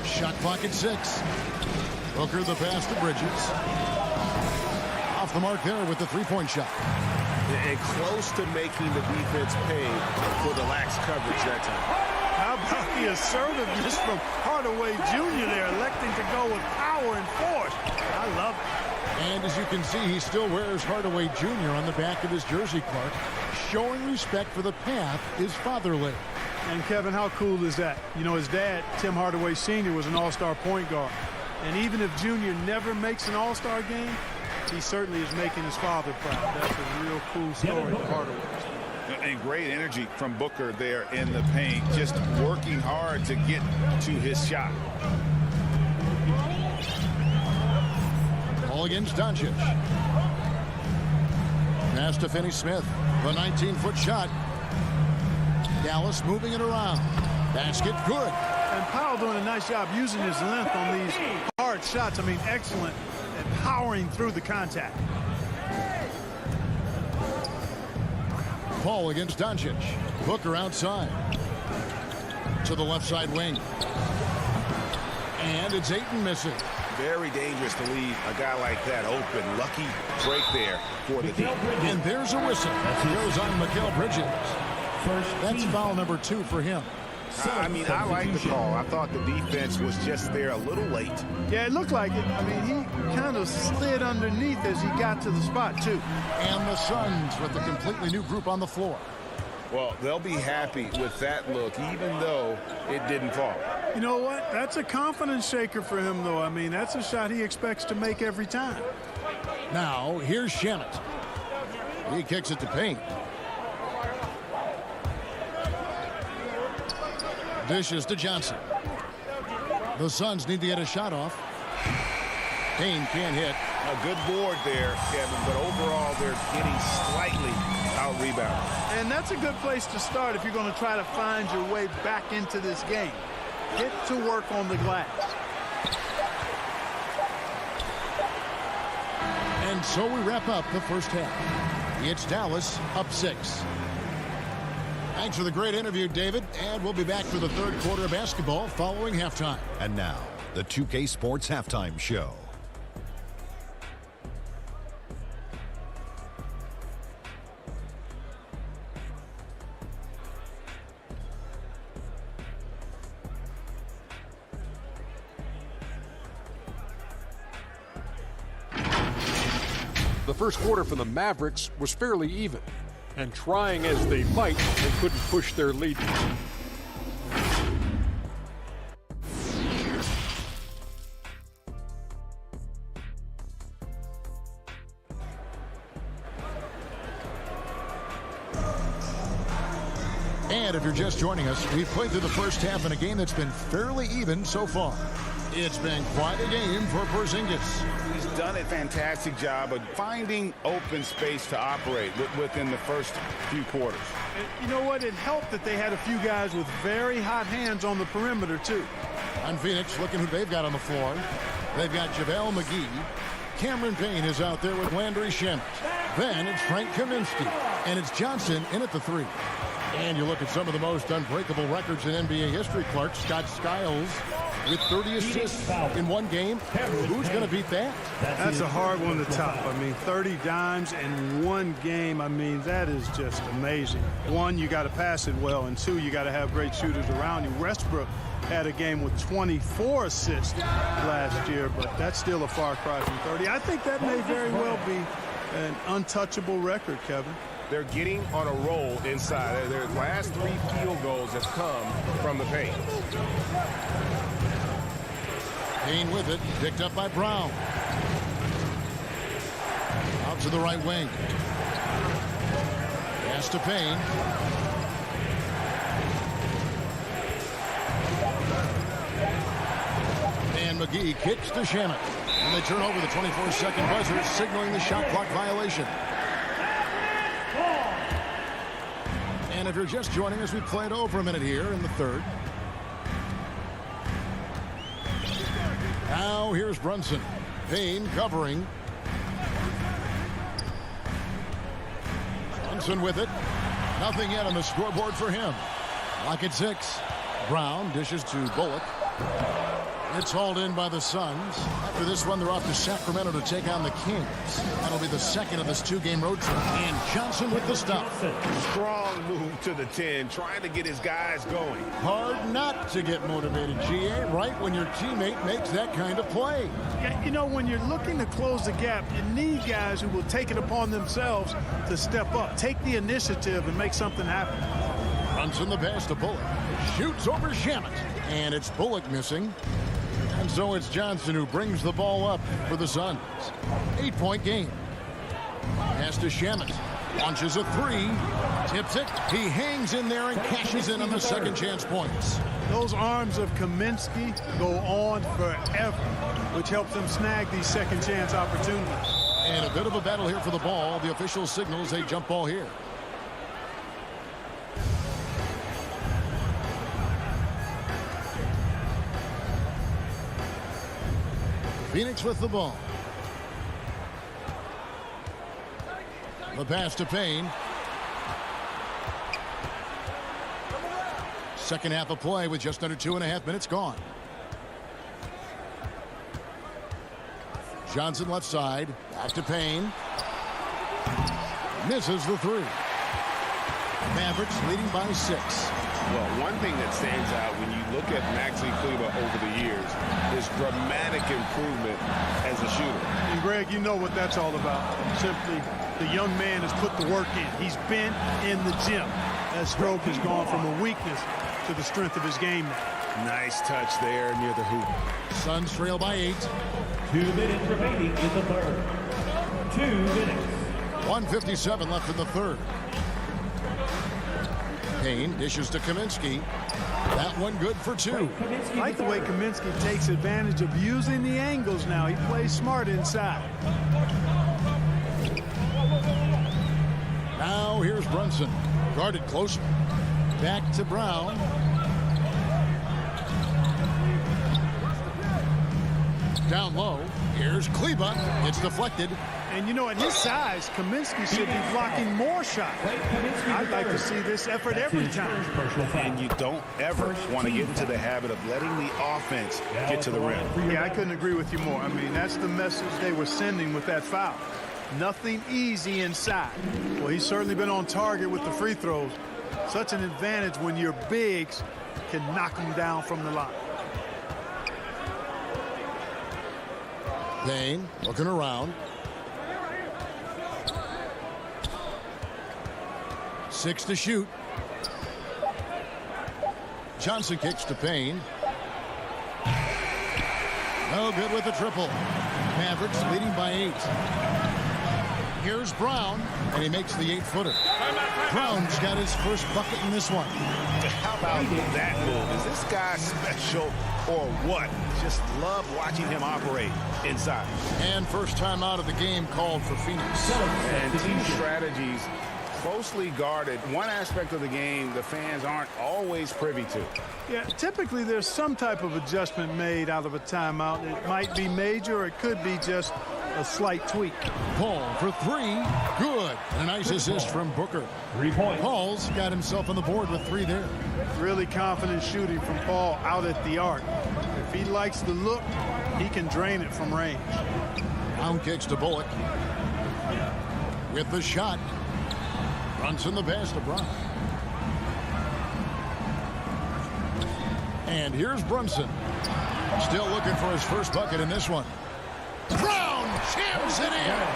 Shot clock at 6. Booker the pass to Bridges. Off the mark there with the 3-point shot. And close to making the defense pay for the lax coverage that time. How about the assertiveness from Hardaway Jr. there, electing to go with power and force. I love it. And as you can see, he still wears Hardaway Jr. on the back of his jersey, Clark. Showing respect for the path his father laid. And Kevin, how cool is that? You know, his dad, Tim Hardaway Sr., was an all-star point guard. And even if Junior never makes an all-star game, he certainly is making his father proud. That's a real cool story for Hardaway. And great energy from Booker there in the paint, just working hard to get to his shot. Ball against Doncic. Pass to Finney-Smith. The 19-foot shot. Dallas moving it around. Basket good. And Powell doing a nice job using his length on these hard shots. I mean, excellent at powering through the contact. Paul against Doncic. Booker outside. To the left side wing. And it's Ayton missing. Very dangerous to leave a guy like that open. Lucky break there for the team. And there's a whistle. Goes on Mikal Bridges. That's foul number 2 for him. I mean, I like the call. I thought the defense was just there a little late. Yeah, it looked like it. I mean, he kind of slid underneath as he got to the spot, too. And the Suns with a completely new group on the floor. Well, they'll be happy with that look, even though it didn't fall. You know what? That's a confidence shaker for him, though. I mean, that's a shot he expects to make every time. Now, here's Shamet. He kicks it to Payne. Dishes to Johnson. The Suns need to get a shot off. Payne can't hit. A good board there, Kevin, but overall they're getting slightly out-rebounded. And that's a good place to start if you're going to try to find your way back into this game. Get to work on the glass. And so we wrap up the first half. It's Dallas up 6. Thanks for the great interview, David. And we'll be back for the third quarter of basketball following halftime. And now, the 2K Sports Halftime Show. The first quarter for the Mavericks was fairly even, and trying as they might, they couldn't push their lead. And if you're just joining us, we've played through the first half in a game that's been fairly even so far. It's been quite a game for Porzingis. He's done a fantastic job of finding open space to operate within the first few quarters. And you know what? It helped that they had a few guys with very hot hands on the perimeter, too. On Phoenix, looking who they've got on the floor. They've got JaVale McGee. Cameron Payne is out there with Landry Shamet. Then it's Frank Kaminsky. And it's Johnson in at the 3. And you look at some of the most unbreakable records in NBA history, Clark. Scott Skiles with 30 assists in one game. Who's going to beat that? That's a hard one to top. I mean, 30 dimes in one game. I mean, that is just amazing. One, you got to pass it well, and two, you got to have great shooters around you. Westbrook had a game with 24 assists last year, but that's still a far cry from 30. I think that may very well be an untouchable record, Kevin. They're getting on a roll inside. Their last 3 field goals have come from the paint. Payne with it, picked up by Brown. Out to the right wing. Pass to Payne. And McGee kicks to Shamet. And they turn over the 24-second buzzer, signaling the shot clock violation. And if you're just joining us, we played over a minute here in the third. Now here's Brunson. Payne covering. Brunson with it. Nothing yet on the scoreboard for him. Lock at 6. Brown dishes to Bullock. It's hauled in by the Suns. After this one, they're off to Sacramento to take on the Kings. That'll be the second of this 2-game road trip. And Johnson with the stop. Strong move to the 10, trying to get his guys going. Hard not to get motivated, GA, right when your teammate makes that kind of play. Yeah, you know, when you're looking to close the gap, you need guys who will take it upon themselves to step up, take the initiative, and make something happen. Brunson the pass to Bullock. Shoots over Shamet. And it's Bullock missing. And so it's Johnson who brings the ball up for the Suns. 8-point game. Pass to Shamet. Launches a 3. Tips it. He hangs in there and cashes in on the second chance points. Those arms of Kaminsky go on forever, which helps them snag these second chance opportunities. And a bit of a battle here for the ball. The official signals a jump ball here. Phoenix with the ball. The pass to Payne. Second half of play with just under 2.5 minutes gone. Johnson left side. Pass to Payne. Misses the 3. Mavericks leading by 6. Well, one thing that stands out when you look at Maxi Kleber over the years is dramatic improvement as a shooter. And Greg, you know what that's all about. Simply, the young man has put the work in. He's been in the gym. That stroke has gone from a weakness to the strength of his game now. Nice touch there near the hoop. Suns trail by 8. 2 minutes remaining in the third. 2 minutes. 1:57 left in the third. Payne dishes to Kaminsky. That one good for 2. I like the way Kaminsky takes advantage of using the angles now. He plays smart inside. Now here's Brunson. Guarded close. Back to Brown. Down low. Here's Kleber. It's deflected. And you know, at his size, Kaminsky should be blocking more shots. I'd like to see this effort every time. And you don't ever want to get into the habit of letting the offense get to the rim. Yeah, I couldn't agree with you more. I mean, that's the message they were sending with that foul. Nothing easy inside. Well, he's certainly been on target with the free throws. Such an advantage when your bigs can knock them down from the line. Payne looking around. 6 to shoot. Johnson kicks to Payne. No good with the triple. Mavericks leading by 8. Here's Brown, and he makes the 8-footer. Brown's got his first bucket in this one. How about that move? Is this guy special or what? Just love watching him operate inside. And first time out of the game called for Phoenix. And team strategies closely guarded. One aspect of the game the fans aren't always privy to. Yeah, typically there's some type of adjustment made out of a timeout. It might be major or it could be just a slight tweak. Paul for 3. Good. And a nice assist from Booker. 3 points. Paul's got himself on the board with 3 there. Really confident shooting from Paul out at the arc. If he likes the look, he can drain it from range. Brown kicks to Bullock. With the shot. Brunson the pass to Brown. And here's Brunson. Still looking for his first bucket in this one. Brown jams it in.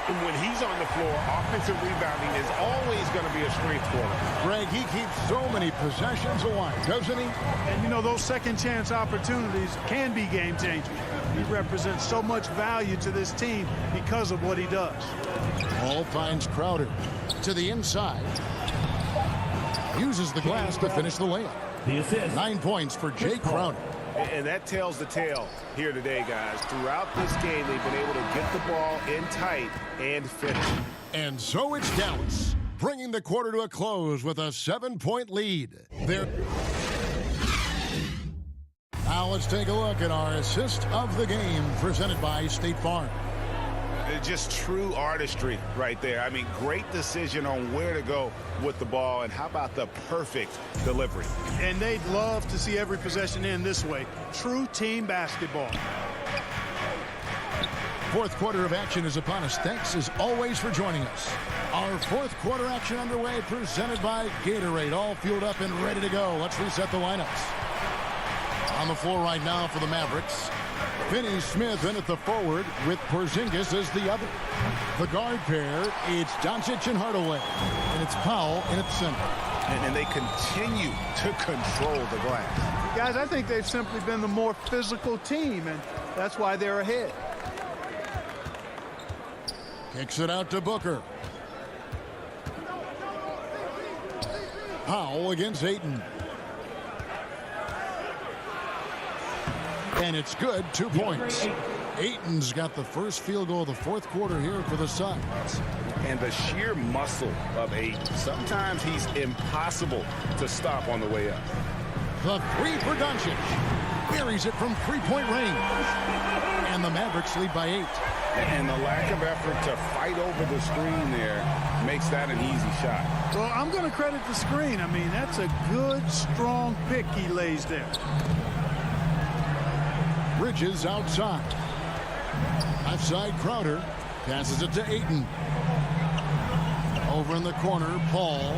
And when he's on the floor, offensive rebounding is always going to be a strength for him. Greg, he keeps so many possessions alive, doesn't he? And, you know, those second chance opportunities can be game changers. He represents so much value to this team because of what he does. Paul finds Crowder to the inside. Uses the glass to finish the layup. The assist. 9 points for Jake Crowder. And that tells the tale here today, guys. Throughout this game, they've been able to get the ball in tight and finish. And so it's Dallas, bringing the quarter to a close with a 7-point lead. Now let's take a look at our assist of the game presented by State Farm. Just true artistry right there. I mean, great decision on where to go with the ball, and how about the perfect delivery? And they'd love to see every possession end this way. True team basketball. Fourth quarter of action is upon us. Thanks as always for joining us. Our fourth quarter action underway, presented by Gatorade. All fueled up and ready to go. Let's reset the lineups. On the floor right now for the Mavericks, Finney-Smith in at the forward with Porzingis as the other. The guard pair, it's Doncic and Hardaway. And it's Powell in at the center. And they continue to control the glass. Guys, I think they've simply been the more physical team, and that's why they're ahead. Kicks it out to Booker. Powell against Ayton. And it's good, 2 points. Ayton's got the first field goal of the fourth quarter here for the Suns. And the sheer muscle of Ayton. Sometimes he's impossible to stop on the way up. The 3 for Doncic. Buries it from 3-point range. And the Mavericks lead by 8. And the lack of effort to fight over the screen there makes that an easy shot. Well, I'm going to credit the screen. I mean, that's a good, strong pick he lays there. Bridges outside. Outside Crowder. Passes it to Ayton. Over in the corner, Paul.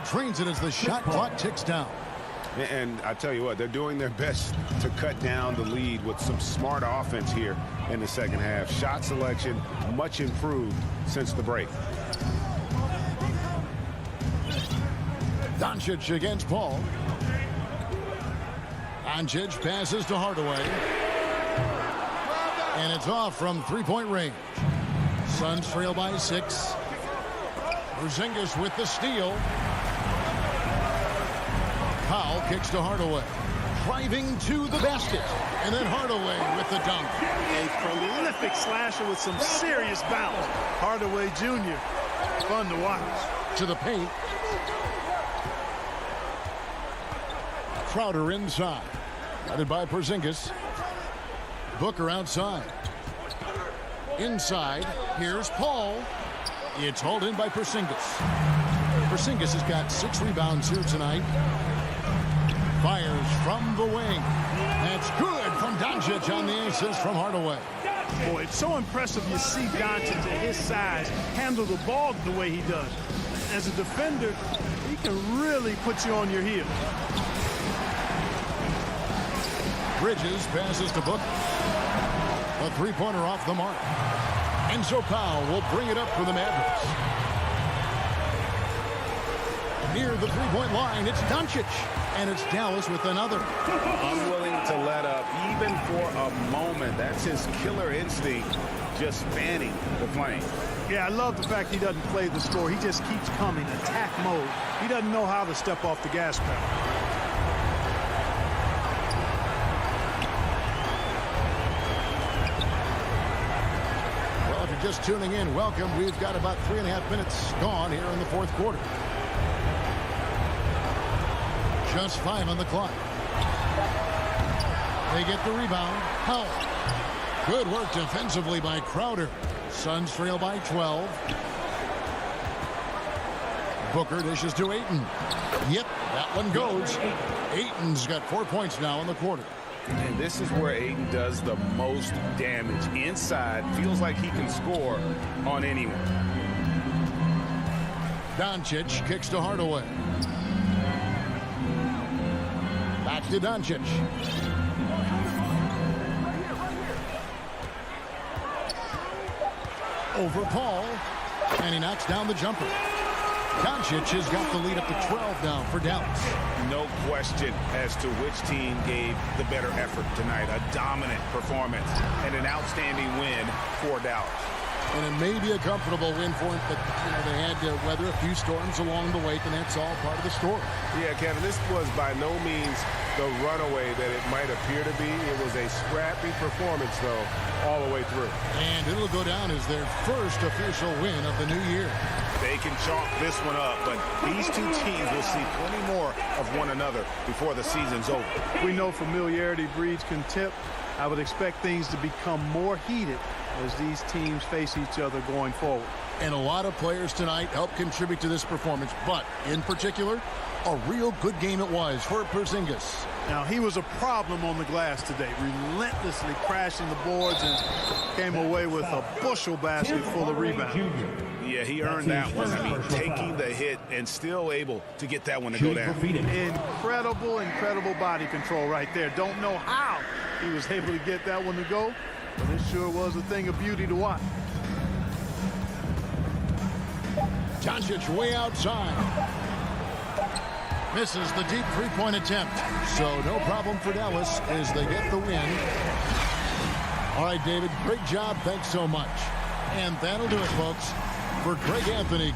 drains it as the shot clock ticks down. And I tell you what, they're doing their best to cut down the lead with some smart offense here in the second half. Shot selection much improved since the break. Doncic against Paul. Doncic passes to Hardaway. And it's off from three-point range. Suns trail by 6. Porzingis with the steal. Powell kicks to Hardaway. Driving to the basket. And then Hardaway with the dunk. A prolific slasher with some serious bounce. Hardaway Jr. Fun to watch. To the paint. Crowder inside. Guarded by Porzingis. Booker outside. Inside. Here's Paul. It's hauled in by Porzingis. Porzingis has got 6 rebounds here tonight. Fires from the wing. That's good from Doncic on the assist from Hardaway. Boy, it's so impressive you see Doncic at his size handle the ball the way he does. As a defender, he can really put you on your heels. Bridges passes to Booker. A three-pointer off the mark. And so Powell will bring it up for the Mavericks. Near the three-point line, it's Doncic. And it's Dallas with another. Unwilling to let up, even for a moment. That's his killer instinct, just fanning the flame. Yeah, I love the fact he doesn't play the score. He just keeps coming, attack mode. He doesn't know how to step off the gas pedal. Well, if you're just tuning in, welcome. We've got about 3.5 minutes gone here in the fourth quarter. Just 5 on the clock. They get the rebound. Powell. Good work defensively by Crowder. Suns trail by 12. Booker dishes to Ayton. Yep, that one goes. Ayton's got 4 points now in the quarter. And this is where Ayton does the most damage. Inside, feels like he can score on anyone. Doncic kicks to Hardaway. Back to Doncic. Over Paul. And he knocks down the jumper. Doncic has got the lead up to 12 now for Dallas. No question as to which team gave the better effort tonight. A dominant performance and an outstanding win for Dallas. And it may be a comfortable win for him, but they had to weather a few storms along the way, and that's all part of the story. Yeah, Kevin, this was by no means the runaway that it might appear to be. It was a scrappy performance, though, all the way through. And it'll go down as their first official win of the new year. They can chalk this one up, but these two teams will see plenty more of one another before the season's over. We know familiarity breeds contempt. I would expect things to become more heated as these teams face each other going forward. And a lot of players tonight helped contribute to this performance, but in particular, a real good game it was for Porzingis. Now, he was a problem on the glass today, relentlessly crashing the boards and came away with a bushel basket full of rebounds. Yeah, he earned that one. I mean, taking the hit and still able to get that one to go down. Incredible, incredible body control right there. Don't know how he was able to get that one to go, but it sure was a thing of beauty to watch. Doncic way outside. Misses the deep three-point attempt. So no problem for Dallas as they get the win. All right, David, great job. Thanks so much. And that'll do it, folks. For Greg Anthony.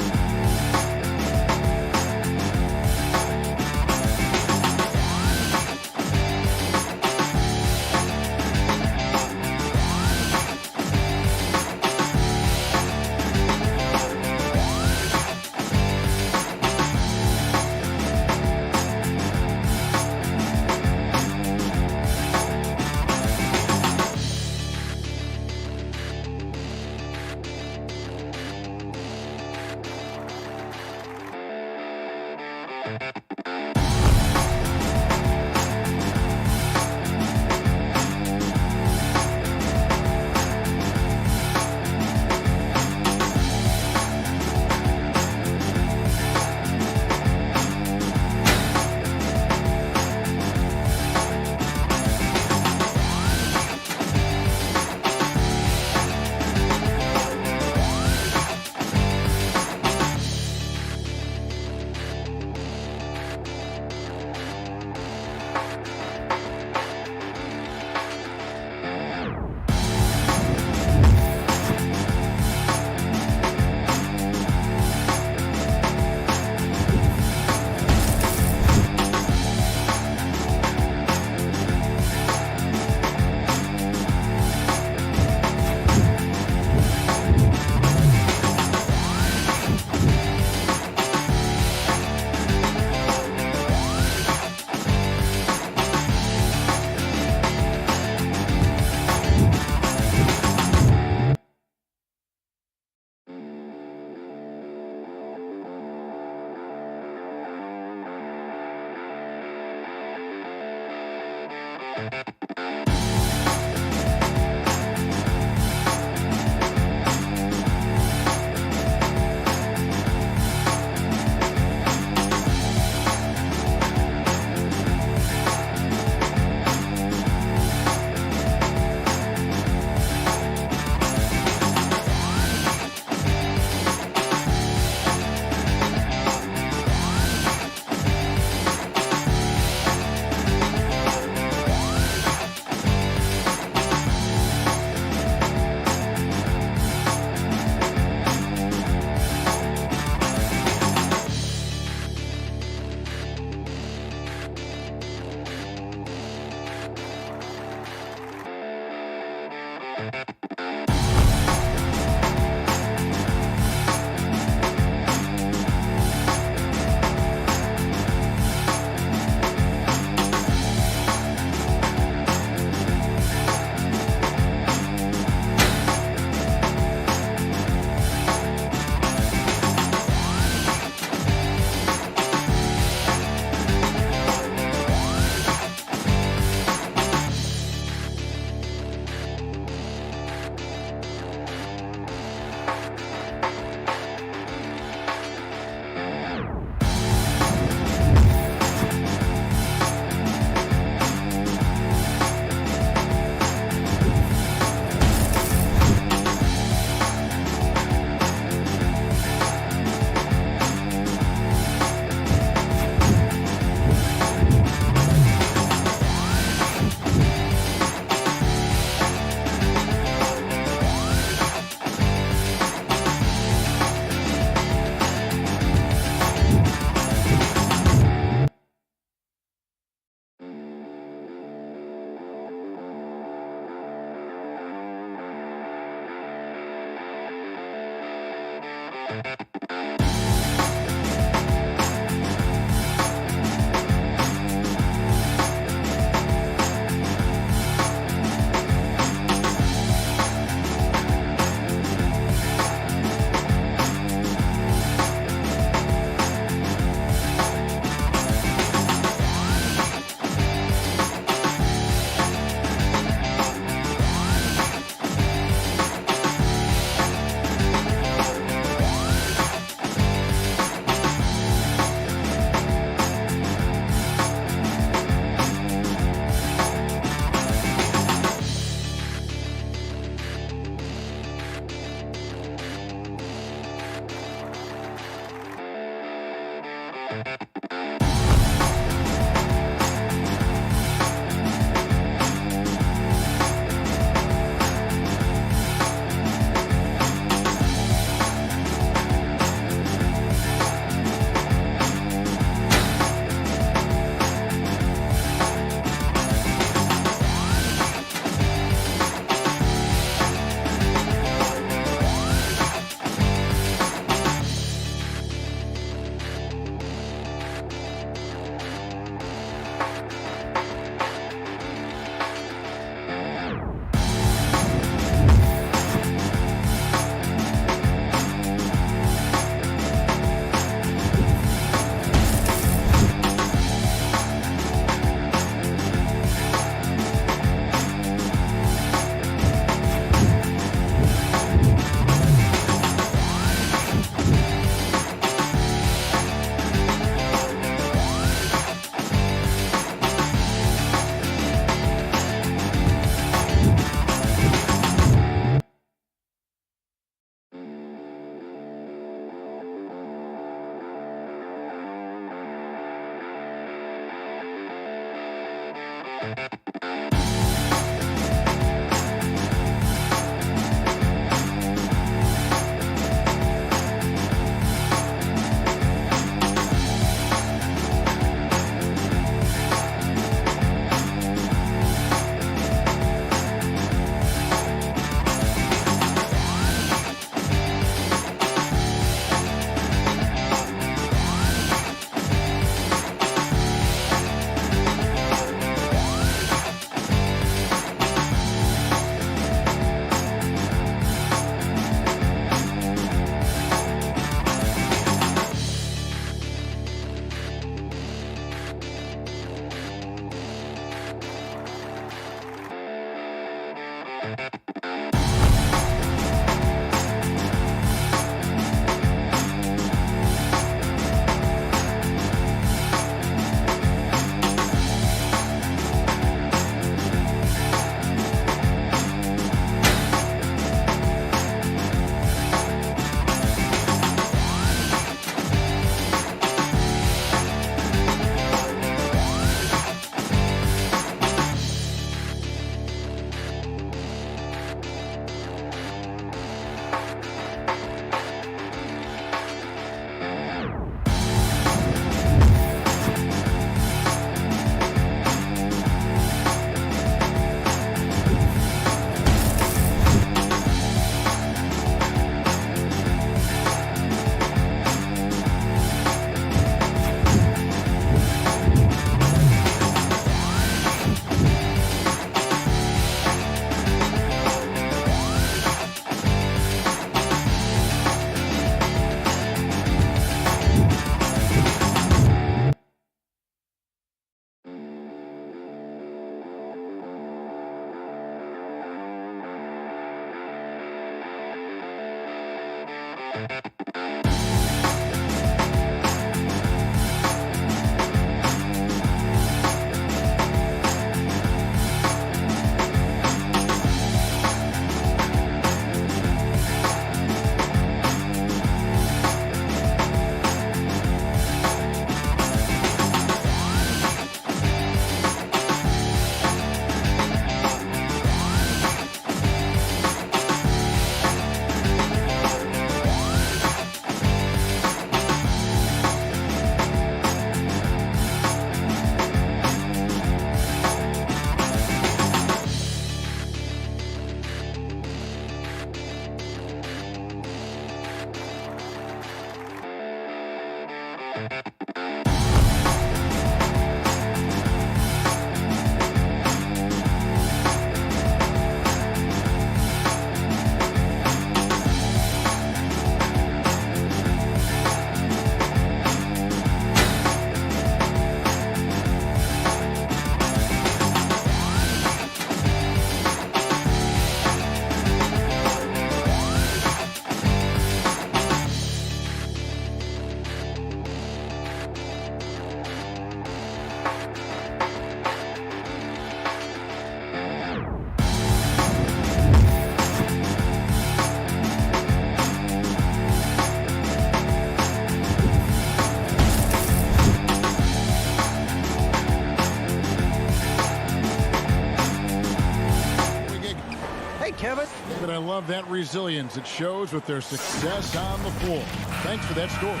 But I love that resilience. It shows with their success on the floor. Thanks for that story.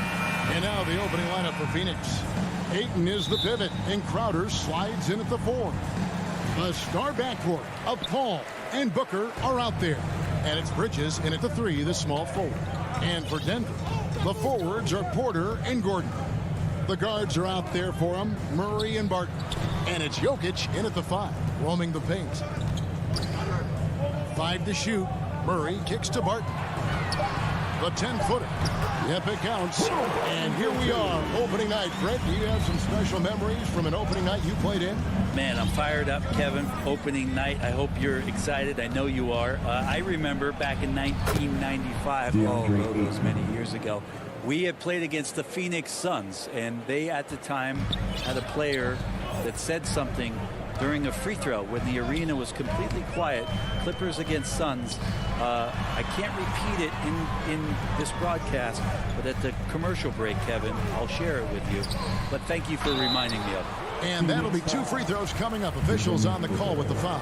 And now the opening lineup for Phoenix. Ayton is the pivot, and Crowder slides in at the 4. The star backcourt of Paul and Booker are out there. And it's Bridges in at the 3, the small forward. And for Denver, the forwards are Porter and Gordon. The guards are out there for them, Murray and Barton. And it's Jokic in at the 5, roaming the paint. 5 to shoot. Murray kicks to Barton. The 10-footer. Yep, it counts. And here we are, opening night. Brett, do you have some special memories from an opening night you played in? Man, I'm fired up, Kevin. Opening night. I hope you're excited. I know you are. I remember back in 1995, those many years ago, we had played against the Phoenix Suns, and they at the time had a player that said something during a free throw when the arena was completely quiet. Clippers against Suns. I can't repeat it in this broadcast, but at the commercial break, Kevin, I'll share it with you. But thank you for reminding me of it. And that'll be 2 free throws coming up. Officials on the call with the foul.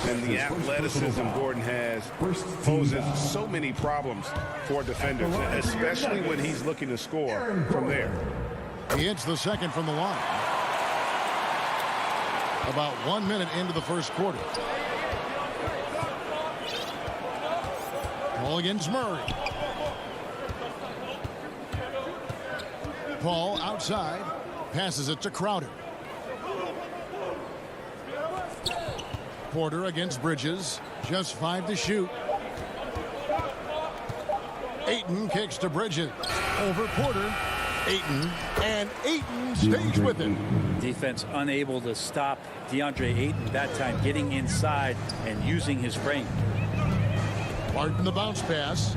And the athleticism Gordon has poses so many problems for defenders, especially when he's looking to score from there. He hits the second from the line. About 1 minute into the first quarter. Paul against Murray. Paul outside. Passes it to Crowder. Porter against Bridges. Just 5 to shoot. Ayton kicks to Bridges. Over Porter. Ayton, and Ayton stays with it. Defense unable to stop DeAndre Ayton that time, getting inside and using his frame. Martin the bounce pass.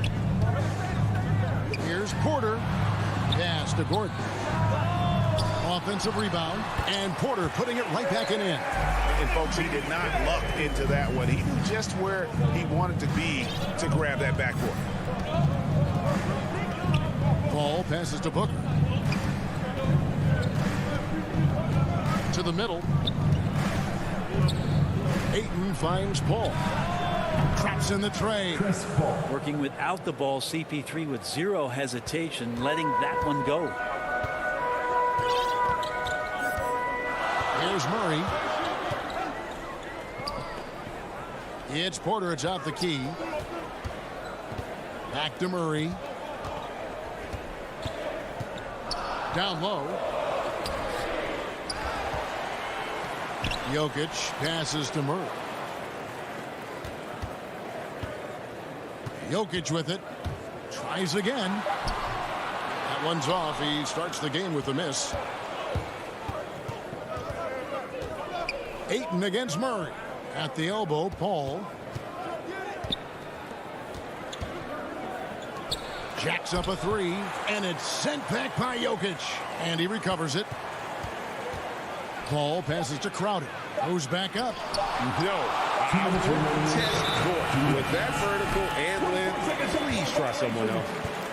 Here's Porter. Pass to Gordon. Offensive rebound, and Porter putting it right back in. And folks, he did not luck into that one. He knew just where he wanted to be to grab that backboard. Paul passes to Booker. To the middle. Ayton finds Paul. Traps in the tray. Working without the ball, CP3 with zero hesitation, letting that one go. Here's Murray. It's Porter. It's out the key. Back to Murray. Down low. Jokic passes to Murray. Jokic with it. Tries again. That one's off. He starts the game with a miss. Ayton against Murray. At the elbow, Paul. Jacks up a three, and it's sent back by Jokic. And he recovers it. Paul passes to Crowder. Goes back up. No, I wouldn't test court with that vertical and length. Please try someone else.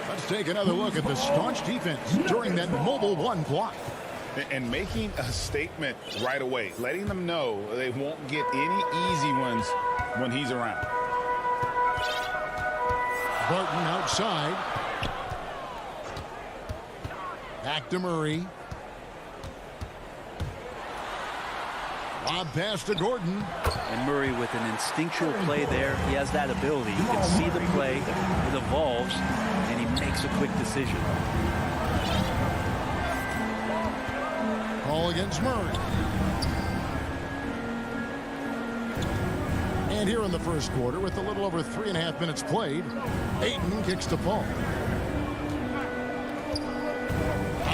Let's take another look at the staunch defense during that mobile one block. And making a statement right away, letting them know they won't get any easy ones when he's around. Barton outside. Back to Murray. Lob pass to Gordon. And Murray with an instinctual play there. He has that ability. You can see the play. It evolves, and he makes a quick decision. Paul against Murray. And here in the first quarter, with a little over 3.5 minutes played, Ayton kicks to Paul.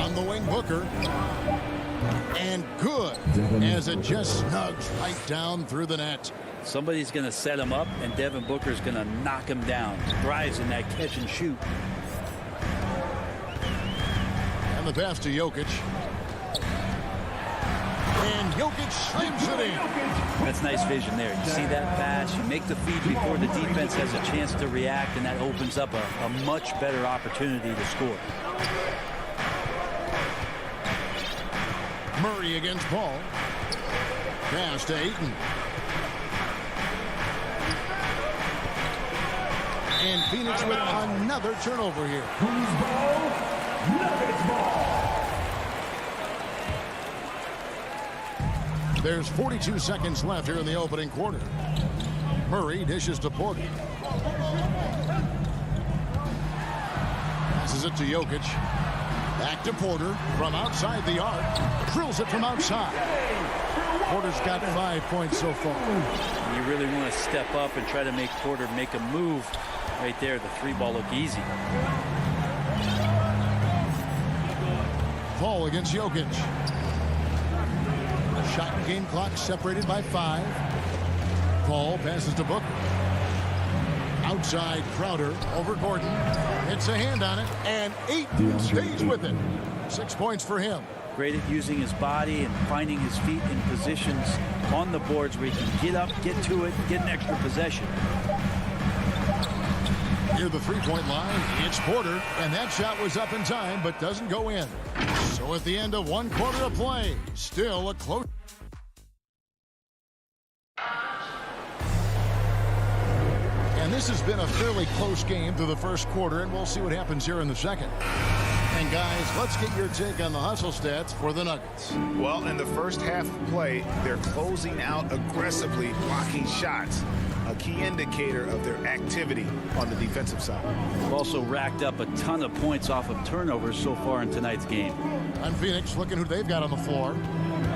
On the wing, Booker. And good, as it just snugs right down through the net. Somebody's going to set him up, and Devin Booker's going to knock him down. Thrives in that catch and shoot. And the pass to Jokic. And Jokic slams it in. That's nice vision there. You see that pass, you make the feed before the defense has a chance to react, and that opens up a much better opportunity to score. Murray against Paul. Pass to Ayton. And Phoenix with another turnover here. Who's ball? Nuggets ball. There's 42 seconds left here in the opening quarter. Murray dishes to Porter. Passes it to Jokic. Back to Porter from outside the arc. Drills it from outside. Porter's got 5 points so far. You really want to step up and try to make Porter make a move right there. The three ball look easy. Paul against Jokic. Shot game clock separated by 5. Paul passes to Booker. Outside Crowder over Gordon. It's a hand on it, and Ayton stays with it. 6 points for him. Great at using his body and finding his feet in positions on the boards where he can get up, get to it, get an extra possession. Near the three-point line, it's Porter, and that shot was up in time, but doesn't go in. So at the end of 1 quarter of play, still a close. And this has been a fairly close game through the first quarter, and we'll see what happens here in the second. And guys, let's get your take on the hustle stats for the Nuggets. Well, in the first half of play, they're closing out aggressively, blocking shots. A key indicator of their activity on the defensive side. They've also racked up a ton of points off of turnovers so far in tonight's game. And Phoenix looking who they've got on the floor.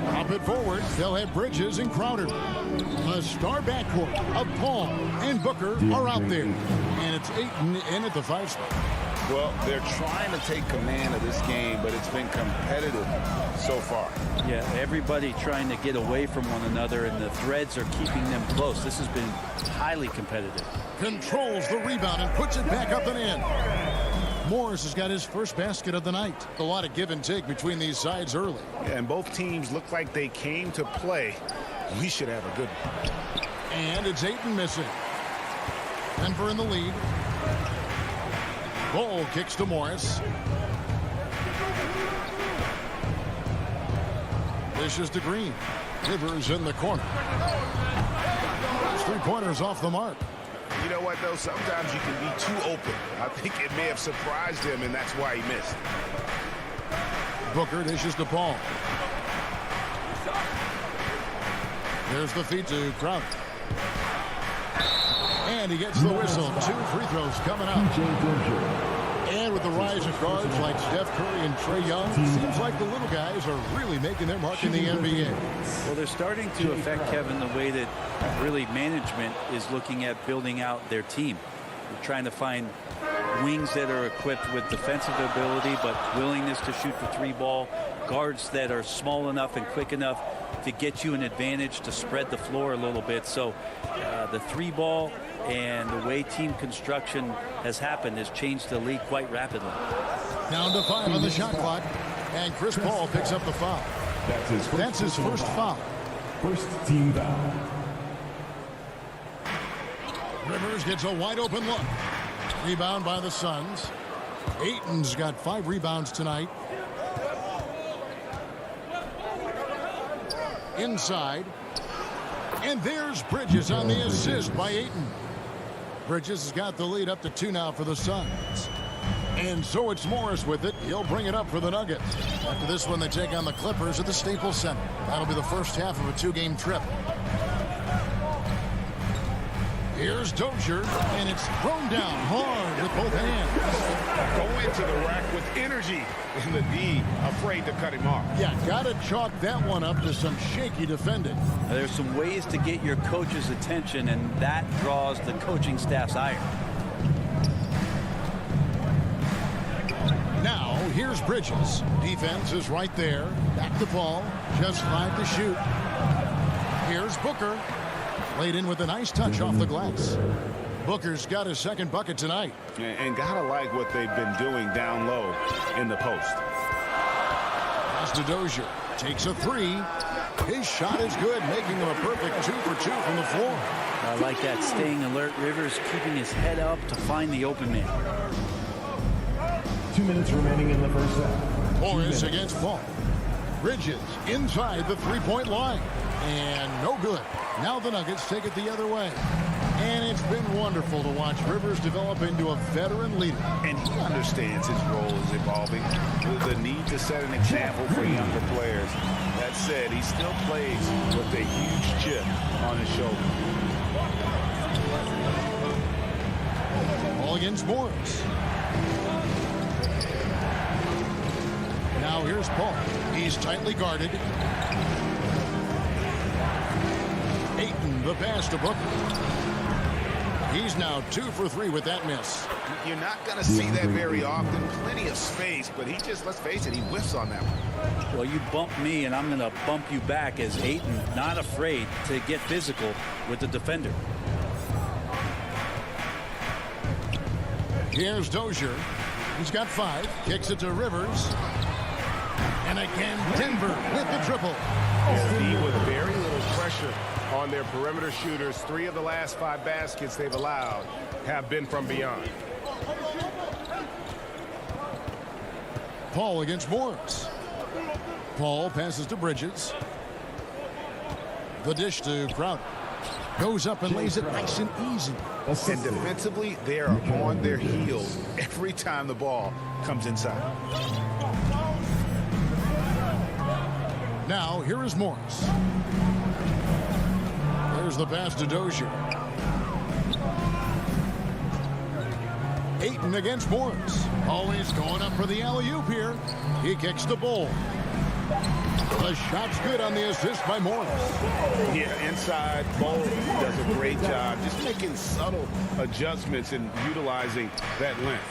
Pop it forward. They'll have Bridges and Crowder. The star backcourt of Paul and Booker are out there. And it's Ayton in at the 5 spot. Well, they're trying to take command of this game, but it's been competitive so far. Yeah, everybody trying to get away from one another, and the threads are keeping them close. This has been highly competitive. Controls the rebound and puts it back up and in. Morris has got his first basket of the night. A lot of give and take between these sides early. Yeah, and both teams look like they came to play. We should have a good one. And it's Ayton missing. Denver in the lead. Ball kicks to Morris. Dishes to Green. Rivers in the corner. Three-pointers off the mark. You know what, though? Sometimes you can be too open. I think it may have surprised him, and that's why he missed. Booker dishes to Paul. There's the feed to Crowder. And he gets the whistle. 2 free throws coming up. And with the rise of guards like Steph Curry and Trae Young, it seems like the little guys are really making their mark in the NBA. Well, they're starting to affect, Kevin, the way that really management is looking at building out their team. They're trying to find wings that are equipped with defensive ability but willingness to shoot the 3-ball, guards that are small enough and quick enough to get you an advantage to spread the floor a little bit. So the 3-ball and the way team construction has happened has changed the league quite rapidly. Down to 5 on the shot clock, and Chris Paul picks up the foul. That's his first foul. First team foul. Rivers gets a wide open look. Rebound by the Suns. Ayton's got 5 rebounds tonight. Inside. And there's Bridges on the assist by Ayton. Bridges has got the lead up to 2 now for the Suns. And so it's Morris with it. He'll bring it up for the Nuggets. After this one, they take on the Clippers at the Staples Center. That'll be the first half of a 2-game trip. Here's Dozier, and it's thrown down hard with both hands. Go into the rack with energy, and the D afraid to cut him off. Yeah, got to chalk that one up to some shaky defending. There's some ways to get your coach's attention, and that draws the coaching staff's ire. Now, here's Bridges. Defense is right there. Back to Paul. Just 5 to shoot. Here's Booker. Laid in with a nice touch off the glass. Booker's got his second bucket tonight. And gotta like what they've been doing down low in the post. Pass to Dozier. Takes a 3. His shot is good, making him a perfect 2 for 2 from the floor. I like that, staying alert. Rivers keeping his head up to find the open man. 2 minutes remaining in the first half. Morris against Paul. Bridges inside the 3-point line. And no good. Now the Nuggets take it the other way. And it's been wonderful to watch Rivers develop into a veteran leader. And he understands his role is evolving. The need to set an example for younger players. That said, he still plays with a huge chip on his shoulder. Ball against Morris. Now here's Paul. He's tightly guarded. Ayton, the pass to Booker. He's now 2 for 3 with that miss. You're not going to see that very often. Plenty of space, but he just, let's face it, he whiffs on that one. Well, you bump me, and I'm going to bump you back, as Ayton not afraid to get physical with the defender. Here's Dozier. He's got 5. Kicks it to Rivers. And again, Denver with the triple. SD with very little pressure on their perimeter shooters. 3 of the last 5 baskets they've allowed have been from beyond. Paul against Morris. Paul passes to Bridges. The dish to Crowder. Goes up and lays it nice and easy. And defensively, they are on their heels every time the ball comes inside. Now, here is Morris. There's the pass to Dozier. Ayton against Morris. Always going up for the alley-oop here. He kicks the ball. The shot's good on the assist by Morris. Yeah, inside, Bo does a great job just making subtle adjustments and utilizing that length.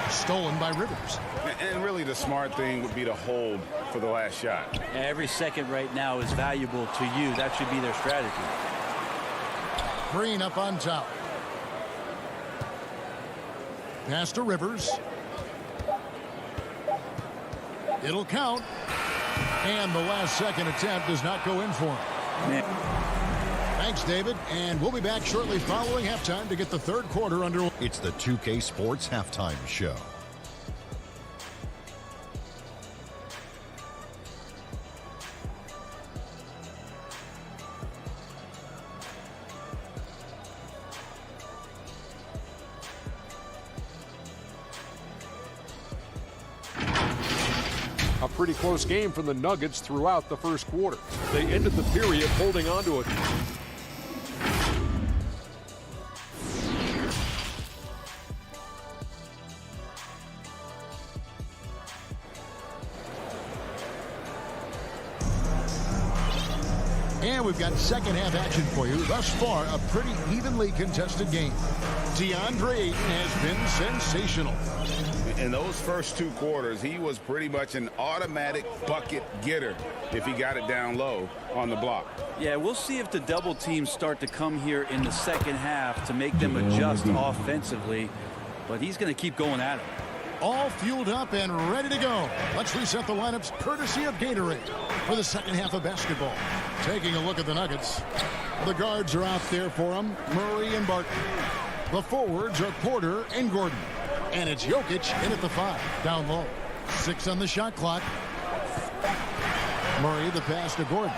Stolen by Rivers. And really the smart thing would be to hold for the last shot. Every second right now is valuable to you. That should be their strategy. Green up on top. Pass to Rivers. It'll count. And the last second attempt does not go in for him. Man. Thanks, David. And we'll be back shortly following halftime to get the third quarter underway. It's the 2K Sports Halftime Show. A pretty close game from the Nuggets throughout the first quarter. They ended the period holding on to it. And we've got second half action for you. Thus far, a pretty evenly contested game. DeAndre Ayton has been sensational. In those first two quarters, he was pretty much an automatic bucket getter if he got it down low on the block. Yeah, we'll see if the double teams start to come here in the second half to make them adjust offensively. But he's going to keep going at it. All fueled up and ready to go. Let's reset the lineups courtesy of Gatorade for the second half of basketball. Taking a look at the Nuggets. The guards are out there for them, Murray and Barton. The forwards are Porter and Gordon. And it's Jokic in at the 5, down low. 6 on the shot clock. Murray the pass to Gordon.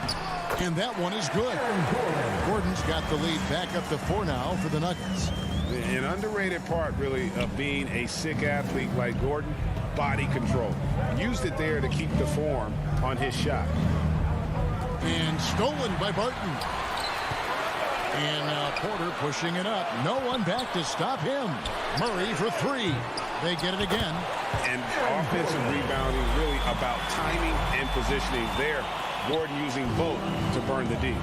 And that one is good. Gordon's got the lead back up to 4 now for the Nuggets. An underrated part, really, of being a sick athlete like Gordon, body control. Used it there to keep the form on his shot. And stolen by Barton. And now Porter pushing it up. No one back to stop him. Murray for 3. They get it again. And offensive rebounding really about timing and positioning there. Gordon using both to burn the D.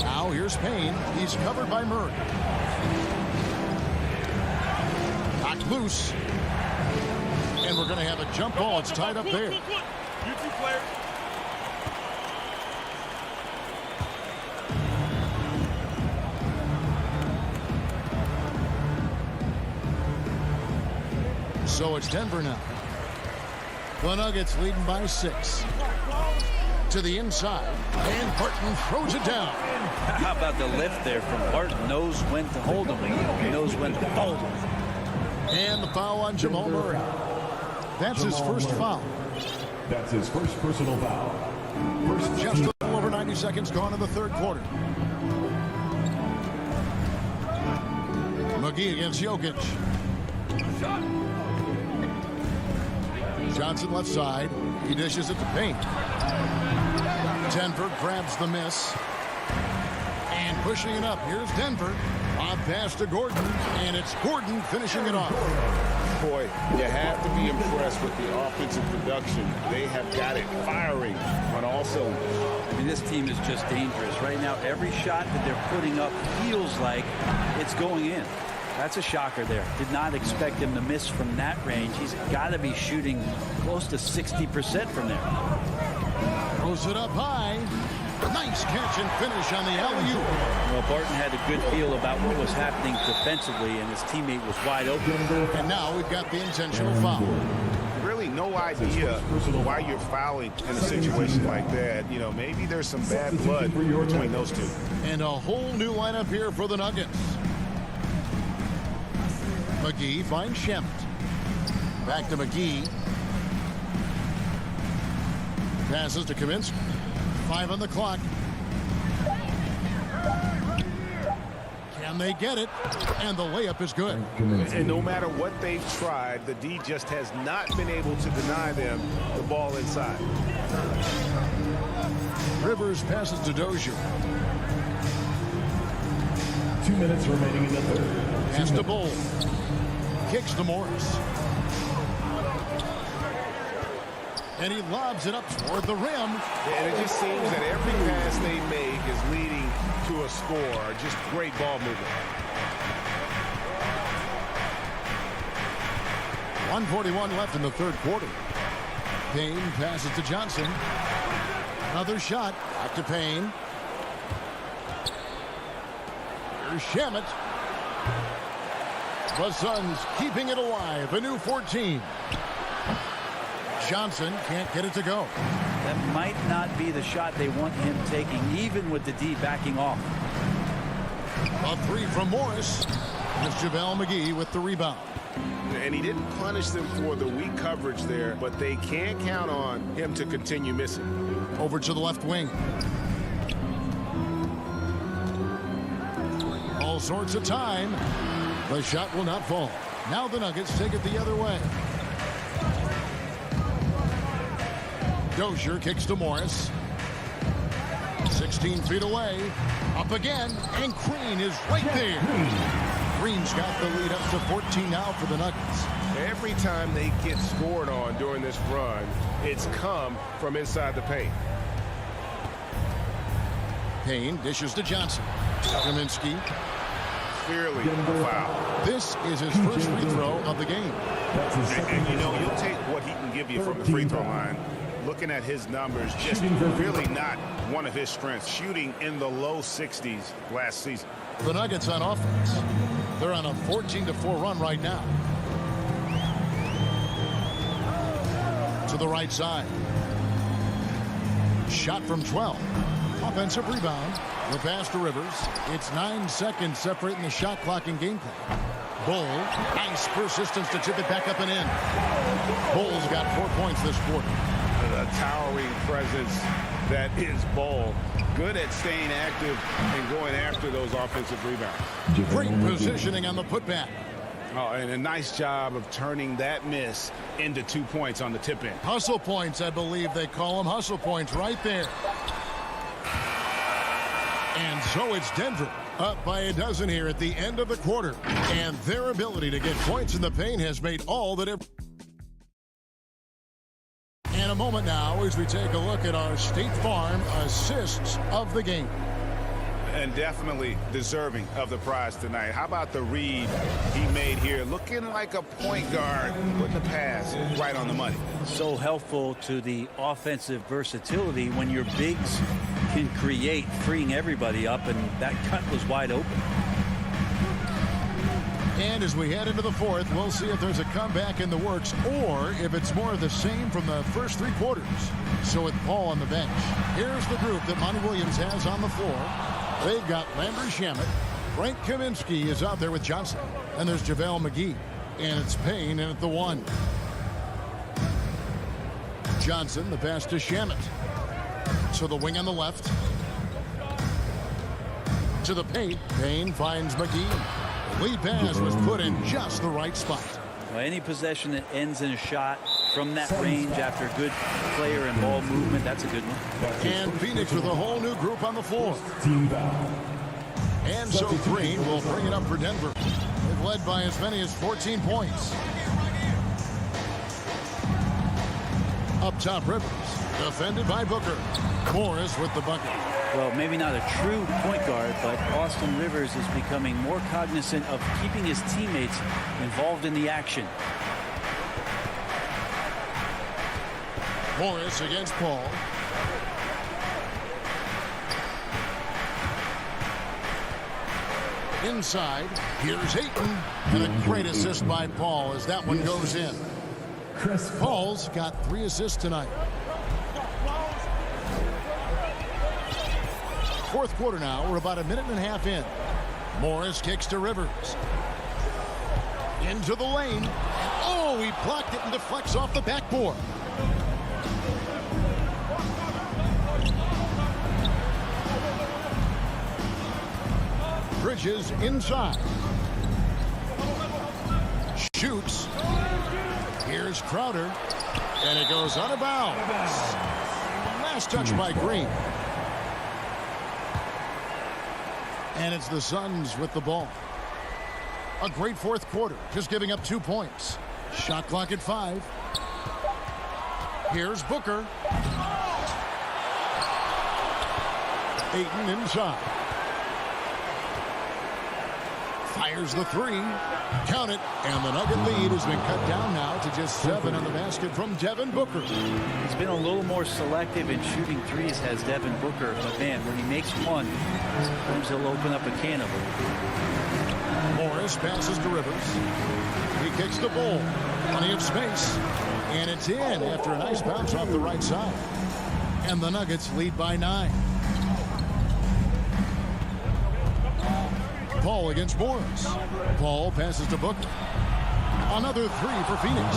Now here's Payne. He's covered by Murray. Knocked loose. And we're going to have a jump ball. It's tied up there. You two players. So it's Denver now. The Nuggets leading by 6. To the inside. And Barton throws it down. How about the lift there from Barton? Knows when to hold him. He knows when to hold him. And the foul on Jamal Murray. That's his first foul. That's his first personal foul. Just a little over 90 seconds gone in the third quarter. McGee against Jokic. Johnson left side. He dishes it to Payne. Denver grabs the miss. And pushing it up. Here's Denver. On pass to Gordon. And it's Gordon finishing it off. Boy, you have to be impressed with the offensive production. They have got it firing on all cylinders. I mean, this team is just dangerous. Right now, every shot that they're putting up feels like it's going in. That's a shocker there. Did not expect him to miss from that range. He's got to be shooting close to 60% from there. Throws it up high. Nice catch and finish on the alley-oop. Well, Barton had a good feel about what was happening defensively, and his teammate was wide open. And now we've got the intentional foul. Really no idea why you're fouling in a situation like that. You know, maybe there's some bad blood between those two. And a whole new lineup here for the Nuggets. McGee finds Shemt. Back to McGee. Passes to Kaminsky. 5 on the clock. Can they get it? And the layup is good. And no matter what they've tried, the D just has not been able to deny them the ball inside. Rivers passes to Dozier. 2 minutes remaining in the third. Pass to Bull. Kicks to Morris. And he lobs it up toward the rim. And it just seems that every pass they make is leading to a score. Just great ball movement. 1:41 left in the third quarter. Payne passes to Johnson. Another shot. Back to Payne. Here's Shamet. The Suns keeping it alive. A new 14. Johnson can't get it to go. That might not be the shot they want him taking, even with the D backing off. A three from Morris. It's JaVale McGee with the rebound. And he didn't punish them for the weak coverage there, but they can't count on him to continue missing. Over to the left wing. All sorts of time. The shot will not fall. Now the Nuggets take it the other way. Dozier kicks to Morris. 16 feet away. Up again. And Green is right there. Green's got the lead up to 14 now for the Nuggets. Every time they get scored on during this run, it's come from inside the paint. Payne dishes to Johnson. Kaminsky. Clearly a foul. This is his first free throw of the game. And you know, you'll take what he can give you from the free throw line. Looking at his numbers, just really not one of his strengths. Shooting in the low 60s last season. The Nuggets on offense. They're on a 14-4 run right now. To the right side. Shot from 12. Offensive rebound. The pass to Rivers. It's 9 seconds separating the shot clock and game play. Bull. Nice persistence to tip it back up and in. Bull's got 4 points this quarter. The towering presence that is Bull. Good at staying active and going after those offensive rebounds. Great positioning on the putback. Oh, and a nice job of turning that miss into 2 points on the tip in. Hustle points, I believe they call them. Hustle points right there. And so it's Denver up by a dozen here at the end of the quarter. And their ability to get points in the paint has made all the difference. And a moment now as we take a look at our State Farm assists of the game. And definitely deserving of the prize tonight. How about the read he made here? Looking like a point guard, putting the pass right on the money. So helpful to the offensive versatility when your bigs can create, freeing everybody up, and that cut was wide open. And as we head into the fourth, we'll see if there's a comeback in the works or if it's more of the same from the first 3 quarters. So with Paul on the bench, here's the group that Monty Williams has on the floor. They've got Landry Shamet. Frank Kaminsky is out there with Johnson. And there's JaVale McGee. And it's Payne in at the 1. Johnson, the pass to Shamet. So the wing on the left. To the paint. Payne finds McGee. The lead pass was put in just the right spot. Well, any possession that ends in a shot from that range after good player and ball movement, that's a good one. And Phoenix with a whole new group on the floor. And so Green will bring it up for Denver. They've led by as many as 14 points. Up top, Rivers. Defended by Booker. Morris with the bucket. Well, maybe not a true point guard, but Austin Rivers is becoming more cognizant of keeping his teammates involved in the action. Morris against Paul. Inside, here's Ayton. And a great assist by Paul as that one goes in. Paul's got 3 assists tonight. Fourth quarter now. We're about a minute and a half in. Morris kicks to Rivers. Into the lane. Oh, he blocked it and deflects off the backboard. Bridges inside. Shoots. Here's Crowder. And it goes out of bounds. Last touch by Green. And it's the Suns with the ball. A great fourth quarter, just giving up 2 points. Shot clock at 5. Here's Booker. Ayton inside. Fires the three. Count it. And the Nugget lead has been cut down now to just 7 on the basket from Devin Booker. He's been a little more selective in shooting threes, has Devin Booker. But, man, when he makes one, sometimes he'll open up a can of them. Morris passes to Rivers. He kicks the ball. Plenty of space. And it's in after a nice bounce off the right side. And the Nuggets lead by 9. Paul against Morris. Paul passes to Booker. Another three for Phoenix.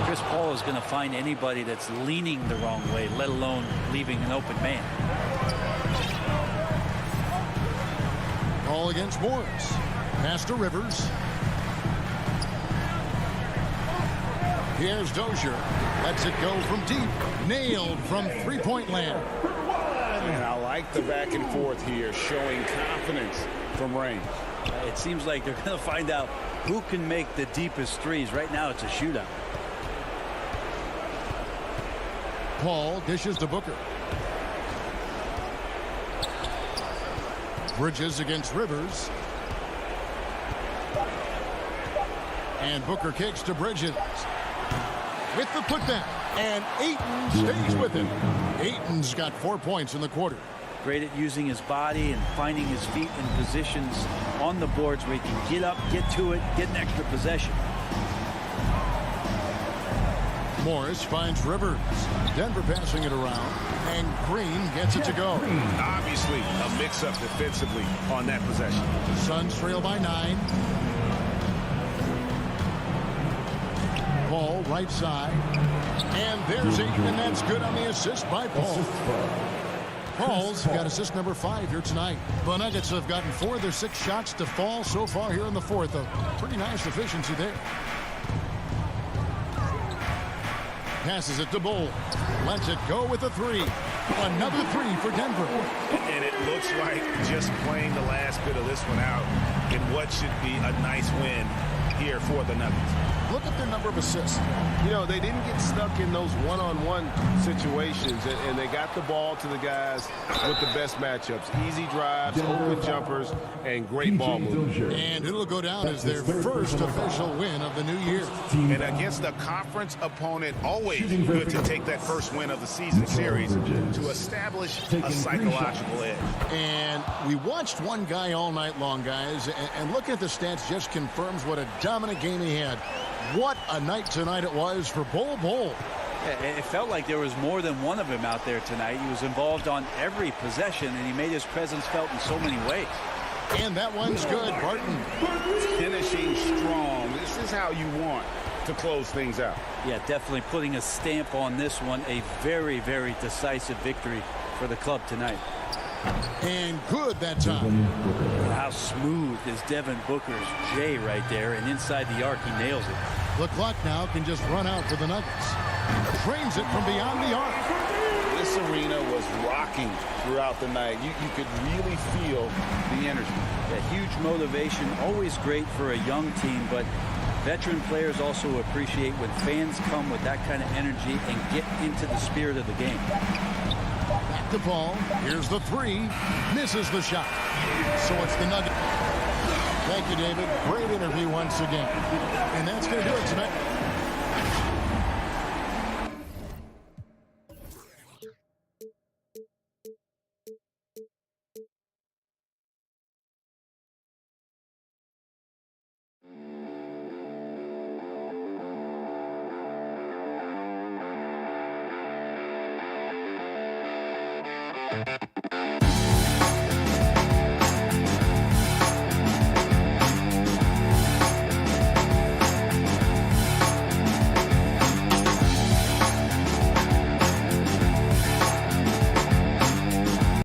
Chris Paul is going to find anybody that's leaning the wrong way, let alone leaving an open man. Paul against Morris. Pass to Rivers. Here's Dozier. Lets it go from deep. Nailed from three-point land. And I like the back and forth here, showing confidence from range. It seems like they're going to find out who can make the deepest threes. Right now, it's a shootout. Paul dishes to Booker. Bridges against Rivers. And Booker kicks to Bridges. With the putback. And Ayton stays with him. Ayton's got 4 points in the quarter. Great at using his body and finding his feet in positions on the boards where he can get up, get to it, get an extra possession. Morris finds Rivers. Denver passing it around. And Green gets it to go. Obviously, a mix-up defensively on that possession. The Suns trail by 9. Paul right side. And there's Ayton, and that's good on the assist by Paul. Paul's got assist number 5 here tonight. The Nuggets have gotten 4 of their 6 shots to fall so far here in the fourth. A pretty nice efficiency there. Passes it to Bull. Lets it go with a 3. Another 3 for Denver. And it looks like just playing the last bit of this one out in what should be a nice win here for the Nuggets. Look at their number of assists. You know, they didn't get stuck in those one-on-one situations, and they got the ball to the guys with the best matchups. Easy drives, open jumpers, and great ball movement. And it'll go down as their first official win of the new year. And against a conference opponent, always good to take that first win of the season series to establish a psychological edge. And we watched one guy all night long, guys, and looking at the stats just confirms what a dominant game he had. What a night tonight it was for Bol Bol. It felt like there was more than one of him out there tonight. He was involved on every possession, and he made his presence felt in so many ways. And that one's good, Barton. Finishing strong. This is how you want to close things out. Yeah, definitely putting a stamp on this one. A very, very decisive victory for the club tonight. And good that time. How smooth is Devin Booker's J right there, and inside the arc, he nails it. The clock now can just run out for the Nuggets. Drains it from beyond the arc. This arena was rocking throughout the night. You could really feel the energy. That huge motivation, always great for a young team, but veteran players also appreciate when fans come with that kind of energy and get into the spirit of the game. Back to Paul. Here's the 3. Misses the shot. So it's the Nuggets. Thank you, David. Great interview once again. And that's going to do it tonight.